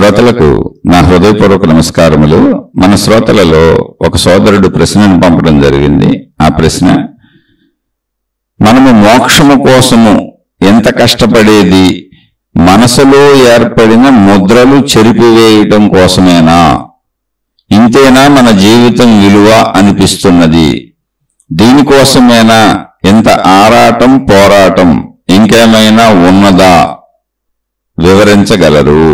శ్రోతలకు నా హృదయపూర్వక నమస్కారములు. మన శ్రోతలలో ఒక సోదరుడు ప్రశ్నను పంపడం జరిగింది. ఆ ప్రశ్న, మనము మోక్షము కోసము ఎంత కష్టపడేది మనసులో ఏర్పడిన ముద్రలు చెరిపివేయటం కోసమేనా? ఇంతేనా మన జీవితం విలువ అనిపిస్తున్నది? దీనికోసమేనా ఎంత ఆరాటం పోరాటం? ఇంకేమైనా ఉన్నదా? వివరించగలరు?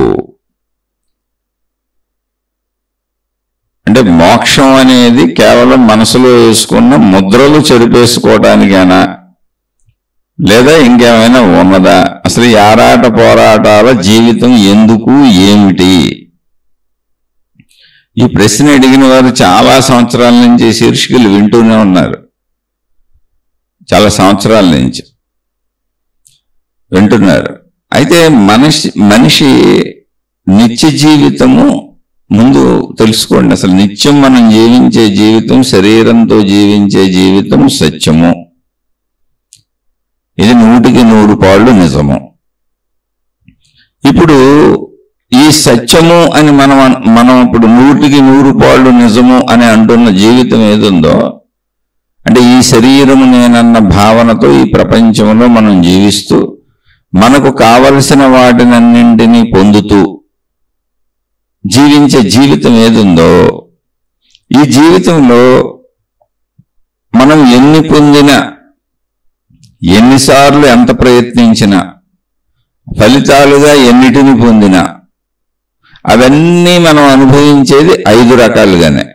అంటే మోక్షం అనేది కేవలం మనసులో వేసుకున్న ముద్రలు చెరిపేసుకోవడానికేనా, లేదా ఇంకేమైనా ఉన్నదా? అసలు ఈ ఆరాట పోరాటాల జీవితం ఎందుకు, ఏమిటి? ఈ ప్రశ్న అడిగిన వారు చాలా సంవత్సరాల నుంచి శీర్షికలు వింటూనే ఉన్నారు. చాలా సంవత్సరాల నుంచి వింటున్నారు. అయితే మనిషి నిత్య జీవితము ముందు తెలుసుకోండి. అసలు నిత్యం మనం జీవించే జీవితం, శరీరంతో జీవించే జీవితం సత్యము. ఇది 100% నిజము. ఇప్పుడు ఈ సత్యము అని మనం ఇప్పుడు 100% నిజము అని అంటున్న జీవితం ఏదుందో, అంటే ఈ శరీరము నేనన్న భావనతో ఈ ప్రపంచంలో మనం జీవిస్తూ మనకు కావలసిన వాటినన్నింటినీ పొందుతూ జీవించే జీవితం ఏదుందో, ఈ జీవితంలో మనం ఎన్ని పొందినా, ఎన్నిసార్లు ఎంత ప్రయత్నించినా, ఫలితాలుగా ఎన్నిటిని పొందినా, అవన్నీ మనం అనుభవించేది 5 రకాలుగానే.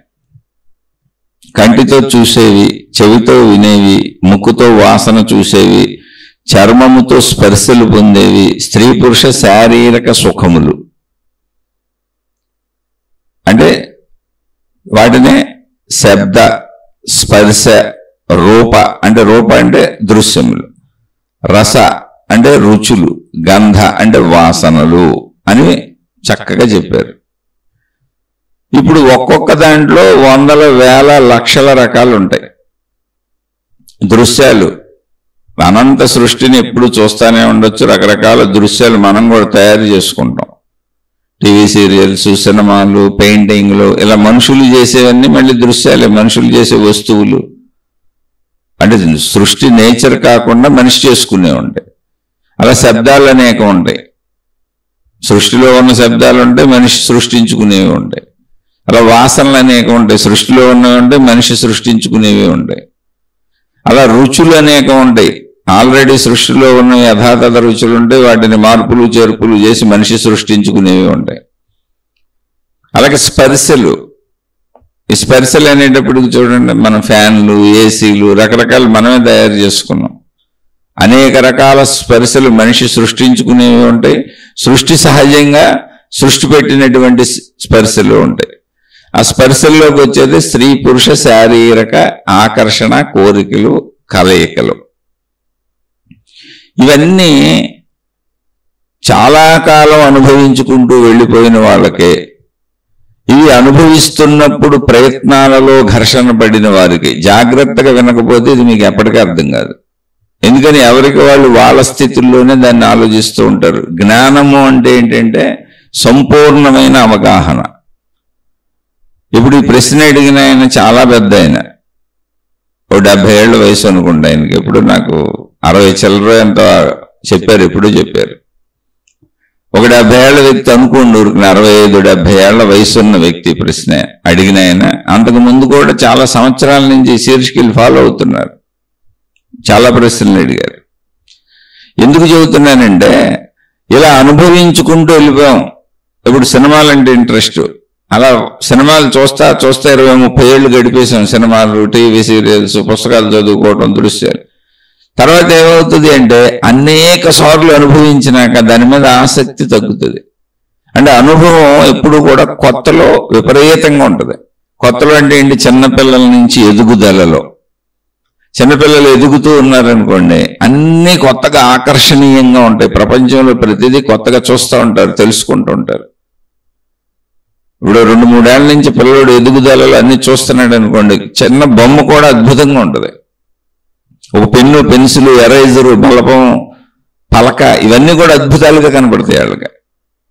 కంటితో చూసేవి, చెవితో వినేవి, ముక్కుతో వాసన చూసేవి, చర్మముతో స్పర్శలు పొందేవి, స్త్రీ పురుష శారీరక సుఖములు. అంటే వాటినే శబ్ద, స్పర్శ, రూప అంటే దృశ్యములు, రస అంటే రుచులు, గంధ అంటే వాసనలు అని చక్కగా చెప్పారు. ఇప్పుడు ఒక్కొక్క దాంట్లో వందల వేల లక్షల రకాలు ఉంటాయి. దృశ్యాలు, అనంత సృష్టిని ఎప్పుడు చూస్తూనే ఉండొచ్చు. రకరకాల దృశ్యాలు మనం కూడా తయారు చేసుకుంటాం. టీవీ సీరియల్స్, సినిమాలు, పెయింటింగ్లు, ఇలా మనుషులు చేసేవన్నీ మళ్ళీ దృశ్యాలే. మనుషులు చేసే వస్తువులు అంటే సృష్టి నేచర్ కాకుండా మనిషి చేసుకునే ఉంటాయి. అలా శబ్దాలు అనేకం ఉంటాయి. సృష్టిలో ఉన్న శబ్దాలు ఉంటాయి, మనిషి సృష్టించుకునేవి ఉంటాయి. అలా వాసనలు అనేకం ఉంటాయి. సృష్టిలో ఉన్నవి ఉంటాయి, మనిషి సృష్టించుకునేవి ఉంటాయి. అలా రుచులు అనేకం ఉంటాయి. ఆల్రెడీ సృష్టిలో ఉన్న యథాతథ రుచులు ఉంటాయి, వాటిని మార్పులు చేర్పులు చేసి మనిషి సృష్టించుకునేవి ఉంటాయి. అలాగే స్పర్శలు. ఈ స్పర్శలు అనేటప్పటికి చూడండి, మన ఫ్యాన్లు, ఏసీలు రకరకాలు మనమే తయారు చేసుకున్నాం. అనేక రకాల స్పర్శలు మనిషి సృష్టించుకునేవి ఉంటాయి. సృష్టి సహజంగా సృష్టి పెట్టినటువంటి స్పర్శలు ఉంటాయి. ఆ స్పర్శల్లోకి వచ్చేది స్త్రీ పురుష శారీరక ఆకర్షణ, కోరికలు, కలయికలు. ఇవన్నీ చాలా కాలం అనుభవించుకుంటూ వెళ్ళిపోయిన వాళ్ళకే, ఇవి అనుభవిస్తున్నప్పుడు ప్రయత్నాలలో ఘర్షణ పడిన వారికి, జాగ్రత్తగా వినకపోతే ఇది మీకు ఎప్పటికీ అర్థం కాదు. ఎందుకని ఎవరికి వాళ్ళు వాళ్ళ స్థితుల్లోనే దాన్ని ఆలోచిస్తూ ఉంటారు. జ్ఞానము అంటే ఏంటంటే సంపూర్ణమైన అవగాహన. ఇప్పుడు ఈ ప్రశ్న అడిగిన ఆయన చాలా పెద్ద ఆయన, 70 ఏళ్ల వయసు అనుకుంటా ఆయనకి. ఎప్పుడు నాకు 60 చిల్లర ఎంత చెప్పారు, ఎప్పుడూ చెప్పారు. ఒక 70 ఏళ్ల వ్యక్తి అనుకోండి, 65-70 ఏళ్ల వయసు ఉన్న వ్యక్తి ప్రశ్న అడిగిన ఆయన. అంతకు ముందు కూడా చాలా సంవత్సరాల నుంచి శీర్షికలు ఫాలో అవుతున్నారు. చాలా ప్రశ్నలు అడిగారు. ఎందుకు చెబుతున్నానంటే, ఇలా అనుభవించుకుంటూ వెళ్ళిపోయాం. ఇప్పుడు సినిమాలంటే ఇంట్రెస్ట్, అలా సినిమాలు చూస్తా 20-30 ఏళ్ళు గడిపేశాం. సినిమాలు, టీవీ సీరియల్స్, పుస్తకాలు చదువుకోవడం, దృశ్యాలు. తర్వాత ఏమవుతుంది అంటే, అనేక సార్లు అనుభవించినాక దాని మీద ఆసక్తి తగ్గుతుంది. అంటే అనుభవం ఎప్పుడు కూడా కొత్తలో విపరీతంగా ఉంటుంది. కొత్తలో అంటే ఏంటి? చిన్నపిల్లల నుంచి ఎదుగుదలలో. చిన్నపిల్లలు ఎదుగుతూ ఉన్నారనుకోండి, అన్నీ కొత్తగా ఆకర్షణీయంగా ఉంటాయి. ప్రపంచంలో ప్రతిదీ కొత్తగా చూస్తూ ఉంటారు, తెలుసుకుంటూ ఉంటారు. ఇప్పుడు 2-3 ఏళ్ల నుంచి పిల్లడు ఎదుగుదలలో అన్ని చూస్తున్నాడు అనుకోండి, చిన్న బొమ్మ కూడా అద్భుతంగా ఉంటుంది. ఒక పెన్ను, పెన్సిల్, ఎరైజరు, బలపం, పలక, ఇవన్నీ కూడా అద్భుతాలుగా కనపడతాయి వాళ్ళకి.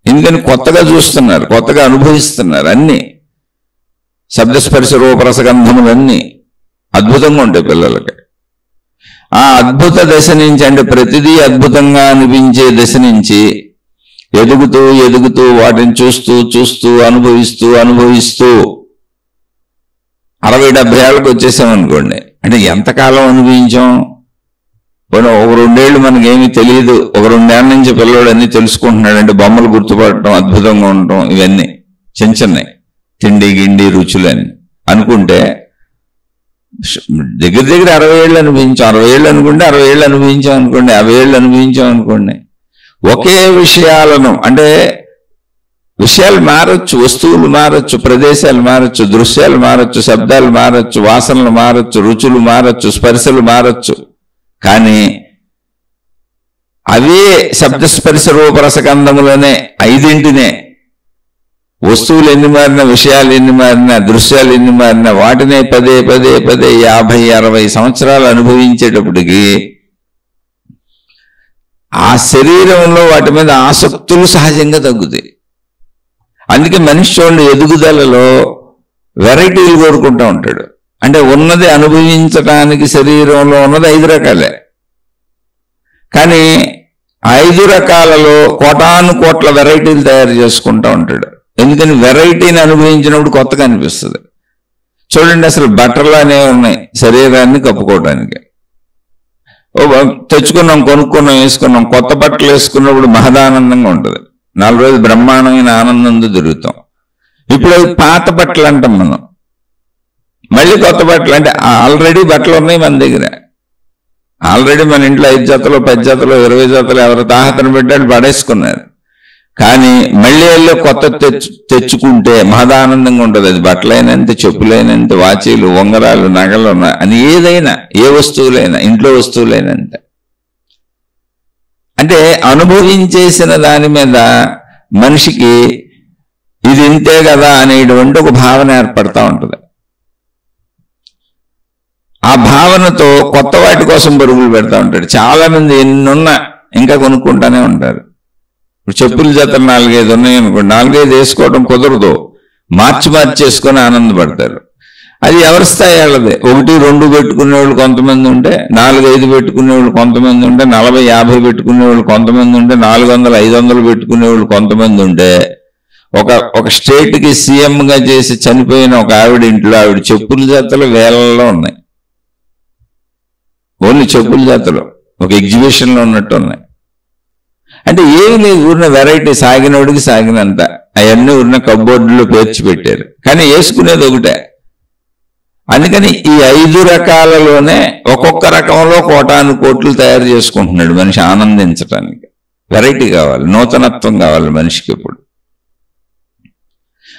ఎందుకని కొత్తగా చూస్తున్నారు, కొత్తగా అనుభవిస్తున్నారు. అన్నీ శబ్దస్పర్శ రూపరసగంధములన్నీ అద్భుతంగా ఉంటాయి పిల్లలకి. ఆ అద్భుత దశ నుంచి, అంటే ప్రతిదీ అద్భుతంగా అనిపించే దశ నుంచి ఎదుగుతూ ఎదుగుతూ వాటిని చూస్తూ చూస్తూ అనుభవిస్తూ అనుభవిస్తూ 60-70 ఏళ్ళకి వచ్చేసామనుకోండి. అంటే ఎంతకాలం అనుభవించాం? ఒక 2 ఏళ్ళు మనకేమీ తెలియదు, ఒక 2 ఏళ్ళ నుంచి పిల్లవాడు అన్నీ తెలుసుకుంటున్నాడు. అంటే బొమ్మలు గుర్తుపడటం, అద్భుతంగా ఉండటం, ఇవన్నీ చిన్నచిన్నాయి, తిండి గిండి రుచులు అని అనుకుంటే దగ్గర దగ్గర 60 ఏళ్ళు అనుభవించాం. 60 ఏళ్ళు అనుకుంటే 60 ఏళ్ళు అనుభవించాం అనుకోండి, 50 ఏళ్ళు అనుభవించాం అనుకోండి. ఒకే విషయాలను, అంటే విషయాలు మారచ్చు, వస్తువులు మారచ్చు, ప్రదేశాలు మారచ్చు, దృశ్యాలు మారచ్చు, శబ్దాలు మారచ్చు, వాసనలు మారచ్చు, రుచులు మారచ్చు, స్పర్శలు మారచ్చు. కానీ అవే శబ్దస్పర్శ రూపరసగంధములనే 5 వస్తువులు ఎన్ని మారినా, విషయాలు ఎన్ని మారినా, దృశ్యాలు ఎన్ని మారినా, వాటినే పదే పదే పదే 50-60 సంవత్సరాలు అనుభవించేటప్పటికి ఆ శరీరంలో వాటి మీద ఆసక్తులు సహజంగా తగ్గుతాయి. అందుకే మనిషి చూడండి, ఎదుగుదలలో వెరైటీలు కోరుకుంటూ ఉంటాడు. అంటే ఉన్నది అనుభవించటానికి శరీరంలో ఉన్నది 5 రకాలే. కానీ 5 రకాలలో కోటాను కోట్ల వెరైటీలు తయారు చేసుకుంటూ ఉంటాడు. ఎందుకని వెరైటీని అనుభవించినప్పుడు కొత్తగా అనిపిస్తుంది. చూడండి, అసలు బట్టలు అనేవి ఉన్నాయి శరీరాన్ని కప్పుకోవడానికి. తెచ్చుకున్నాం, కొనుక్కున్నాం, వేసుకున్నాం. కొత్త బట్టలు వేసుకున్నప్పుడు మహదానందంగా ఉంటుంది, 4 రోజులు బ్రహ్మాండమైన ఆనందంతో తిరుగుతాం. ఇప్పుడు అవి పాత బట్టలు అంటాం మనం. మళ్ళీ కొత్త బట్టలు అంటే ఆల్రెడీ బట్టలు ఉన్నాయి మన దగ్గర. ఆల్రెడీ మన ఇంట్లో 5 జతలు 10 జతలు 20 జతలు ఎవరు తాహతను పెట్టాడు పడేసుకున్నారు. కానీ మళ్ళీ వెళ్ళి కొత్త తెచ్చుకుంటే మహదానందంగా ఉంటుంది. అది బట్టలైనంత, చెప్పులైనంత, వాచీలు, ఉంగరాలు, నగలు అని ఏదైనా, ఏ వస్తువులైనా, ఇంట్లో వస్తువులైనంత. అంటే అనుభవించేసిన దాని మీద మనిషికి ఇది ఇంతే కదా అనేటువంటి ఒక భావన ఏర్పడతా ఉంటుంది. ఆ భావనతో కొత్త వాటి కోసం పరుగులు పెడతా ఉంటాడు. చాలా మంది ఎన్నున్నా ఇంకా కొనుక్కుంటానే ఉంటారు. ఇప్పుడు చెప్పుల జతలు 4-5 ఉన్నాయి అనుకోండి, 4-5 వేసుకోవడం కుదరదు, మార్చి వేసుకొని ఆనందపడతారు. అది ఎవరి స్థాయి వాళ్ళదే. 1-2 పెట్టుకునేవాళ్ళు కొంతమంది ఉంటే, 4-5 పెట్టుకునేవాళ్ళు కొంతమంది ఉంటే, 40-50 పెట్టుకునేవాళ్ళు కొంతమంది ఉంటే, 400-500 పెట్టుకునేవాళ్ళు కొంతమంది ఉంటే, ఒక స్టేట్కి సీఎంగా చేసి చనిపోయిన ఒక ఆవిడ ఇంట్లో ఆవిడ చెప్పుల జతలు వేలల్లో ఉన్నాయి. ఓన్లీ చెప్పుల జతలు ఒక ఎగ్జిబిషన్లో ఉన్నట్టు ఉన్నాయి. అంటే ఏమి లేదు, ఊరిన వెరైటీ, సాగినోడికి సాగినంత అవన్నీ ఊరిన కబ్బోర్డులో పేర్చి పెట్టారు. కానీ వేసుకునేది ఒకటే. అందుకని ఈ 5 రకాలలోనే ఒక్కొక్క రకంలో కోటాను కోట్లు తయారు చేసుకుంటున్నాడు మనిషి ఆనందించడానికి. వెరైటీ కావాలి, నూతనత్వం కావాలి మనిషికి. ఇప్పుడు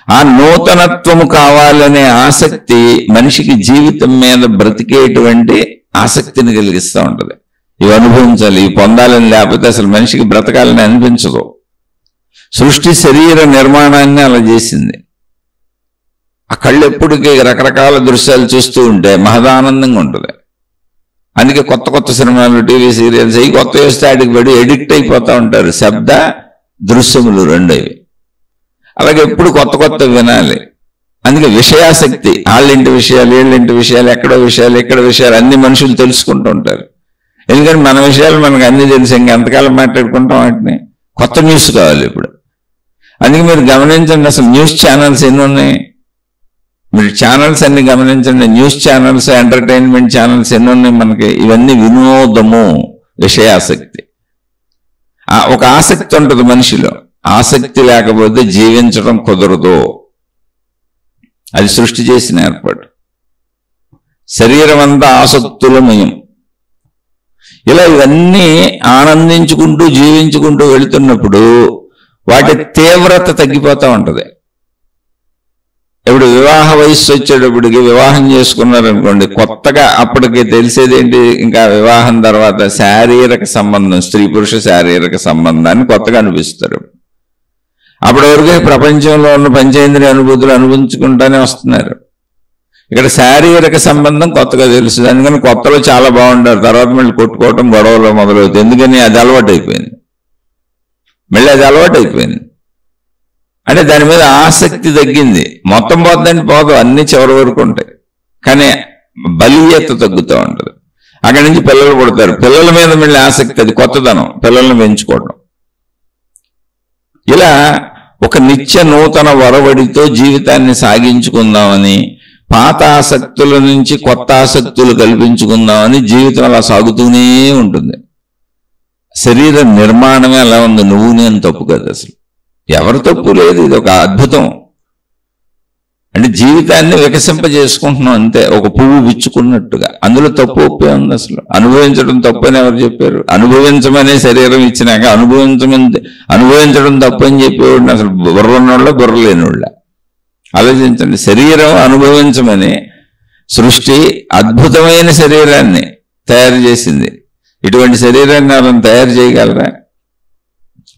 ఆ నూతనత్వము కావాలనే ఆసక్తి మనిషికి జీవితం మీద బ్రతికేటువంటి ఆసక్తిని కలిగిస్తూ ఉంటుంది. ఇవి అనుభవించాలి, ఇవి పొందాలని, లేకపోతే అసలు మనిషికి బ్రతకాలని అనిపించదు. సృష్టి శరీర నిర్మాణాన్ని అలా చేసింది. ఆ కళ్ళు ఎప్పటికీ రకరకాల దృశ్యాలు చూస్తూ ఉంటే మహదానందంగా ఉంటుంది. అందుకే కొత్త కొత్త సినిమాలు, టీవీ సీరియల్స్ అవి కొత్త వేస్తే ఆడికి పడి ఎడిక్ట్ అయిపోతూ ఉంటారు. శబ్ద దృశ్యములు 2 అవి. అలాగే ఎప్పుడు కొత్త కొత్త వినాలి. అందుకే విషయాసక్తి, వాళ్ళింటి విషయాలు, వీళ్ళింటి విషయాలు, ఎక్కడో విషయాలు, ఇక్కడ విషయాలు అన్ని మనుషులు తెలుసుకుంటూ ఉంటారు. ఎందుకంటే మన విషయాలు మనకు అన్ని తెలుసు, ఇంకెంతకాలం మాట్లాడుకుంటాం వాటిని. కొత్త న్యూస్ కావాలి ఇప్పుడు. అందుకే మీరు గమనించండి, అసలు న్యూస్ ఛానల్స్ ఎన్ని ఉన్నాయి. మీరు ఛానల్స్ అన్ని గమనించండి, న్యూస్ ఛానల్స్, ఎంటర్టైన్మెంట్ ఛానల్స్ ఎన్ని ఉన్నాయి మనకి. ఇవన్నీ వినోదము, విషయాసక్తి. ఒక ఆసక్తి ఉంటుంది మనిషిలో. ఆసక్తి లేకపోతే జీవించడం కుదరదు. అది సృష్టి చేసిన ఏర్పాటు. శరీరం అంతా ఆసక్తులమయం. ఇలా ఇవన్నీ ఆనందించుకుంటూ జీవించుకుంటూ వెళుతున్నప్పుడు వాటి తీవ్రత తగ్గిపోతూ ఉంటుంది. ఇప్పుడు వివాహ వయస్సు వచ్చేటప్పటికి వివాహం చేసుకున్నారనుకోండి, కొత్తగా అప్పటికి తెలిసేది ఏంటి, ఇంకా వివాహం తర్వాత శారీరక సంబంధం, స్త్రీ పురుష శారీరక సంబంధాన్ని కొత్తగా అనిపిస్తారు. అప్పటి వరకే ప్రపంచంలో ఉన్న పంచేంద్రియ అనుభూతులు అనుభవించుకుంటానే వస్తున్నారు. ఇక్కడ శారీరక సంబంధం కొత్తగా తెలుస్తుంది. అందుకని కొత్తలో చాలా బాగుంటారు, తర్వాత మళ్ళీ కొట్టుకోవటం, గొడవలు మొదలవుతుంది. ఎందుకని అది అలవాటు అయిపోయింది. మళ్ళీ అది అలవాటు అయిపోయింది. అంటే దాని మీద ఆసక్తి తగ్గింది. మొత్తం పోతుందంటే పోదు, అన్ని చివరి వరకు ఉంటాయి, కానీ బలీయత తగ్గుతూ ఉంటుంది. అక్కడి నుంచి పిల్లలు పుడతారు, పిల్లల మీద మళ్ళీ ఆసక్తి, అది కొత్తదనం, పిల్లల్ని పెంచుకోవడం. ఇలా ఒక నిత్య నూతన వరవడితో జీవితాన్ని సాగించుకుందామని, పాత ఆసక్తుల నుంచి కొత్త ఆసక్తులు కల్పించుకుందామని జీవితం అలా సాగుతూనే ఉంటుంది. శరీర నిర్మాణమే అలా ఉంది, నువ్వు నేను తప్పు కదా, అసలు ఎవరు తప్పు లేదు, ఇది ఒక అద్భుతం. అంటే జీవితాన్ని వికసింపజేసుకుంటున్నాం అంతే, ఒక పువ్వు విచ్చుకున్నట్టుగా. అందులో తప్పు ఒప్పే ఉంది? అసలు అనుభవించడం తప్పు అని ఎవరు చెప్పారు? అనుభవించమనే శరీరం ఇచ్చినాక అనుభవించడం తప్పు అని చెప్పేవాడిని అసలు బుర్ర ఉన్నోళ్ళ బుర్ర లేనివాళ్ళ. ఆలోచించండి, శరీరం అనుభవించమని సృష్టి అద్భుతమైన శరీరాన్ని తయారు చేసింది. ఇటువంటి శరీరాన్ని మనం తయారు చేయగలరా?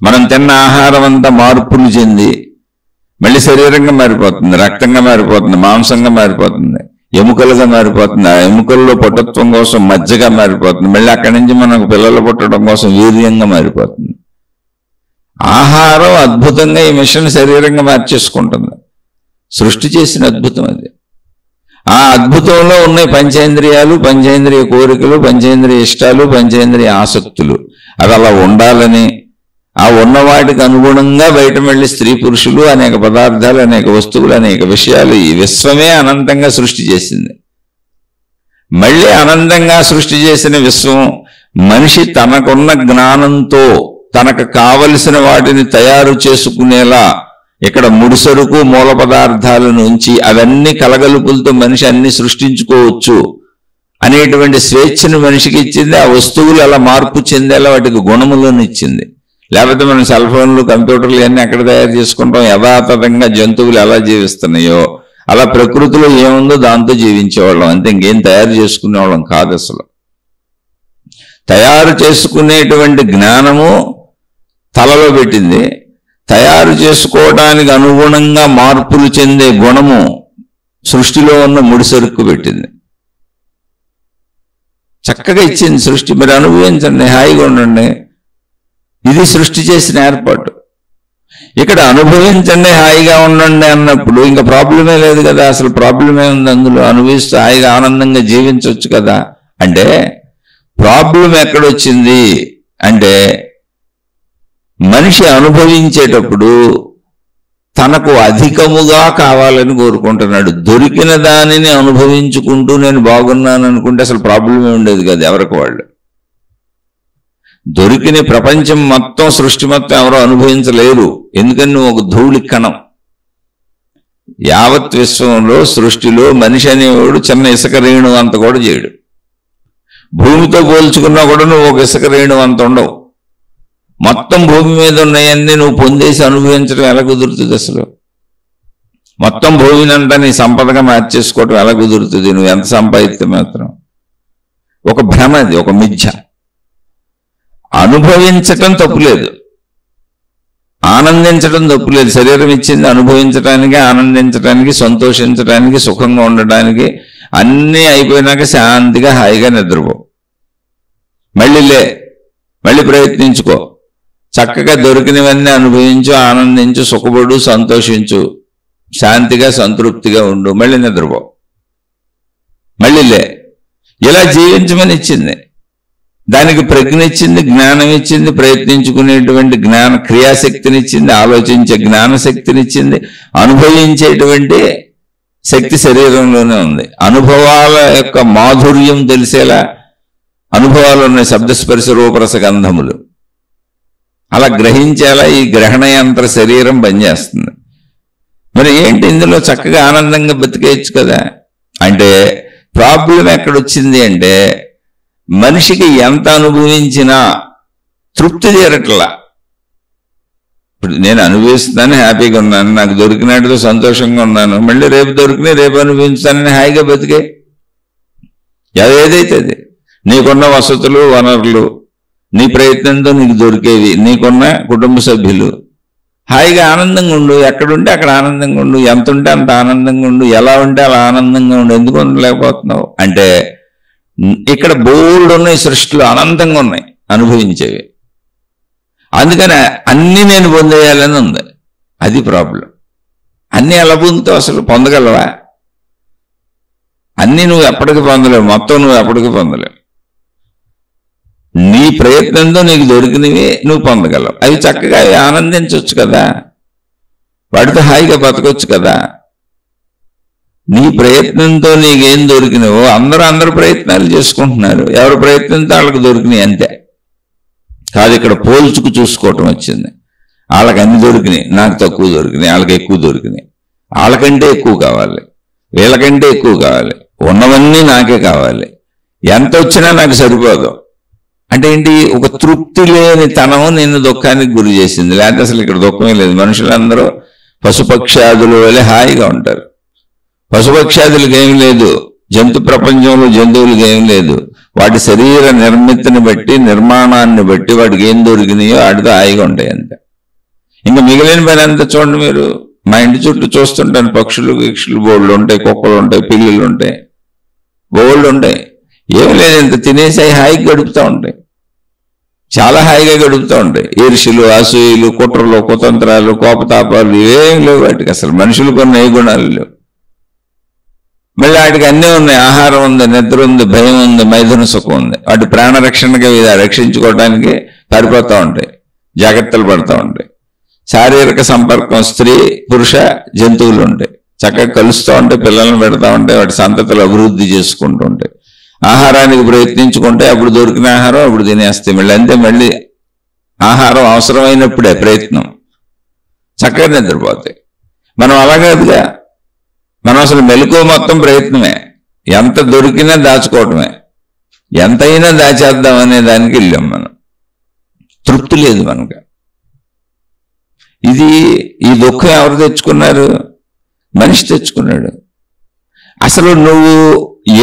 మనం తిన్న ఆహారం అంతా మార్పులు చెంది మళ్ళీ శరీరంగా మారిపోతుంది, రక్తంగా మారిపోతుంది, మాంసంగా మారిపోతుంది, ఎముకలుగా మారిపోతుంది. ఆ ఎముకల్లో పటుత్వం కోసం మజ్జగా మారిపోతుంది. మళ్ళీ అక్కడి నుంచి మనకు పిల్లలు పుట్టడం కోసం వీర్యంగా మారిపోతుంది. ఆహారం అద్భుతంగా ఈ మిషన్ శరీరంగా మార్చేసుకుంటుంది. సృష్టి చేసిన అద్భుతం అది. ఆ అద్భుతంలో ఉన్నాయి పంచేంద్రియాలు, పంచేంద్రియ కోరికలు, పంచేంద్రియ ఇష్టాలు, పంచేంద్రియ ఆసక్తులు. అది అలా ఉండాలని, ఆ ఉన్నవాటికి అనుగుణంగా బయట మళ్ళీ స్త్రీ పురుషులు, అనేక పదార్థాలు, అనేక వస్తువులు, అనేక విషయాలు, ఈ విశ్వమే అనంతంగా సృష్టి చేసింది. మళ్ళీ అనంతంగా సృష్టి చేసిన విశ్వం మనిషి తనకున్న జ్ఞానంతో తనకు కావలసిన వాటిని తయారు చేసుకునేలా ఇక్కడ ముడిసరుకు మూల పదార్థాల నుంచి అవన్నీ కలగలుపులతో మనిషి అన్ని సృష్టించుకోవచ్చు అనేటువంటి స్వేచ్ఛను మనిషికి ఇచ్చింది. ఆ వస్తువులు అలా మార్పు చెందేలా వాటికి గుణములను ఇచ్చింది. లేకపోతే మనం సెల్ ఫోన్లు, కంప్యూటర్లు ఇవన్నీ ఎక్కడ తయారు చేసుకుంటాం? యథాతథంగా జంతువులు ఎలా జీవిస్తున్నాయో అలా ప్రకృతిలో ఏముందో దాంతో జీవించేవాళ్ళం అంతే, ఇంకేం తయారు చేసుకునేవాళ్ళం కాదు. అసలు తయారు చేసుకునేటువంటి జ్ఞానము తలలో పెట్టింది, తయారు చేసుకోవడానికి అనుగుణంగా మార్పులు చెందే గుణము సృష్టిలో ఉన్న ముడిసరుకు పెట్టింది. చక్కగా ఇచ్చింది సృష్టి. మరి అనుభవించండి, హాయిగా ఉండండి. ఇది సృష్టి చేసిన ఏర్పాటు. ఇక్కడ అనుభవించండి, హాయిగా ఉండండి అన్నప్పుడు ఇంకా ప్రాబ్లమే లేదు కదా. అసలు ప్రాబ్లమే ఉంది అందులో? అనుభవిస్తూ హాయిగా ఆనందంగా జీవించవచ్చు కదా. అంటే ప్రాబ్లం ఎక్కడొచ్చింది అంటే, మనిషి అనుభవించేటప్పుడు తనకు అధికముగా కావాలని కోరుకుంటున్నాడు. దొరికిన దానిని అనుభవించుకుంటూ నేను బాగున్నాను అనుకుంటే అసలు ప్రాబ్లమే ఉండేది కదా ఎవరికి వాళ్ళు. దొరికిన ప్రపంచం మొత్తం, సృష్టి మొత్తం ఎవరో అనుభవించలేరు. ఎందుకని నువ్వు ఒక ధూళి కణం. యావత్ విశ్వంలో, సృష్టిలో మనిషి అనేవాడు చిన్న ఇసుక రేణు అంత కూడా చేయడు. భూమితో పోల్చుకున్నా కూడా నువ్వు ఒక ఇసుక రేణు అంత ఉండవు. మొత్తం భూమి మీద ఉన్నాయన్నీ నువ్వు పొందేసి అనుభవించడం ఎలా కుదురుతుంది? అసలు మొత్తం భూమిని అంతా నీ సంపదగా మార్చేసుకోవటం ఎలా కుదురుతుంది? నువ్వు ఎంత సంపాదిస్తే మాత్రం ఒక భ్రమ, అది ఒక మిథ్య. అనుభవించటం తప్పులేదు, ఆనందించడం తప్పులేదు. శరీరం ఇచ్చింది అనుభవించడానికి, ఆనందించడానికి, సంతోషించడానికి, సుఖంగా ఉండడానికి. అన్నీ అయిపోయినాక శాంతిగా హాయిగా నిద్రపో, మళ్ళీ ప్రయత్నించుకో. చక్కగా దొరికినవన్నీ అనుభవించు, ఆనందించు, సుఖపడు, సంతోషించు, శాంతిగా సంతృప్తిగా ఉండు, మళ్ళీ నిద్రపో, ఇలా జీవించమని ఇచ్చింది. దానికి ప్రజ్ఞ ఇచ్చింది, జ్ఞానం ఇచ్చింది, ప్రయత్నించుకునేటువంటి క్రియాశక్తినిచ్చింది, ఆలోచించే జ్ఞానశక్తినిచ్చింది, అనుభవించేటువంటి శక్తి శరీరంలోనే ఉంది. అనుభవాల యొక్క మాధుర్యం తెలిసేలా అనుభవాలు ఉన్నాయి, శబ్దస్పర్శ రూపరస గంధములు. అలా గ్రహించేలా ఈ గ్రహణ యంత్ర శరీరం పనిచేస్తుంది. మరి ఏంటి ఇందులో చక్కగా ఆనందంగా బతికేయచ్చు కదా. అంటే ప్రాబ్లం ఎక్కడొచ్చింది అంటే, మనిషికి ఎంత అనుభవించినా తృప్తి తీరట్లా. ఇప్పుడు నేను అనుభవిస్తున్నాను, హ్యాపీగా ఉన్నాను, నాకు దొరికినట్టుగా సంతోషంగా ఉన్నాను, మళ్ళీ రేపు దొరికినాయి రేపు అనుభవించానని హాయిగా బతికే. ఏదైతే అది నీకున్న వసతులు, వనరులు, నీ ప్రయత్నంతో నీకు దొరికేవి, నీకున్న కుటుంబ సభ్యులు, హాయిగా ఆనందంగా ఉండు. ఎక్కడుంటే అక్కడ ఆనందంగా ఉండు, ఎంత ఉంటే అంత ఆనందంగా ఉండు, ఎలా ఉంటే అలా ఆనందంగా ఉండు. ఎందుకు ఉండలేకపోతున్నావు అంటే, ఇక్కడ బోల్డ్ ఉన్నాయి, సృష్టిలో అనంతంగా ఉన్నాయి అనుభవించేవి. అందుకని అన్నీ నేను పొందేయాలని ఉంది. అది ప్రాబ్లం. అన్నీ ఎలా పొందుతావు? అసలు పొందగలవా? అన్నీ నువ్వు ఎప్పటికీ పొందలేవు, మొత్తం నువ్వు ఎప్పటికీ పొందలేవు. నీ ప్రయత్నంతో నీకు దొరికినవి నువ్వు పొందగలవు. అవి చక్కగా ఆనందించవచ్చు కదా, వాటితో హాయిగా బతకొచ్చు కదా. నీ ప్రయత్నంతో నీకేం దొరికినవో అందరూ ప్రయత్నాలు చేసుకుంటున్నారు, ఎవరి ప్రయత్నంతో వాళ్ళకి దొరికినాయి అంతే. కాదు, ఇక్కడ పోల్చుకు చూసుకోవటం వచ్చింది. వాళ్ళకి అన్ని దొరికినాయి, నాకు తక్కువ దొరికినాయి, వాళ్ళకి ఎక్కువ దొరికినాయి. వాళ్ళకంటే ఎక్కువ కావాలి, వీళ్ళకంటే ఎక్కువ కావాలి, ఉన్నవన్నీ నాకే కావాలి, ఎంత వచ్చినా నాకు సరిపోదు అంటే ఏంటి? ఒక తృప్తి లేని తనము నిన్ను దుఃఖానికి గురి చేసింది. లేకపోతే అసలు ఇక్కడ దుఃఖమే లేదు. మనుషులందరూ పశుపక్షాదుల వలె హాయిగా ఉంటారు. పశుపక్షాదులకు ఏం లేదు, జంతు ప్రపంచంలో జంతువులకు ఏం లేదు. వాటి శరీర నిర్మితిని బట్టి, నిర్మాణాన్ని బట్టి వాటికి ఏం దొరికినాయో వాటితో హాయిగా ఉంటాయి అంతే. ఇంకా మిగిలిన పని అంతా చూడండి మీరు. మా ఇంటి చుట్టూ చూస్తుంటాను, పక్షులు గిక్షులు బోళ్ళు ఉంటాయి, కుక్కలు ఉంటాయి, పిల్లులు ఉంటాయి, బోళ్ళు ఉంటాయి. ఏం లేదు, ఇంత తినేసి హాయిగా గడుపుతూ ఉంటాయి, చాలా హాయిగా గడుపుతూ ఉంటాయి. ఈర్ష్యలు, అసూయలు, కుట్రలు, కుతంత్రాలు, కోపతాపాలు ఏం లేవు వాటికి. అసలు మనుషులు కొన్ని ఏ గుణాలు లేవు. మళ్ళీ వాటికి అన్నీ ఉన్నాయి. ఆహారం ఉంది, నిద్ర ఉంది, భయం ఉంది, మైథున సుఖం ఉంది. వాటి ప్రాణరక్షణగా రక్షించుకోవడానికి పారిపోతూ ఉంటాయి, జాగ్రత్తలు పడుతూ ఉంటాయి. శారీరక సంపర్కం స్త్రీ పురుష జంతువులు ఉంటాయి, చక్కగా కలుస్తూ ఉంటాయి, పిల్లలను పెడతా ఉంటాయి, వాటి సంతతులు అభివృద్ధి చేసుకుంటూ ఉంటాయి. ఆహారానికి ప్రయత్నించుకుంటే అప్పుడు దొరికిన ఆహారం అప్పుడు తినేస్తాయి. మళ్ళీ అంతే, మళ్ళీ ఆహారం అవసరమైనప్పుడే ప్రయత్నం, చక్కగా నిద్రపోతాయి. మనం అలా కాదుగా, మనం అసలు మెలకువ మొత్తం ప్రయత్నమే. ఎంత దొరికినా దాచుకోవటమే, ఎంతైనా దాచేద్దాం అనే దానికి వెళ్ళాం మనం. తృప్తి లేదు మనకు. ఈ దుఃఖం ఎవరు తెచ్చుకున్నారు? మనిషి తెచ్చుకున్నాడు. అసలు నువ్వు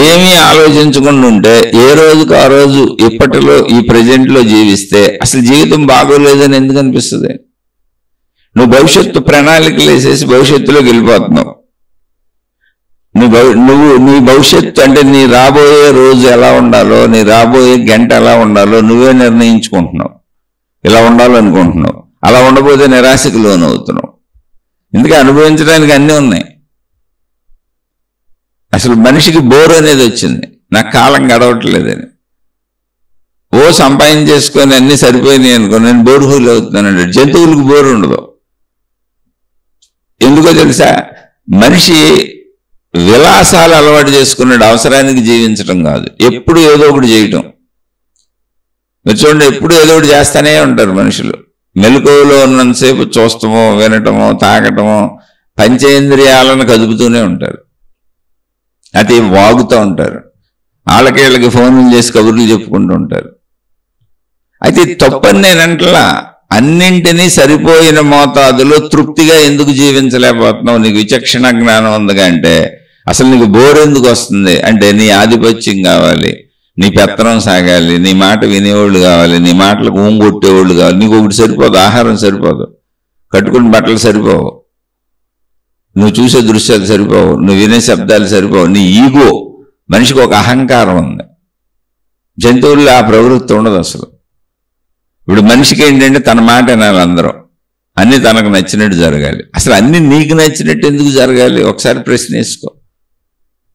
ఏమీ ఆలోచించకుండా ఉంటే ఏ రోజుకు ఆ రోజు ఇప్పటిలో ఈ ప్రజెంట్లో జీవిస్తే అసలు జీవితం బాగోలేదని ఎందుకు అనిపిస్తుంది? నువ్వు భవిష్యత్తు ప్రణాళికలు వేసేసి భవిష్యత్తులోకి వెళ్ళిపోతున్నావు. నువ్వు నీ భవిష్యత్తు అంటే నీ రాబోయే రోజు ఎలా ఉండాలో, నీ రాబోయే గంట ఎలా ఉండాలో నువ్వే నిర్ణయించుకుంటున్నావు. ఇలా ఉండాలనుకుంటున్నావు. అలా ఉండబోతే నిరాశకు లోనవుతున్నావు. ఎందుకంటే అనుభవించడానికి అన్నీ ఉన్నాయి. అసలు మనిషికి బోర్ అనేది వచ్చింది, నాకు కాలం గడవట్లేదని. సంపాదించేసుకొని అన్ని సరిపోయినాయి అనుకో, నేను బోర్ ఫీల్ అవుతున్నాను. జంతువులకు బోర్ ఉండదు. ఎందుకో తెలుసా? మనిషి విలాసాలు అలవాటు చేసుకున్నాడు, అవసరానికి జీవించడం కాదు, ఎప్పుడు ఏదో ఒకటి చేయటం. మీరు చూడండి, ఎప్పుడు ఏదో ఒకటి చేస్తానే ఉంటారు మనుషులు. మెలకువలో ఉన్నంతసేపు చూస్తామో, వినటమో, తాగటమో, పంచేంద్రియాలను కదుపుతూనే ఉంటారు. అది వాగుతూ ఉంటారు, వాళ్ళకి ఫోన్లు చేసి కబుర్లు చెప్పుకుంటూ ఉంటారు. అయితే తప్పని నేనంటలా, అన్నింటినీ సరిపోయిన మోతాదులో తృప్తిగా ఎందుకు జీవించలేకపోతున్నావు? నీకు విచక్షణ జ్ఞానం ఉందిగా అంటే అసలు నీకు బోర్ ఎందుకు వస్తుంది అంటే, నీ ఆధిపత్యం కావాలి, నీ పెత్తనం సాగాలి, నీ మాట వినేవాళ్ళు కావాలి, నీ మాటలకు ఊంగొట్టేవాళ్ళు కావాలి. నీకు ఒకటి సరిపోదు, ఆహారం సరిపోదు, కట్టుకుని బట్టలు సరిపోవు, నువ్వు చూసే దృశ్యాలు సరిపోవు, నువ్వు వినే శబ్దాలు సరిపోవు. నీ ఈగో, మనిషికి ఒక అహంకారం ఉంది. జంతువుల్లో ఆ ప్రవృత్తి ఉండదు అసలు. ఇప్పుడు మనిషికి ఏంటంటే తన మాట వినాలి అందరూ, అన్నీ తనకు నచ్చినట్టు జరగాలి. అసలు అన్నీ నీకు నచ్చినట్టు ఎందుకు జరగాలి? ఒకసారి ప్రశ్న వేసుకో.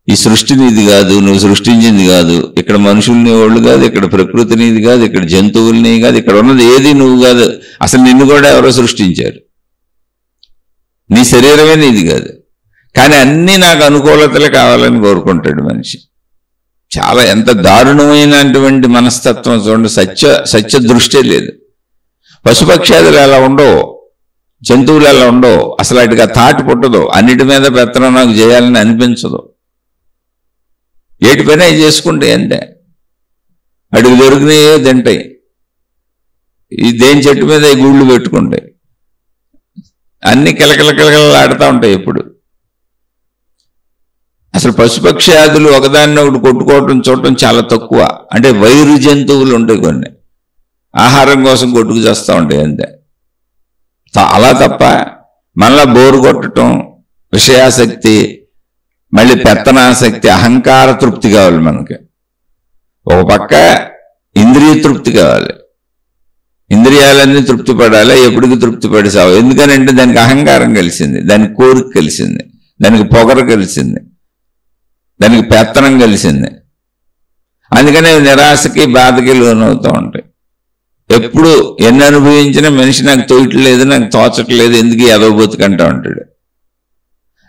ఈ సృష్టి నీది కాదు, నువ్వు సృష్టించింది కాదు. ఇక్కడ మనుషుల్ని వాళ్ళు కాదు, ఇక్కడ ప్రకృతి నీది కాదు, ఇక్కడ జంతువుల్ని కాదు, ఇక్కడ ఉన్నది ఏది నువ్వు కాదు. అసలు నిన్ను కూడా ఎవరో సృష్టించారు. నీ శరీరమే నీది కాదు. కానీ అన్నీ నాకు అనుకూలతలే కావాలని కోరుకుంటాడు మనిషి. చాలా ఎంత దారుణమైనటువంటి మనస్తత్వం చూడండి. సత్య దృష్టే లేదు. పశుపక్షాదులు ఎలా ఉండవు, జంతువులు ఎలా ఉండవు. అసలు వాటికి తాటి పుట్టదు, అన్నిటి మీద పెత్తనం నాకు చేయాలని అనిపించదు. ఏటి పైన చేసుకుంటే అంతే, అడుగు దొరికినాయో తింటాయి. ఈ దేని చెట్టు మీద ఈ గూళ్ళు పెట్టుకుంటాయి, అన్ని కిలకిలకిలకిలాడుతూ ఉంటాయి ఎప్పుడు. అసలు పశుపక్షాదులు ఒకదాన్ని ఒకటి కొట్టుకోవటం చూడటం చాలా తక్కువ. అంటే వైరు జంతువులు ఉంటాయి కొన్ని, ఆహారం కోసం కొట్టుకు చేస్తూ ఉంటాయి అంతే. అలా తప్ప మళ్ళా బోరు కొట్టడం, విషయాసక్తి, మళ్ళీ పెత్తనాసక్తి, అహంకార తృప్తి కావాలి మనకి. ఒక పక్క ఇంద్రియ తృప్తి కావాలి, ఇంద్రియాలన్నీ తృప్తి పడాలి, ఎప్పటికీ తృప్తి పడి సావు. ఎందుకనంటే దానికి అహంకారం కలిసింది, దానికి కోరిక కలిసింది, దానికి పొగరు కలిసింది, దానికి పెత్తనం కలిసింది. అందుకనే నిరాశకి బాధకి లోనవుతూ ఉంటాయి. ఎప్పుడు ఎన్ని అనుభవించినా మనిషి నాకు తోయట్లేదు, నాకు తోచట్లేదు, ఎందుకు ఎదవబోతుకంటా ఉంటాడు.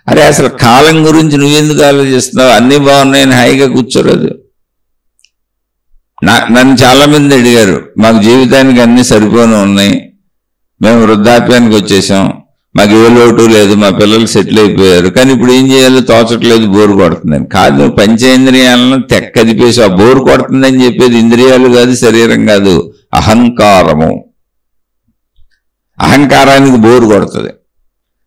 అరే అసలు కాలం గురించి నువ్వెందుకు ఆలోచిస్తున్నావు? అన్నీ బాగున్నాయని హాయిగా కూర్చోరాదు. నన్ను చాలా మంది అడిగారు, మాకు జీవితానికి అన్ని సరిపోను ఉన్నాయి, మేము వృద్ధాప్యానికి వచ్చేసాం, మాకు ఏ లోటు లేదు, మా పిల్లలు సెటిల్ అయిపోయారు, కానీ ఇప్పుడు ఏం చేయాలో తోచట్లేదు, బోరు కొడుతుందని. కాదు, పంచేంద్రియాలను తెక్కదిపేసి ఆ బోరు కొడుతుందని చెప్పేది ఇంద్రియాలు కాదు, శరీరం కాదు, అహంకారము. అహంకారానికి బోరు కొడుతుంది.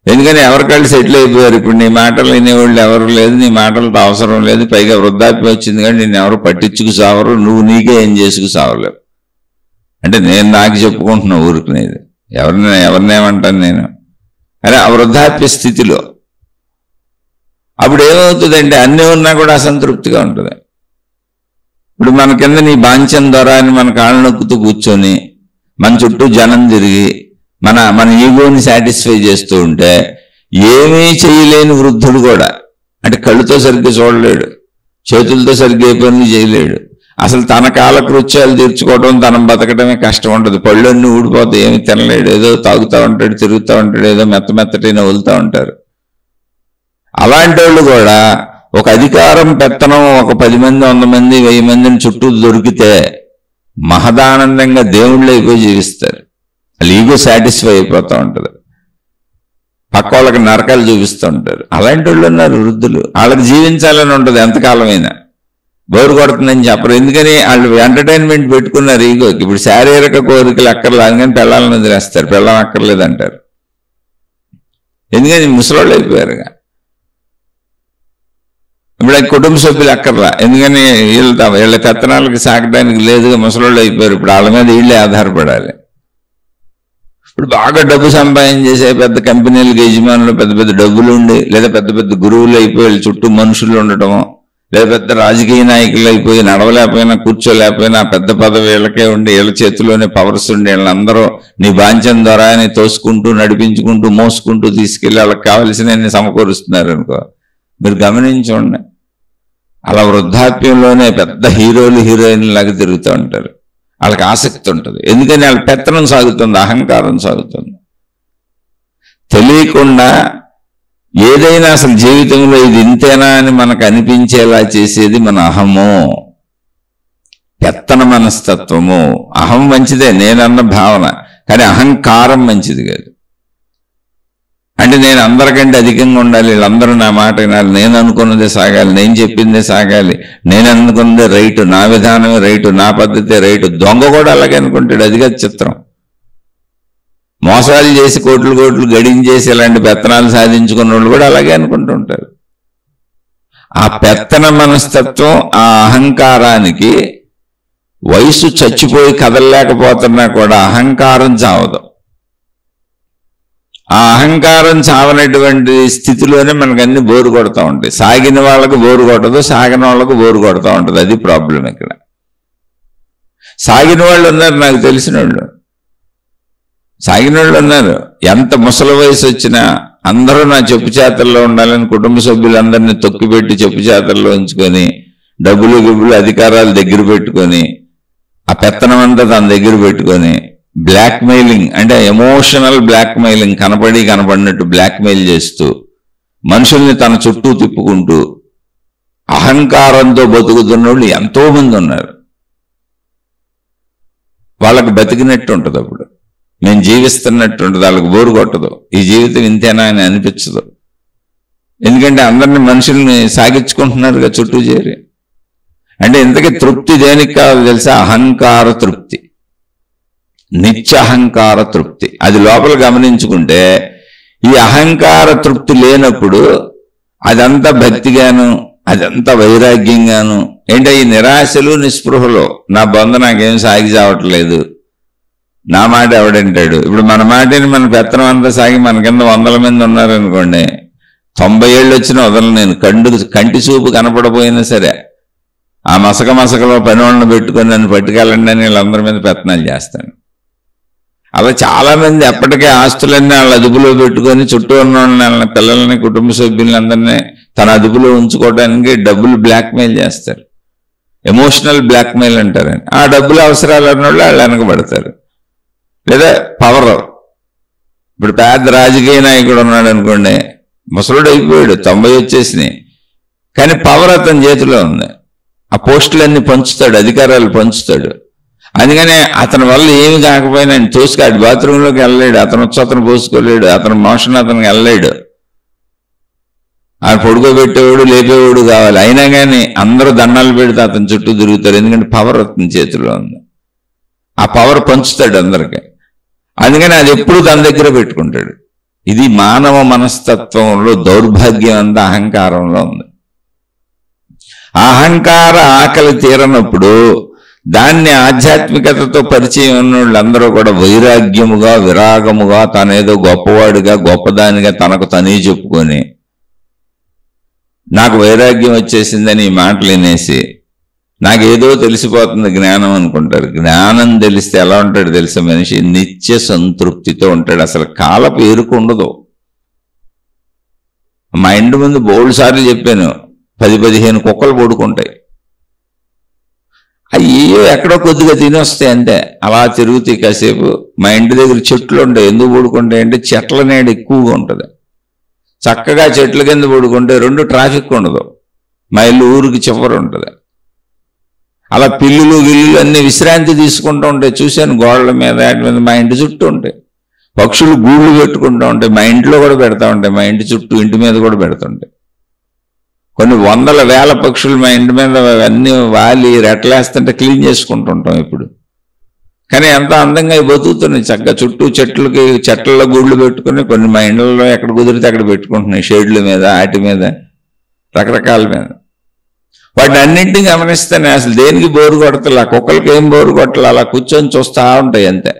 ఎందుకని ఎవరికాళ్ళు సెటిల్ అయిపోయారు. ఇప్పుడు నీ మాటలు వినేవాళ్ళు ఎవరు లేదు, నీ మాటలతో అవసరం లేదు, పైగా వృద్ధాప్యం వచ్చింది కానీ నేను ఎవరు పట్టించుకు సావరు, నువ్వు నీకే ఏం చేసుకు సావలేవు. అంటే నేను నాకు చెప్పుకుంటున్నా ఊరుకునేది, ఎవరినేమంటాను నేను. అరే ఆ వృద్ధాప్య స్థితిలో అప్పుడు ఏమవుతుందంటే అన్నీ ఉన్నా కూడా అసంతృప్తిగా ఉంటుంది. ఇప్పుడు మన కింద నీ బాంఛం ద్వారా అని మన కాళ్ళు నొక్కుతూ కూర్చొని మన చుట్టూ జనం తిరిగి మన ఈగోని సాటిస్ఫై చేస్తూ ఉంటే ఏమీ చేయలేని వృద్ధుడు కూడా, అంటే కళ్ళుతో సరిగ్గా చూడలేడు, చేతులతో సరిగ్గా ఏ పనులు చేయలేడు, అసలు తన కాలకృత్యాలు తీర్చుకోవడం, తనం బతకడమే కష్టం ఉంటుంది. పళ్ళన్నీ ఊడిపోతాయి, ఏమి తినలేడు, ఏదో తాగుతూ ఉంటాడు, తిరుగుతూ ఉంటాడు, ఏదో మెత్తటి వదులుతూ ఉంటారు. అలాంటి వాళ్ళు కూడా ఒక అధికారం పెత్తనం, ఒక 10 మంది 100 మంది 1000 మందిని చుట్టూ దొరికితే మహదానందంగా దేవుళ్ళు అయిపోయి జీవిస్తారు. వాళ్ళు ఈగో సాటిస్ఫై అయిపోతూ ఉంటుంది, పక్క వాళ్ళకి నరకాలు చూపిస్తూ ఉంటారు. అలాంటి వాళ్ళు ఉన్నారు వృద్ధులు, వాళ్ళకి జీవించాలని ఉంటుంది ఎంతకాలమైనా, బోరు కొడుతుందని చెప్పరు. ఎందుకని వాళ్ళు ఎంటర్టైన్మెంట్ పెట్టుకున్నారు ఈగోకి. ఇప్పుడు శారీరక కోరికలు అక్కర్లేదు కానీ పెళ్ళాలను వదిలేస్తారు, పెళ్ళం అక్కర్లేదు అంటారు. ఎందుకని ముసలోళ్ళు అయిపోయారుగా. ఇప్పుడు కుటుంబ సభ్యులు అక్కర్లా, ఎందుకని వీళ్ళ పెత్తనాలకి సాకడానికి లేదుగా, ముసలోళ్ళు అయిపోయారు. ఇప్పుడు వాళ్ళ మీద వీళ్ళే ఆధారపడాలి. ఇప్పుడు బాగా డబ్బు సంపాదించేసే పెద్ద కంపెనీలకు యజమానులు పెద్ద పెద్ద డబ్బులు ఉండి, లేదా పెద్ద పెద్ద గురువులు అయిపోయి చుట్టూ మనుషులు ఉండటము, లేదా పెద్ద రాజకీయ నాయకులు అయిపోయి నడవలేకపోయినా కూర్చోలేకపోయినా పెద్ద పదవి వీళ్ళకే ఉండి, వీళ్ళ చేతిలోనే పవర్స్ ఉండి వీళ్ళందరూ నీ బాంఛం ద్వారా తోసుకుంటూ నడిపించుకుంటూ మోసుకుంటూ తీసుకెళ్ళి వాళ్ళకి కావలసినవన్నీ సమకూరుస్తున్నారు అనుకో. మీరు గమనించండి, అలా వృద్ధాప్యంలోనే పెద్ద హీరోలు హీరోయిన్లు లాగా తిరుగుతూ ఉంటారు. వాళ్ళకి ఆసక్తి ఉంటుంది, ఎందుకని వాళ్ళ పెత్తనం సాగుతుంది, అహంకారం సాగుతుంది. తెలియకుండా ఏదైనా అసలు జీవితంలో ఇది ఇంతేనా అని మనకు అనిపించేలా చేసేది మన అహము, పెత్తన మనస్తత్వము. అహం మంచిదే, నేనన్న భావన, కానీ అహంకారం మంచిది కాదు. అంటే నేను అందరికంటే అధికంగా ఉండాలి, వీళ్ళందరూ నా మాట వినాలి, నేను అనుకున్నదే సాగాలి, నేను చెప్పిందే సాగాలి, నేను అనుకున్నదే రైటు, నా విధానమే రైటు, నా పద్ధతే రైటు. దొంగ కూడా అలాగే అనుకుంటాడు, అది కాదు చిత్రం. మోసాలు చేసి కోట్లు గడించేసి ఇలాంటి పెత్తనాలు సాధించుకున్న వాళ్ళు కూడా అలాగే అనుకుంటూ ఉంటారు. ఆ పెత్తన మనస్తత్వం, ఆ అహంకారానికి వయసు చచ్చిపోయి కదలలేకపోతున్నా కూడా అహంకారం చావదు. ఆ అహంకారం చావనటువంటి స్థితిలోనే మనకు అన్ని బోరు కొడతా ఉంటాయి. సాగిన వాళ్ళకు బోరు కొట్టదు, సాగిన వాళ్ళకు బోరు కొడతా ఉంటుంది. అది ప్రాబ్లం ఇక్కడ. సాగిన వాళ్ళు ఉన్నారు, నాకు తెలిసిన వాళ్ళు సాగిన వాళ్ళు ఉన్నారు. ఎంత ముసలి వయసు వచ్చినా అందరూ నా చెప్పు చేతల్లో ఉండాలని కుటుంబ సభ్యులందరినీ తొక్కిపెట్టి చెప్పు చేతల్లో ఉంచుకొని, డబ్బులు గిబ్బులు అధికారాలు దగ్గర పెట్టుకొని, ఆ పెత్తనం అంతా తన దగ్గర పెట్టుకొని, బ్లాక్ మెయిలింగ్ అంటే ఎమోషనల్ బ్లాక్ మెయిలింగ్, కనపడినట్టు బ్లాక్ మెయిల్ చేస్తూ మనుషుల్ని తన చుట్టూ తిప్పుకుంటూ అహంకారంతో బతుకుతున్న వాళ్ళు ఎంతో మంది ఉన్నారు. వాళ్ళకి బతికినట్టు ఉంటుంది, అప్పుడు మేము జీవిస్తున్నట్టు ఉంటుంది, వాళ్ళకి బోరు కొట్టదు, ఈ జీవితం ఇంతేనా అని అనిపించదు. ఎందుకంటే అందరినీ మనుషుల్ని సాగించుకుంటున్నారుగా చుట్టూ చేరి. అంటే ఇంతకీ తృప్తి దేనికి కావాలో తెలుసా? అహంకార తృప్తి, నిత్య అహంకార తృప్తి. అది లోపల గమనించుకుంటే ఈ అహంకార తృప్తి లేనప్పుడు అదంతా భక్తిగాను, అదంతా వైరాగ్యంగాను. ఏంటో ఈ నిరాశలు నిస్పృహలో నా బొంద నాకేం సాగి చావట్లేదు, నా మాట ఎవడంటాడు. ఇప్పుడు మన మాటని మన పెత్తనం అంతా సాగి మన కింద 100 మంది ఉన్నారనుకోండి, 90 ఏళ్ళు వచ్చినా వదలను నేను. కంటి చూపు కనపడపోయినా సరే ఆ మసకలో పని వాళ్ళని పెట్టుకొని నన్ను పట్టుకెళ్ళండి అని వీళ్ళందరి మీద పెత్తనాలు చేస్తాను. అలా చాలా మంది అప్పటికే ఆస్తులన్నీ వాళ్ళ అదుపులో పెట్టుకొని చుట్టూ ఉన్న వాళ్ళని, పిల్లల్ని, కుటుంబ సభ్యులని అందరినీ తన అదుపులో ఉంచుకోవడానికి డబ్బులు బ్లాక్మెయిల్ చేస్తారు. ఎమోషనల్ బ్లాక్మెయిల్ అంటారని. ఆ డబ్బులు అవసరాలు అన్నోళ్ళు వాళ్ళు వెనకబడతారు. లేదా పవర్, ఇప్పుడు పెద్ద రాజకీయ నాయకుడు ఉన్నాడు అనుకోండి, ముసలుడు అయిపోయాడు, 90 వచ్చేసినాయి, కానీ పవర్ అతని చేతిలో ఉంది. ఆ పోస్టులన్నీ పంచుతాడు, అధికారాలు పంచుతాడు. అందుకనే అతని వల్ల ఏమి కాకపోయినా ఆయన తోసుకాడు, బాత్రూంలోకి వెళ్ళలేడు, అతను వచ్చి అతను పోసుకోలేడు, అతను మోషన్ అతనికి వెళ్ళలేడు, ఆయన పడుకోబెట్టేవాడు లేపేవాడు కావాలి. అయినా కానీ అందరూ దండాలు పెడితే అతని చుట్టూ తిరుగుతారు, ఎందుకంటే పవర్ అతని చేతిలో ఉంది. ఆ పవర్ పంచుతాడు అందరికీ. అందుకని అది ఎప్పుడు తన దగ్గర పెట్టుకుంటాడు. ఇది మానవ మనస్తత్వంలో దౌర్భాగ్యం అంతా అహంకారంలో ఉంది. అహంకార ఆకలి తీరనప్పుడు దాన్ని ఆధ్యాత్మికతతో పరిచయం ఉన్న వాళ్ళందరూ కూడా వైరాగ్యముగా, విరాగముగా, తనేదో గొప్పవాడిగా, గొప్పదానిగా తనకు తనే చెప్పుకొని నాకు వైరాగ్యం వచ్చేసిందని ఈ మాటలు వినేసి నాకేదో తెలిసిపోతుంది జ్ఞానం అనుకుంటారు. జ్ఞానం తెలిస్తే ఎలా ఉంటాడు తెలిసే మనిషి? నిత్య సంతృప్తితో ఉంటాడు. అసలు కాలపు ఎరుకు ఉండదు. మా ఇంటి ముందు బోల్డ్ సార్లు చెప్పాను, 10-15 కుక్కలు పడుకుంటాయి. అయ్యో ఎక్కడో కొద్దిగా తినొస్తాయి అంతే, అలా తిరుగుతాయి కాసేపు. మా ఇంటి దగ్గర చెట్లు ఉంటాయి. ఎందుకు పడుకుంటాయి అంటే చెట్ల నీడ ఎక్కువగా ఉంటుంది. చక్కగా చెట్ల కింద పడుకుంటే 2 ట్రాఫిక్ ఉండదు. మా ఇల్లు ఊరికి చివరి ఉంటుంది. అలా పిల్లులు గిల్లులు అన్ని విశ్రాంతి తీసుకుంటూ ఉంటాయి. చూశాను గోడల మీద, వాటి మీద. మా ఇంటి చుట్టూ ఉంటాయి. పక్షులు గూళ్ళు పెట్టుకుంటూ ఉంటాయి. మా ఇంట్లో కూడా పెడతా ఉంటాయి. మా ఇంటి చుట్టూ, ఇంటి మీద కూడా పెడుతుంటాయి. కొన్ని వందల వేల పక్షులు మా ఇంటి మీద అన్ని వాలి రెట్లేస్తుంటే క్లీన్ చేసుకుంటుంటాం ఇప్పుడు. కానీ ఎంత అందంగా బతుకుతున్నాయి చక్కగా. చుట్టూ చెట్లలో గూళ్ళు పెట్టుకుని, కొన్ని మా ఇండ్లలో ఎక్కడ కుదిరితే అక్కడ పెట్టుకుంటున్నాయి. షేడ్ల మీద, ఆటి మీద, రకరకాల మీద. వాటిని అన్నింటినీ గమనిస్తేనే అసలు దేనికి బోరు కొడతలే. ఆ కుక్కలకి ఏం బోరు కొట్టలే, అలా కూర్చొని చూస్తూ ఉంటాయి అంతే.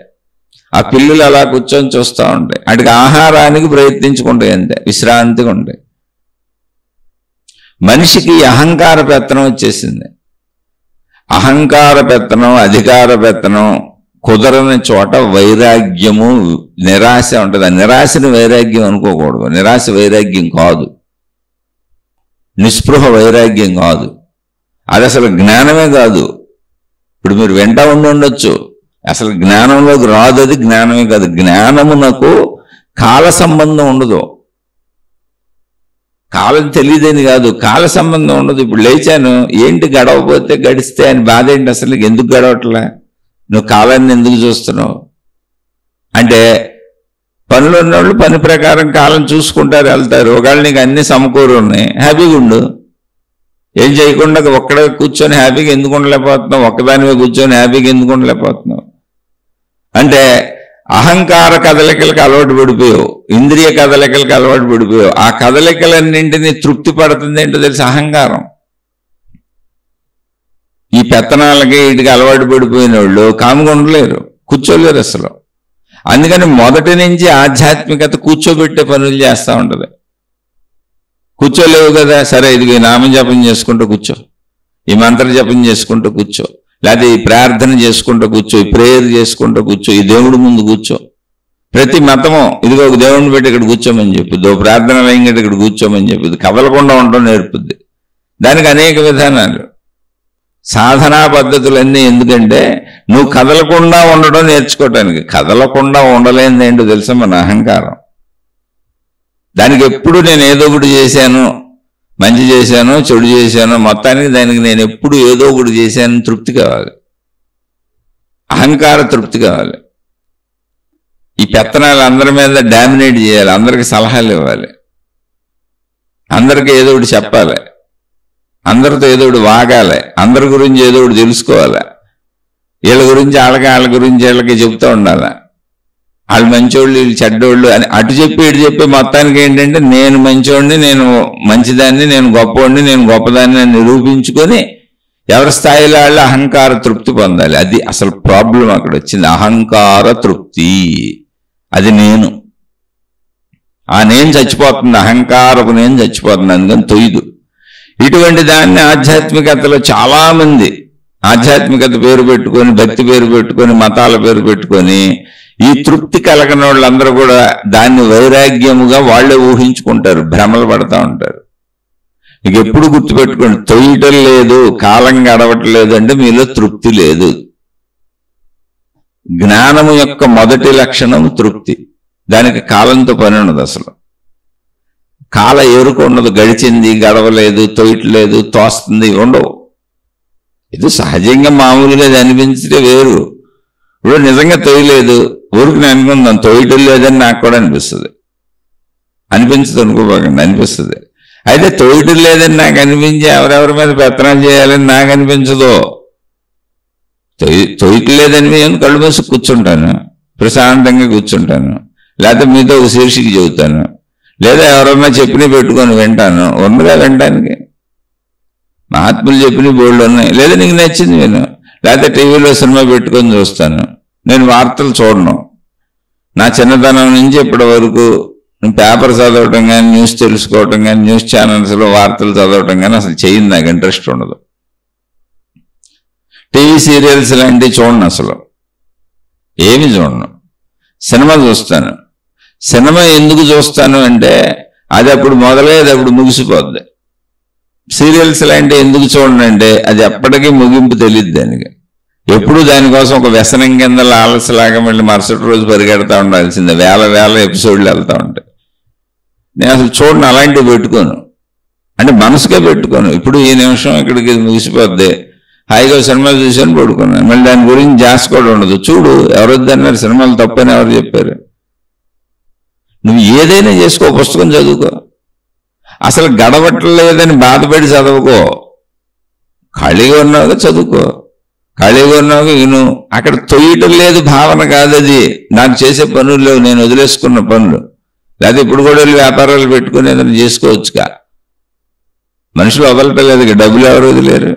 ఆ పిల్లులు అలా కూర్చొని చూస్తూ ఉంటాయి. వాటికి ఆహారానికి ప్రయత్నించుకుంటాయి అంతే, విశ్రాంతిగా ఉంటాయి. మనిషికి అహంకార పెత్తనం వచ్చేసింది. అహంకార పెత్తనం, అధికార పెత్తనం కుదరని చోట వైరాగ్యము, నిరాశ ఉంటుంది. ఆ నిరాశని వైరాగ్యం అనుకోకూడదు. నిరాశ వైరాగ్యం కాదు, నిస్పృహ వైరాగ్యం కాదు, అది అసలు జ్ఞానమే కాదు. ఇప్పుడు మీరు వెంట ఉండొచ్చు, అసలు జ్ఞానంలోకి రాదు. అది జ్ఞానమే కాదు. జ్ఞానమునకు కాల సంబంధం ఉండదు. కాలం తెలియదని కాదు, కాల సంబంధం ఉండదు. ఇప్పుడు లేచాను, ఏంటి గడవపోతే గడిస్తే అని బాధ ఏంటి? అసలు ఎందుకు గడవట్లే? నువ్వు కాలాన్ని ఎందుకు చూస్తున్నావు అంటే, పనులు ఉన్నవాళ్ళు పని ప్రకారం కాలం చూసుకుంటారు, వెళ్తారు. ఒకవేళ నీకు అన్ని సమకూరు ఉన్నాయి, హ్యాపీగా ఉండు. ఏం చేయకుండా ఒక్కడే కూర్చొని హ్యాపీగా ఎందుకు ఉండలేకపోతున్నావు? ఒక్కదానివే కూర్చొని హ్యాపీగా ఎందుకు ఉండలేకపోతున్నావు అంటే, అహంకార కదలికలకు అలవాటు పడిపోయావు, ఇంద్రియ కదలికలకు అలవాటు పడిపోయావు. ఆ కదలికలన్నింటినీ తృప్తి పడుతుంది ఏంటో తెలిసి అహంకారం. ఈ పెత్తనాలకి వీటికి అలవాటు పడిపోయిన వాళ్ళు కాముగా ఉండలేరు, కూర్చోలేరు అసలు. అందుకని మొదటి నుంచి ఆధ్యాత్మికత కూర్చోబెట్టే పనులు చేస్తూ ఉంటుంది. కూర్చోలేవు కదా, సరే ఇది నామజపం చేసుకుంటూ కూర్చో, ఈ మంత్ర జపం చేసుకుంటూ కూర్చో, లేకపోతే ఈ ప్రార్థన చేసుకుంటూ కూర్చో, ఈ ప్రేయర్ చేసుకుంటూ కూర్చో, ఈ దేవుడి ముందు కూర్చో. ప్రతి మతము ఇదిగో ఒక దేవుడిని పెట్టి ఇక్కడ కూర్చోమని చెప్పుద్ది, ఓ ప్రార్థన లైంగటి ఇక్కడ కూర్చోమని చెప్పుద్ది, కదలకుండా ఉండడం నేర్పుద్ది. దానికి అనేక విధానాలు, సాధనా పద్ధతులన్నీ. ఎందుకంటే నువ్వు కదలకుండా ఉండడం నేర్చుకోవటానికి. కదలకుండా ఉండలేనిది ఏంటో తెలుసా? మన అహంకారం. దానికి ఎప్పుడు నేను ఏదో ఒకటి చేశాను, మంచి చేశాను, చెడు చేశాను, మొత్తానికి దానికి నేను ఎప్పుడు ఏదో ఒకటి చేశాను తృప్తి కావాలి, అహంకార తృప్తి కావాలి. ఈ పెత్తనాలు అందరి మీద డామినేట్ చేయాలి, అందరికి సలహాలు ఇవ్వాలి, అందరికీ ఏదో ఒకటి చెప్పాలి, అందరితో ఏదో ఒకటి వాగాలి, అందరి గురించి ఏదో ఒకటి తెలుసుకోవాలి, వీళ్ళ గురించి వాళ్ళ గురించి వీళ్ళకి చెప్తూ ఉండాలి. వాళ్ళు మంచోళ్ళు, వీళ్ళు చెడ్డోళ్ళు అని అటు చెప్పి ఇటు చెప్పి మొత్తానికి ఏంటంటే నేను మంచోడిని, నేను మంచిదాన్ని, నేను గొప్పవాడిని, నేను గొప్పదాన్ని అని నిరూపించుకొని ఎవరి స్థాయిలో వాళ్ళు అహంకార తృప్తి పొందాలి. అది అసలు ప్రాబ్లం అక్కడ వచ్చింది, అహంకార తృప్తి. అది నేను, ఆ నేను చచ్చిపోతుంది, అహంకారపు నేను చచ్చిపోతుంది, అందుకని తొయ్యదు. ఇటువంటి దాన్ని ఆధ్యాత్మికతలో చాలామంది ఆధ్యాత్మికత పేరు పెట్టుకొని, భక్తి పేరు పెట్టుకొని, మతాల పేరు పెట్టుకొని ఈ తృప్తి కలగని వాళ్ళందరూ కూడా దాన్ని వైరాగ్యముగా వాళ్ళే ఊహించుకుంటారు, భ్రమలు పడతా ఉంటారు. మీకు ఎప్పుడు గుర్తుపెట్టుకోండి, తొయ్యటం లేదు, కాలం గడవట్లేదు అంటే మీలో తృప్తి లేదు. జ్ఞానము యొక్క మొదటి లక్షణం తృప్తి. దానికి కాలంతో పని ఉండదు. అసలు కాల ఎరుక ఉండదు. గడిచింది, గడవలేదు, తొయ్యట్లేదు, తోస్తుంది ఉండవు. ఇది సహజంగా మామూలుగా అనిపించే వేరు. ఇప్పుడు నిజంగా తొయ్యలేదు, ఊరికి నేను అనుకుందాం తొయ్యటం లేదని నాకు కూడా అనిపిస్తుంది. అనిపించదు అనుకోబాకండి, అనిపిస్తుంది. అయితే తొయ్యటం లేదని నాకు అనిపించి ఎవరెవరి మీద పెత్తనం చేయాలని నాకు అనిపించదు. తొయ్యటం లేదని నేను కళ్ళు మూసి కూర్చుంటాను, ప్రశాంతంగా కూర్చుంటాను. లేకపోతే మీతో ఒక శీర్షిక చెబుతాను, లేదా ఎవరన్నా చెప్పిన పెట్టుకొని వింటాను. ఉన్నదా వినడానికి? మహాత్ములు చెప్పిన బోర్డులు ఉన్నాయి. లేదా నీకు నచ్చింది విను, లేకపోతే టీవీలో సినిమా పెట్టుకొని చూస్తాను. నేను వార్తలు చూడను. నా చిన్నతనం నుంచి ఇప్పటి వరకు పేపర్ చదవటం కానీ, న్యూస్ తెలుసుకోవటం కానీ, న్యూస్ ఛానల్స్లో వార్తలు చదవటం కానీ అసలు చేయను. నాకు ఇంట్రెస్ట్ ఉండదు. టీవీ సీరియల్స్ లాంటివి చూడను, అసలు ఏమి చూడను. సినిమా చూస్తాను. సినిమా ఎందుకు చూస్తాను అంటే అది అప్పుడు మొదలయ్యేది, అప్పుడు ముగిసిపోద్ది. సీరియల్స్ లాంటివి ఎందుకు చూడండి అంటే అది ఎప్పటికీ ముగింపు తెలియదు దానికి. ఎప్పుడు దానికోసం ఒక వ్యసనం కింద లాలసలాగా మళ్ళీ మరుసటి రోజు పరిగెడతా ఉండాల్సిందే. వేల ఎపిసోడ్లు వెళ్తూ ఉంటాయి. నేను అసలు చూడను, అలాంటివి పెట్టుకోను. అంటే మనసుకే పెట్టుకోను. ఇప్పుడు ఈ నిమిషం ఇక్కడికి ముగిసిపోద్ది, హాయిగా సినిమాలు చూసాను పడుకున్నాను. మళ్ళీ దాని గురించి జాస్ కూడా ఉండదు. చూడు, ఎవరొద్దన్నారు, సినిమాలు తప్పని ఎవరు చెప్పారు? నువ్వు ఏదైనా చేసుకో, పుస్తకం చదువుకో. అసలు గడవట్లేదని బాధపడి చదువుకో. ఖాళీగా ఉన్నావుగా చదువుకో, ఖాళీగా ఉన్నావుగా విను. అక్కడ తొయ్యటం లేదు భావన కాదు అది. నాకు చేసే పనులు లేవు, నేను వదిలేసుకున్న పనులు. లేకపోతే ఇప్పుడు కూడా వెళ్ళి వ్యాపారాలు పెట్టుకుని ఏదైనా చేసుకోవచ్చుగా. మనుషులు వదలటం లేదు. డబ్బులు ఎవరు వదిలేరు?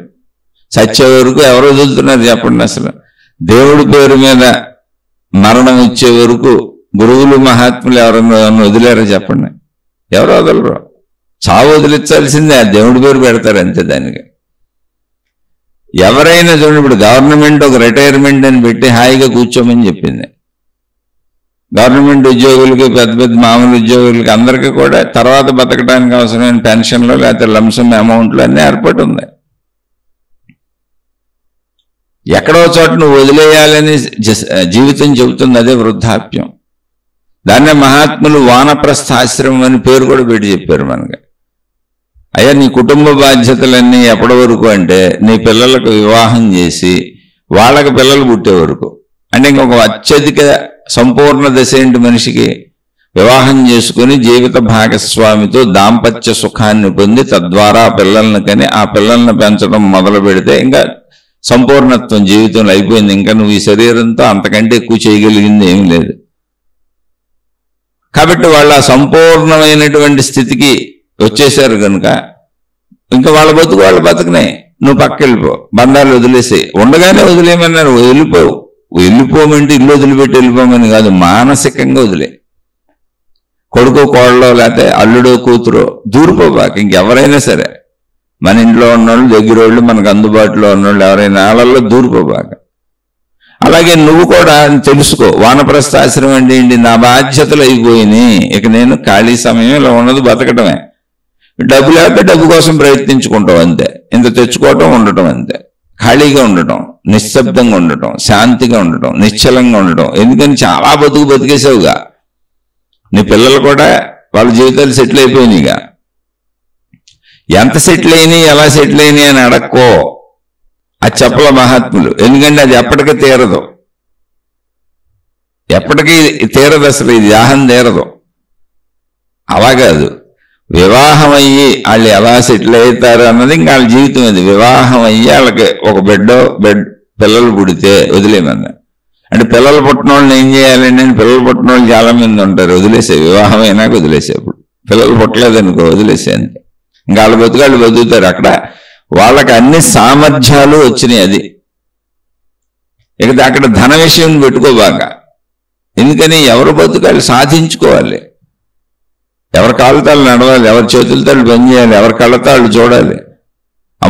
చచ్చే వరకు ఎవరు వదులుతున్నారు చెప్పండి? అసలు దేవుడి పేరు మీద మరణం ఇచ్చే వరకు గురువులు మహాత్ములు ఎవరన్నా వదిలేరో చెప్పండి? ఎవరు వదలరు. చావు వదిలించాల్సిందే, దేవుడి పేరు పెడతారు అంతే. దానికి ఎవరైనా చూడండి, ఇప్పుడు గవర్నమెంట్ ఒక రిటైర్మెంట్ అని పెట్టి హాయిగా కూర్చోమని చెప్పింది. గవర్నమెంట్ ఉద్యోగులకి, పెద్ద మామూలు ఉద్యోగులకి అందరికీ కూడా తర్వాత బతకడానికి అవసరమైన పెన్షన్లు లేకపోతే లంసమ్ అమౌంట్లు అన్నీ ఏర్పాటు ఉంది. ఎక్కడో చోట నువ్వు వదిలేయాలని జీవితం చెబుతుంది, అదే వృద్ధాప్యం. దాన్నే మహాత్ములు వానప్రస్థాశ్రమం అని పేరు కూడా పెట్టి చెప్పారు మనకి. అయ్యా, నీ కుటుంబ బాధ్యతలన్నీ ఎప్పటి వరకు అంటే నీ పిల్లలకు వివాహం చేసి వాళ్ళకి పిల్లలు పుట్టే వరకు. అంటే ఇంకొక అత్యధిక సంపూర్ణ దశ ఏంటి మనిషికి? వివాహం చేసుకుని జీవిత భాగస్వామితో దాంపత్య సుఖాన్ని పొంది తద్వారా పిల్లల్ని కని ఆ పిల్లల్ని పెంచడం మొదలు పెడితే ఇంకా సంపూర్ణత్వం జీవితంలో అయిపోయింది. ఇంకా నువ్వు ఈ శరీరంతో అంతకంటే ఎక్కువ చేయగలిగింది ఏమీ లేదు. కాబట్టి వాళ్ళ సంపూర్ణమైనటువంటి స్థితికి వచ్చేసారు కనుక ఇంకా వాళ్ళ బతుకు వాళ్ళు బతుకునే. నువ్వు పక్క వెళ్ళిపో, బంధాలు వదిలేసి. ఉండగానే వదిలేయమన్నారు, వెళ్ళిపోవు. వెళ్ళిపోమంటే ఇల్లు వదిలిపెట్టి వెళ్ళిపోమని కాదు, మానసికంగా వదిలే. కొడుకు కోడలో లేకపోతే అల్లుడో కూతురో దూరిపోబాక. ఇంకెవరైనా సరే, మన ఇంట్లో ఉన్నోళ్ళు, దగ్గరోళ్ళు, మనకు అందుబాటులో ఉన్నోళ్ళు ఎవరైనా వాళ్ళల్లో దూరిపోబాక. అలాగే నువ్వు కూడా తెలుసుకో, వానప్రస్థాశ్రమం అంటే ఏంటి? నా బాధ్యతలు అయిపోయినాయి, ఇక నేను ఖాళీ సమయం ఇలా ఉన్నది బతకటమే. డబ్బు లేకపోతే డబ్బు కోసం ప్రయత్నించుకుంటాం అంతే. ఇంత తెచ్చుకోవటం, ఉండటం అంతే. ఖాళీగా ఉండటం, నిశ్శబ్దంగా ఉండటం, శాంతిగా ఉండటం, నిశ్చలంగా ఉండటం. ఎందుకని చాలా బతికేసావుగా. నీ పిల్లలు కూడా వాళ్ళ జీవితాలు సెటిల్ అయిపోయినాయిగా. ఎంత సెటిల్ అయినాయి, ఎలా సెటిల్ అయినాయి అని అడక్కో. అది చెప్పల మహాత్ములు. ఎందుకంటే అది ఎప్పటికీ తీరదు, ఎప్పటికీ తీరదు. అసలు ఈ దాహం తీరదు. అలా కాదు, వివాహం అయ్యి వాళ్ళు ఎలా సెటిల్ అవుతారు అన్నది ఇంకా వాళ్ళ జీవితం. అది వివాహం అయ్యి వాళ్ళకి ఒక పిల్లలు పుడితే వదిలేమన్నా. అంటే పిల్లలు పుట్టిన వాళ్ళని ఏం చేయాలండి అని పిల్లలు పుట్టిన వాళ్ళు చాలా మంది ఉంటారు. వదిలేసే, వివాహం అయినాక వదిలేసే. ఇప్పుడు పిల్లలు పుట్టలేదనుకో వదిలేసే అంతే. ఇంకా వాళ్ళ బతుకాళ్ళు బతుకుతారు. అక్కడ వాళ్ళకి అన్ని సామర్థ్యాలు వచ్చినాయి. అది ఇక అక్కడ ధన విషయం పెట్టుకోబాగా. ఎందుకని ఎవరి బతుకాళ్ళు సాధించుకోవాలి, ఎవరి కాళ్ళతాళ్ళు నడవాలి, ఎవరి చేతులతో పనిచేయాలి, ఎవరి కళ్ళతాళ్ళు చూడాలి.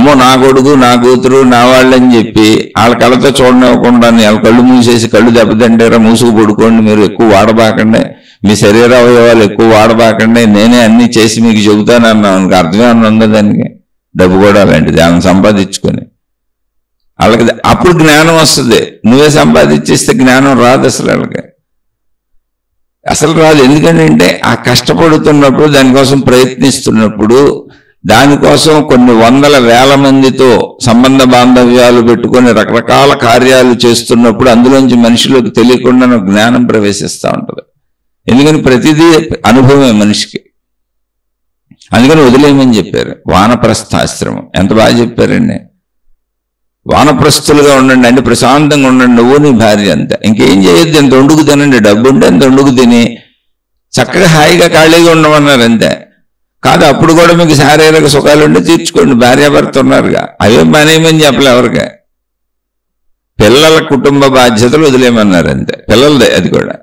అమ్మో నా కొడుకు నా కూతురు నా వాళ్ళని చెప్పి వాళ్ళ కళ్ళతో చూడనివ్వకుండా వాళ్ళ కళ్ళు మూసేసి కళ్ళు దెబ్బతింటారా మూసుకు పడుకోండి, మీరు ఎక్కువ వాడబాకండి, మీ శరీర అవయవాలు ఎక్కువ వాడబాకండి, నేనే అన్ని చేసి మీకు చెబుతానన్నాను. అర్థమేమన్నా ఉందా దానికి? డబ్బు కూడా అలాంటిది, ఆమె సంపాదించుకొని వాళ్ళకి అప్పుడు జ్ఞానం వస్తుంది. నువ్వే సంపాదించేస్తే జ్ఞానం రాదు అసలు రాదు. ఎందుకంటే ఆ కష్టపడుతున్నప్పుడు, దానికోసం ప్రయత్నిస్తున్నప్పుడు, దానికోసం కొన్ని వందల వేల మందితో సంబంధ బాంధవ్యాలు పెట్టుకొని రకరకాల కార్యాలు చేస్తున్నప్పుడు అందులోంచి మనిషిలోకి తెలియకుండా జ్ఞానం ప్రవేశిస్తూ ఉంటుంది. ఎందుకని ప్రతిదీ అనుభవమే మనిషికి. అందుకని వదిలేయమని చెప్పారు. వానప్రస్థాశ్రమం ఎంత బాగా చెప్పారండి. వానప్రస్థులుగా ఉండండి, అంటే ప్రశాంతంగా ఉండండి, నువ్వు నీ భార్య అంతే, ఇంకేం చేయొద్దు, ఎంత వండుకు తినండి, డబ్బు ఉంటే ఎంత వండుకు తిని చక్కగా హాయిగా ఖాళీగా ఉండమన్నారు అంతే. కాదు అప్పుడు కూడా మీకు శారీరక సుఖాలు ఉంటే తీర్చుకోండి, భార్యాభర్త ఉన్నారుగా, అవేం మానేయమని చెప్పలే ఎవరికి. పిల్లల కుటుంబ బాధ్యతలు వదిలేయమన్నారు అంతే, పిల్లలదే అది కూడా.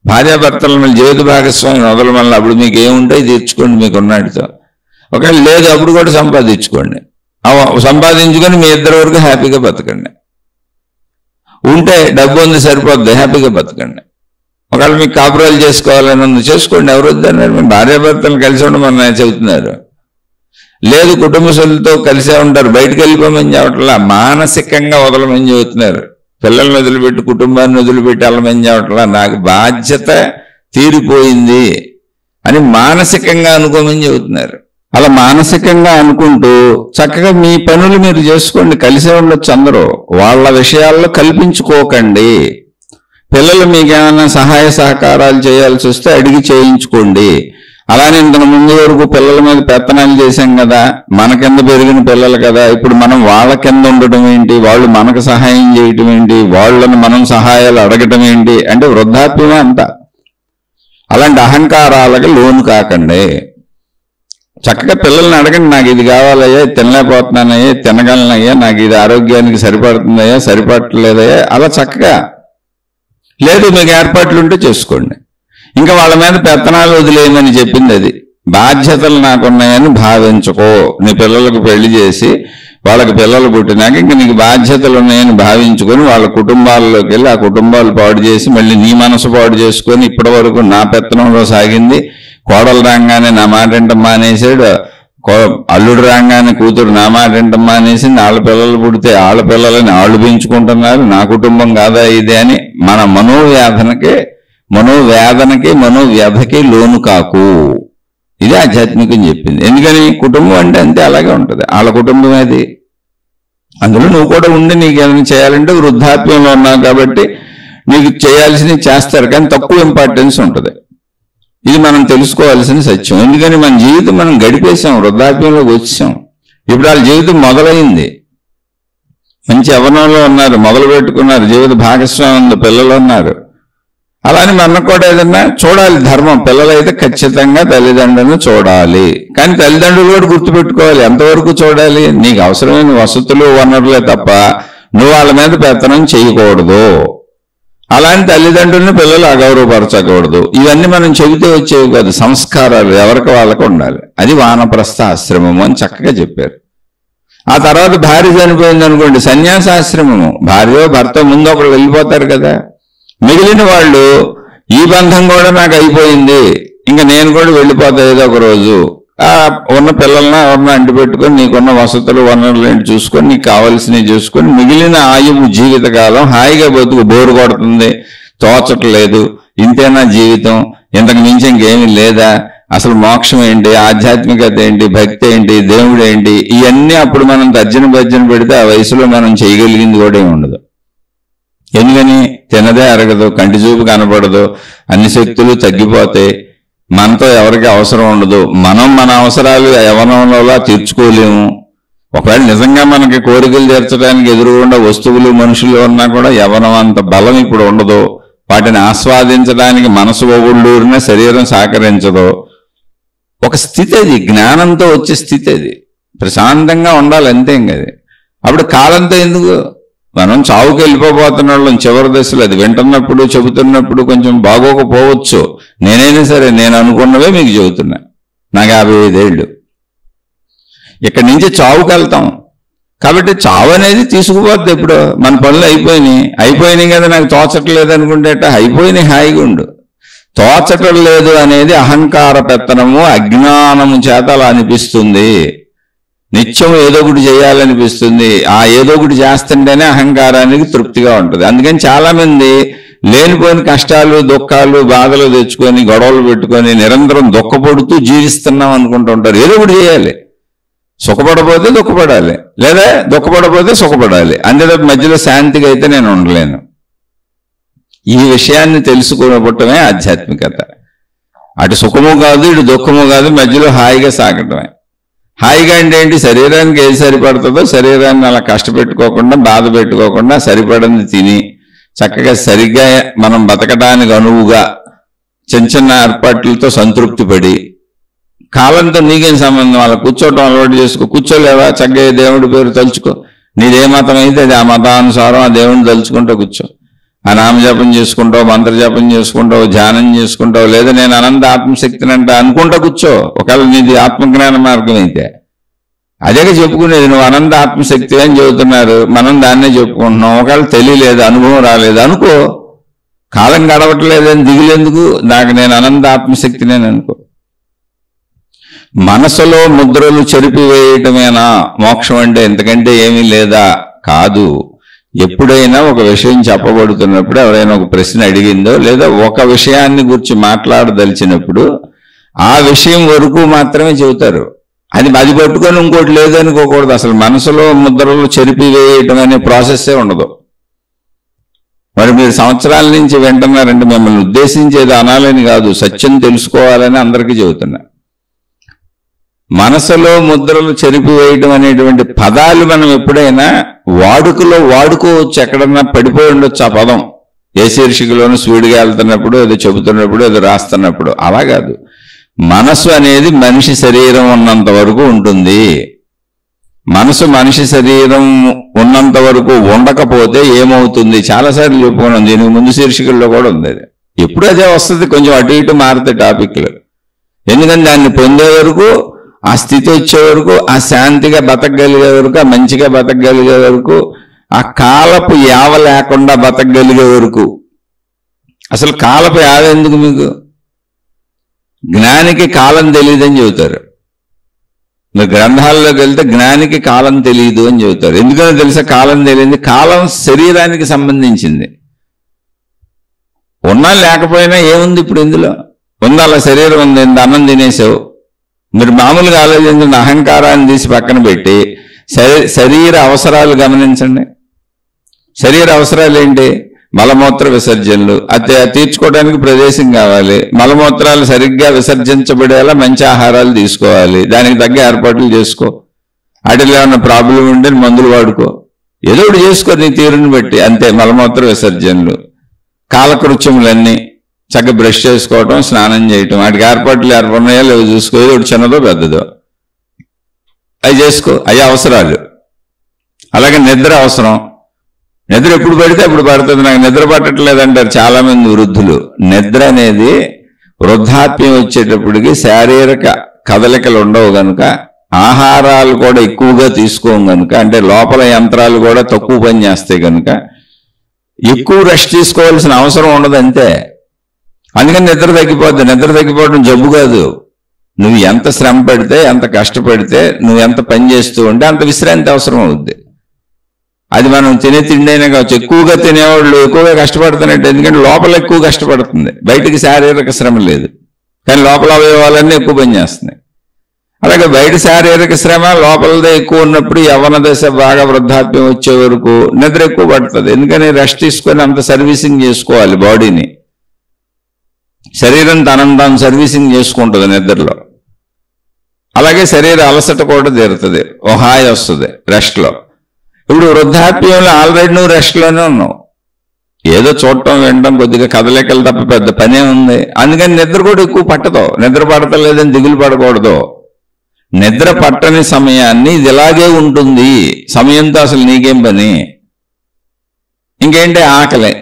భార్యాభర్తల మళ్ళీ జీవిత భాగస్వామి వదలమల్ల, అప్పుడు మీకు ఏముంటాయి తీర్చుకోండి మీకున్నాటితో. ఒకవేళ లేదు అప్పుడు కూడా సంపాదించుకోండి, సంపాదించుకొని మీ ఇద్దరి వరకు హ్యాపీగా బతకండి. ఉంటే డబ్బు ఉంది సరిపోద్ది, హ్యాపీగా బతకండి. ఒకవేళ మీకు కాపురాలు చేసుకోవాలని చేసుకోండి, ఎవరు వద్దన్నారు. మేము భార్యాభర్తలు కలిసి ఉండమని చెబుతున్నారు. లేదు కుటుంబ సభ్యులతో కలిసే ఉంటారు, బయటకు వెళ్ళిపోమని చెప్పట్లా, మానసికంగా వదలమని చెబుతున్నారు. పిల్లల్ని వదిలిపెట్టి కుటుంబాన్ని వదిలిపెట్టి వెళ్ళమని చెప్పట్లా, నాకు బాధ్యత తీరిపోయింది అని మానసికంగా అనుకోమని చెబుతున్నారు. అలా మానసికంగా అనుకుంటూ చక్కగా మీ పనులు మీరు చేసుకోండి, కలిసే ఉండొచ్చు అందరూ. వాళ్ళ విషయాల్లో కల్పించుకోకండి. పిల్లలు మీకు ఏమైనా సహాయ సహకారాలు చేయాల్సి వస్తే అడిగి చేయించుకోండి. అలానే ఇంతకు ముందు వరకు పిల్లల మీద పెత్తనాలు చేశాం కదా, మన కింద పెరిగిన పిల్లలు కదా, ఇప్పుడు మనం వాళ్ళ కింద ఉండటం ఏంటి, వాళ్ళు మనకు సహాయం చేయటం ఏంటి, వాళ్ళని మనం సహాయాలు అడగటం ఏంటి అంటే వృద్ధాప్యమే అంతా. అలాంటి అహంకారాలకు లోను కాకండి. చక్కగా పిల్లల్ని అడగండి, నాకు ఇది కావాలయ్యా, తినలేకపోతున్నానయ్యా, తినగలనయ్యా, నాకు ఇది ఆరోగ్యానికి సరిపడుతుందయ్యా, సరిపడలేదయ్యా, అలా చక్కగా. లేదు మీకు ఏర్పాట్లు ఉంటే చేసుకోండి. ఇంకా వాళ్ళ మీద పెత్తనాలు వదిలేయమని చెప్పింది అది. బాధ్యతలు నాకున్నాయని భావించుకో. నీ పిల్లలకు పెళ్లి చేసి వాళ్ళకి పిల్లలు పుట్టినాక ఇంక నీకు బాధ్యతలు ఉన్నాయని భావించుకొని వాళ్ళ కుటుంబాల్లోకి వెళ్ళి ఆ కుటుంబాలు పాడు చేసి మళ్ళీ నీ మనసు పాడు చేసుకొని ఇప్పటి వరకు నా పెత్తనంలో సాగింది. కోడలు రాగానే నా మాట వింటం మానేసాడు, అల్లుడు రాగానే కూతురు నా మాట వింటం మానేసింది, వాళ్ళ పిల్లలు పుడితే వాళ్ళ పిల్లలని వాళ్ళు పెంచుకుంటున్నారు, నా కుటుంబం కాదా ఇదే అని మన మనోవ్యాధకి లోను కాకు. ఇది ఆధ్యాత్మికం చెప్పింది. ఎందుకని కుటుంబం అంటే అంతే అలాగే ఉంటుంది, వాళ్ళ కుటుంబం అది. అందులో నువ్వు కూడా ఉండి నీకు ఏమైనా చేయాలంటే వృద్ధాప్యంలో ఉన్నావు కాబట్టి నీకు చేయాల్సినవి చేస్తారు, కానీ తక్కువ ఇంపార్టెన్స్ ఉంటుంది. ఇది మనం తెలుసుకోవాల్సిన సత్యం. ఎందుకని మన జీవితం మనం గడిపేశాం, వృద్ధాప్యంలోకి వచ్చాం. ఇప్పుడు వాళ్ళ జీవితం మొదలైంది, మంచి యవ్వనంలో ఉన్నారు, మొదలు పెట్టుకున్నారు, జీవిత భాగస్వామి ఉంది, పిల్లలు ఉన్నారు. అలానే మనకు కూడా ఏదన్నా చూడాలి ధర్మం. పిల్లలైతే ఖచ్చితంగా తల్లిదండ్రులను చూడాలి, కానీ తల్లిదండ్రులు కూడా గుర్తుపెట్టుకోవాలి. ఎంతవరకు చూడాలి? నీకు అవసరమైన వసతులు వనరులే తప్ప నువ్వు వాళ్ళ మీద పెత్తనం చేయకూడదు. అలాంటి తల్లిదండ్రులను పిల్లలు అగౌరవపరచకూడదు. ఇవన్నీ మనం చెబితే వచ్చేవి కాదు, సంస్కారాలు ఎవరికి వాళ్ళకు ఉండాలి. అది వానప్రస్థ ఆశ్రమము అని చక్కగా చెప్పారు. ఆ తర్వాత భార్య చనిపోయింది అనుకోండి, సన్యాసాశ్రమము. భార్య భర్త ముందు ఒకరు వెళ్ళిపోతారు కదా, మిగిలిన వాళ్ళు ఈ బంధం కూడా నాకు అయిపోయింది, ఇంకా నేను కూడా వెళ్ళిపోతా ఏదో ఒక రోజు, ఉన్న పిల్లల్ని ఎవరన్నా అంటి పెట్టుకొని నీకున్న వసతులు వనరులు ఏంటి చూసుకొని నీకు కావాల్సినవి చూసుకొని మిగిలిన ఆయువు జీవితకాలం హాయిగా బతుకు. బోరు కొడుతుంది, తోచట్లేదు, ఇంతేనా జీవితం, ఇంతకు మించి ఇంకేమీ లేదా, అసలు మోక్షం ఏంటి, ఆధ్యాత్మికత ఏంటి, భక్తి ఏంటి, దేవుడు ఏంటి, ఇవన్నీ అప్పుడు మనం తర్జన పెడితే ఆ వయసులో మనం చేయగలిగింది కూడా ఏమి ఉండదు. ఎందుకని తినదే అరగదు, కంటి చూపు కనపడదు, అన్ని శక్తులు తగ్గిపోతాయి, మనతో ఎవరికి అవసరం ఉండదు, మనం మన అవసరాలు యవ్వనంలో తీర్చుకోలేము. ఒకవేళ నిజంగా మనకి కోరికలు తీర్చడానికి ఎదురుగుండా వస్తువులు మనుషులు ఉన్నా కూడా యవ్వనం అంత బలం ఇప్పుడు ఉండదు. వాటిని ఆస్వాదించడానికి మనసు ఒగుళ్ళూరిన శరీరం సహకరించదు. ఒక స్థితి అది, జ్ఞానంతో వచ్చే స్థితి అది. ప్రశాంతంగా ఉండాలి అంతే. అది అప్పుడు కాలంతో ఎందుకు, మనం చావుకి వెళ్ళిపోబోతున్న వాళ్ళం చివరి దశలో. అది వింటున్నప్పుడు చెబుతున్నప్పుడు కొంచెం బాగోకపోవచ్చు, నేనైనా సరే నేను అనుకున్నవే మీకు చెబుతున్నా. నాకు 55 ఏళ్ళు, ఇక్కడి నుంచి చావుకి వెళ్తాం. కాబట్టి చావు అనేది తీసుకుపోద్ది. ఇప్పుడు మన పనులు అయిపోయినాయి కదా, నాకు తోచట్లేదు అనుకుంటే అయిపోయినాయి, హాయిగా ఉండు. తోచటం లేదు అనేది అహంకార పెత్తనము, అజ్ఞానము చేత అలా అనిపిస్తుంది. నిత్యం ఏదో ఒకటి చేయాలనిపిస్తుంది. ఆ ఏదో ఒకటి చేస్తుంటేనే అహంకారానికి తృప్తిగా ఉంటుంది. అందుకని చాలా మంది లేనిపోయిన కష్టాలు, దుఃఖాలు, బాధలు తెచ్చుకొని, గొడవలు పెట్టుకొని నిరంతరం దుఃఖపడుతూ జీవిస్తున్నాం అనుకుంటూ ఉంటారు. ఏదో ఒకటి చేయాలి. సుఖపడపోతే దుఃఖపడాలి, లేదా దుఃఖపడపోతే సుఖపడాలి. అంతే మధ్యలో శాంతిగా అయితే నేను ఉండలేను. ఈ విషయాన్ని తెలుసుకోవటమే ఆధ్యాత్మికత. అటు సుఖము కాదు, ఇటు దుఃఖము కాదు, మధ్యలో హాయిగా సాగటమే. హాయిగా అంటే ఏంటి? శరీరానికి ఏది సరిపడుతుందో శరీరాన్ని అలా కష్టపెట్టుకోకుండా, బాధ పెట్టుకోకుండా, సరిపడింది తిని చక్కగా సరిగ్గా మనం బతకడానికి అనువుగా చిన్న చిన్న ఏర్పాట్లతో సంతృప్తి పడి, కాలంతో నీకేం సంబంధం, అలా కూర్చోవటం అలవాటు చేసుకో. కూర్చోలేవా? చక్కగా దేవుడి పేరు తలుచుకో. నీదే మతం అయితే అది ఆ మతానుసారం ఆ దేవుడిని తలుచుకుంటూ కూర్చో. ఆ నామజపం చేసుకుంటావు, మంత్రజపం చేసుకుంటావు, ధ్యానం చేసుకుంటావు, లేదా నేను అనంత ఆత్మశక్తిని అంట అనుకుంటా కూర్చో. ఒకవేళ నీది ఆత్మజ్ఞాన మార్గం అయితే అదే చెప్పుకునేది. నువ్వు అనంత ఆత్మశక్తి అని చెబుతున్నారు, మనం దాన్నే చెప్పుకుంటున్నాం. ఒకవేళ తెలియలేదు, అనుభవం రాలేదు అనుకో, కాలం గడవట్లేదని దిగులేందుకు, నాకు నేను అనంత ఆత్మశక్తిని అనుకో. మనసులో ముద్రలు చెరిపివేయటమేనా మోక్షం అంటే? ఎంతకంటే ఏమీ లేదా? కాదు. ఎప్పుడైనా ఒక విషయం చెప్పబడుతున్నప్పుడు, ఎవరైనా ఒక ప్రశ్న అడిగిందో, లేదా ఒక విషయాన్ని గురించి మాట్లాడదలిచినప్పుడు ఆ విషయం వరకు మాత్రమే చెబుతారు. అది పట్టుకొని ఇంకోటి లేదనుకోకూడదు. అసలు మనసులో ముద్రలు చెరిపివేయటం అనే ప్రాసెస్సే ఉండదు. మరి మీరు సంవత్సరాల నుంచి వింటున్నారంటే మిమ్మల్ని ఉద్దేశించేది అనాలని కాదు, సత్యం తెలుసుకోవాలని అందరికీ చెబుతున్నా. మనసులో ముద్రలు చెరిపివేయటం అనేటువంటి పదాలు మనం ఎప్పుడైనా వాడుకలో వాడుకోవచ్చు. ఎక్కడన్నా పడిపోయి ఉండొచ్చు ఆ పదం. ఏ శీర్షికలోనూ స్పీడ్గా వెళ్తున్నప్పుడు, ఏదో చెబుతున్నప్పుడు, ఏదో రాస్తున్నప్పుడు. అలా కాదు. మనసు అనేది మనిషి శరీరం ఉన్నంత వరకు ఉంటుంది. మనసు మనిషి శరీరం ఉన్నంత వరకు ఉండకపోతే ఏమవుతుంది? చాలాసార్లు చెప్పుకున్నాం. దీనికి ముందు శీర్షికల్లో కూడా ఉంది. అది ఎప్పుడు అదే వస్తుంది, కొంచెం అటు ఇటు మారుతాయి టాపిక్లు. ఎందుకంటే దాన్ని పొందే వరకు, ఆ స్థితి వచ్చే వరకు, ఆ శాంతిగా బతకగలిగే వరకు, ఆ మంచిగా బతకగలిగే వరకు, ఆ కాలపు యావ లేకుండా బతకగలిగే వరకు. అసలు కాలపు యావ ఎందుకు మీకు? జ్ఞానికి కాలం తెలియదని చెబుతారు. మీరు గ్రంథాల్లోకి వెళ్తే జ్ఞానికి కాలం తెలియదు అని చెబుతారు. ఎందుకని తెలుసా కాలం తెలియదు? కాలం శరీరానికి సంబంధించింది. ఉన్నా లేకపోయినా ఏముంది ఇప్పుడు ఇందులో? ఉంది, అలా శరీరం ఉంది. అన్నం తినేసావు. మీరు మామూలుగా ఆలోచించండి. అహంకారాన్ని తీసి పక్కన పెట్టి శరీర అవసరాలు గమనించండి. శరీర అవసరాలు ఏంటి? మలమూత్ర విసర్జనలు. అది తీర్చుకోవడానికి ప్రదేశం కావాలి. మలమూత్రాలు సరిగ్గా విసర్జించబడేలా మంచి ఆహారాలు తీసుకోవాలి. దానికి తగ్గ ఏర్పాట్లు చేసుకో. వాటిలో ఏమన్నా ప్రాబ్లం ఉంటే మందులు వాడుకో. ఏదో ఒకటి చేసుకో నీ తీరుని బట్టి. అంతే. మలమూత్ర విసర్జనలు, కాలకృత్యములన్నీ చక్కగా బ్రష్ చేసుకోవటం, స్నానం చేయటం, వాటికి ఏర్పాట్లు ఏర్పడినాయో లేవు చూసుకో. ఏదో ఒకటి చిన్నదో పెద్దదో అవి చేసుకో. అవి అవసరాలు. అలాగే నిద్ర అవసరం. నిద్ర ఎప్పుడు పడితే అప్పుడు పడుతుంది. నాకు నిద్ర పట్టట్లేదు అంటారు చాలా మంది వృద్ధులు. నిద్ర అనేది వృద్ధాప్యం వచ్చేటప్పటికి శారీరక కదలికలు ఉండవు కనుక, ఆహారాలు కూడా ఎక్కువగా తీసుకోం కనుక, అంటే లోపల యంత్రాలు కూడా తక్కువ పని చేస్తాయి కనుక ఎక్కువ రెస్ట్ తీసుకోవాల్సిన అవసరం ఉండదు. అంతే. అందుకని నిద్ర తగ్గిపోద్ది. నిద్ర తగ్గిపోవడం జబ్బు కాదు. నువ్వు ఎంత శ్రమ పడితే, ఎంత కష్టపడితే, నువ్వు ఎంత పని చేస్తూ ఉంటే అంత విశ్రాంతి అవసరం అవుద్ది. అది మనం తినే తిండి అయినా కావచ్చు. ఎక్కువగా తినేవాళ్ళు ఎక్కువగా కష్టపడుతున్నట్టు. ఎందుకంటే లోపల ఎక్కువ కష్టపడుతుంది, బయటికి శారీరక శ్రమ లేదు. కానీ లోపల అవయవాలన్నీ ఎక్కువ పని చేస్తున్నాయి. అలాగే బయట శారీరక శ్రమ లోపలదే ఎక్కువ ఉన్నప్పుడు యవ్వన దశ బాగా వృద్ధాప్యం వచ్చే వరకు నిద్ర ఎక్కువ పడుతుంది. ఎందుకని రెస్ట్ తీసుకొని అంత సర్వీసింగ్ చేసుకోవాలి బాడీని. శరీరం తనను తాను సర్వీసింగ్ చేసుకుంటుంది నిద్రలో. అలాగే శరీర అలసట కూడా తీరుతుంది, ఓ హాయి వస్తుంది రెస్ట్లో. ఇప్పుడు వృద్ధాప్యంలో ఆల్రెడీ నువ్వు రెస్ట్లోనే ఉన్నావు. ఏదో చూడటం, వినడం, కొద్దిగా కదలికలు తప్ప పెద్ద పనే ఉంది. అందుకని నిద్ర కూడా ఎక్కువ పట్టదు. నిద్ర పడతలేదని దిగులు పడకూడదు. నిద్ర పట్టని సమయాన్ని ఇది ఇలాగే ఉంటుంది. సమయంతో అసలు నీకేం పని? ఇంకేంటి? ఆకలి.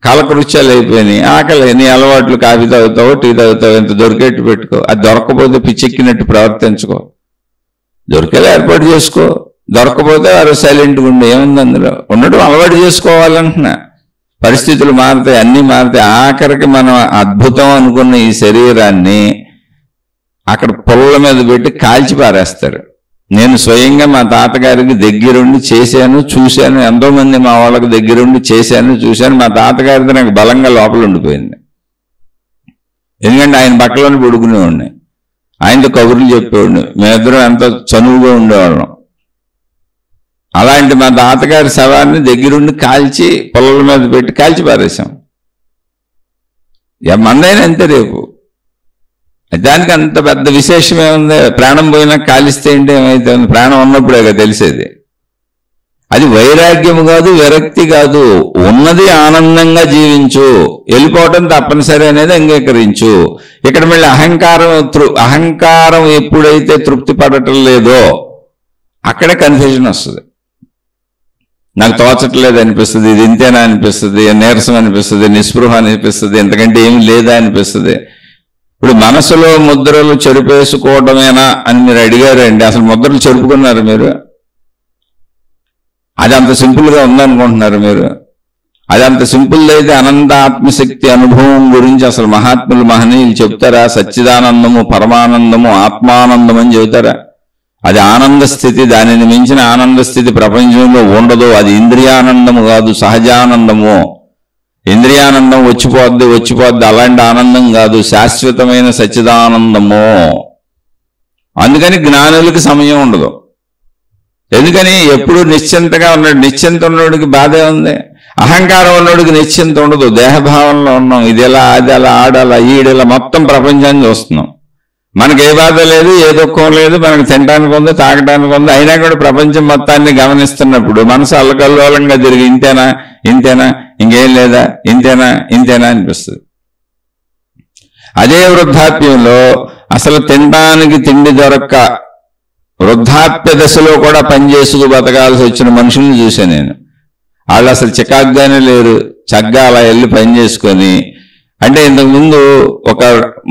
కాలకృత్యాలు అయిపోయినాయి. ఆకలి. నీ అలవాట్లు, కాఫీ తాగుతావు, టీ తాగుతావు, ఎంత దొరికేట్టు పెట్టుకో. అది దొరకకపోతే పిచ్చెక్కినట్టు ప్రవర్తించుకో. దొరికేలా ఏర్పాటు చేసుకో. దొరకపోతే వారు సైలెంట్గా ఉండి ఏముంది అందులో ఉండడం అలవాటు చేసుకోవాలంటున్నా. పరిస్థితులు మారుతాయి, అన్నీ మారుతాయి. ఆఖరికి మనం అద్భుతం అనుకున్న ఈ శరీరాన్ని అక్కడ పొల్ల మీద పెట్టి కాల్చి పారేస్తారు. నేను స్వయంగా మా తాతగారికి దగ్గరుండి చేశాను, చూశాను. ఎంతోమంది మా వాళ్ళకి దగ్గరుండి చేశాను, చూశాను. మా తాతగారితో నాకు బలంగా లోపల ఉండిపోయింది. ఎందుకంటే ఆయన పక్కలోనే పడుకునేవాడిని, ఆయనతో కబుర్లు చెప్పేవాడిని. మేమిద్దరం ఎంతో చనువుగా ఉండేవాళ్ళం. అలాంటి మా తాతగారి శవాన్ని దగ్గరుండి కాల్చి పొలాల మీద పెట్టి కాల్చి పారేశాం. మందైనా అంతే రేపు. దానికి అంత పెద్ద విశేషం ఏముంది? ప్రాణం పోయినా కాలిస్తే ఏంటి ఏమైతే ఉంది? ప్రాణం ఉన్నప్పుడే కదా తెలిసేది. అది వైరాగ్యము కాదు, విరక్తి కాదు. ఉన్నది ఆనందంగా జీవించు, వెళ్ళిపోవటం తప్పనిసరి అనేది అంగీకరించు. ఇక్కడ మళ్ళీ అహంకారం ఎప్పుడైతే తృప్తి పడటం లేదో అక్కడే కన్ఫ్యూజన్ వస్తుంది. నాకు తోచట్లేదు అనిపిస్తుంది, ఇది ఇంతేనా అనిపిస్తుంది, నీరసం అనిపిస్తుంది, నిస్పృహ అనిపిస్తుంది, ఎంతకంటే ఏమి లేదా అనిపిస్తుంది. ఇప్పుడు మనసులో ముద్రలు చెరిపేసుకోవడమేనా అని మీరు అడిగారండి. అసలు ముద్రలు చెరుపుకున్నారు మీరు? అది అంత సింపుల్గా ఉందనుకుంటున్నారు మీరు? అది అంత సింపుల్ అయితే అనంత ఆత్మశక్తి అనుభవం గురించి అసలు మహాత్ములు మహనీయులు చెప్తారా? సచ్చిదానందము, పరమానందము, ఆత్మానందం అని చెబుతారా? అది ఆనంద స్థితి. దానిని మించిన ఆనంద స్థితి ప్రపంచంలో ఉండదు. అది ఇంద్రియానందము కాదు, సహజానందము. ఇంద్రియానందం వచ్చిపోద్ది, అలాంటి ఆనందం కాదు, శాశ్వతమైన సచ్చిదానందము. అందుకని జ్ఞానులకి సమయం ఉండదు. ఎందుకని? ఎప్పుడు నిశ్చింతగా ఉన్నాడు. నిశ్చింత ఉన్నోడికి బాధే ఉంది. అహంకారం ఉన్నోడికి నిశ్చింత ఉండదు. దేహభావంలో ఉన్నాం. ఇది ఎలా, అది అలా, ఆడలా, ఈడలా మొత్తం ప్రపంచాన్ని చూస్తున్నాం. మనకి ఏ బాధ లేదు, ఏ దుఃఖం లేదు, మనకు తినడానికి ఉంది, తాగడానికి ఉంది. అయినా కూడా ప్రపంచం మొత్తాన్ని గమనిస్తున్నప్పుడు మనసు అల్లకల్లోలంగా తిరిగి ఇంతేనా, ఇంతేనా, ఇంకేం లేదా, ఇంతేనా, ఇంతేనా అనిపిస్తుంది. అదే వృద్ధాప్యంలో అసలు తినడానికి తిండి దొరక్క వృద్ధాప్య దశలో కూడా పనిచేసుకు బతకాల్సి వచ్చిన మనుషుల్ని చూశాను నేను. వాళ్ళు అసలు చికాగ్గానే లేరు, చక్కగా అలా వెళ్ళి పని చేసుకొని. అంటే ఇంతకుముందు ఒక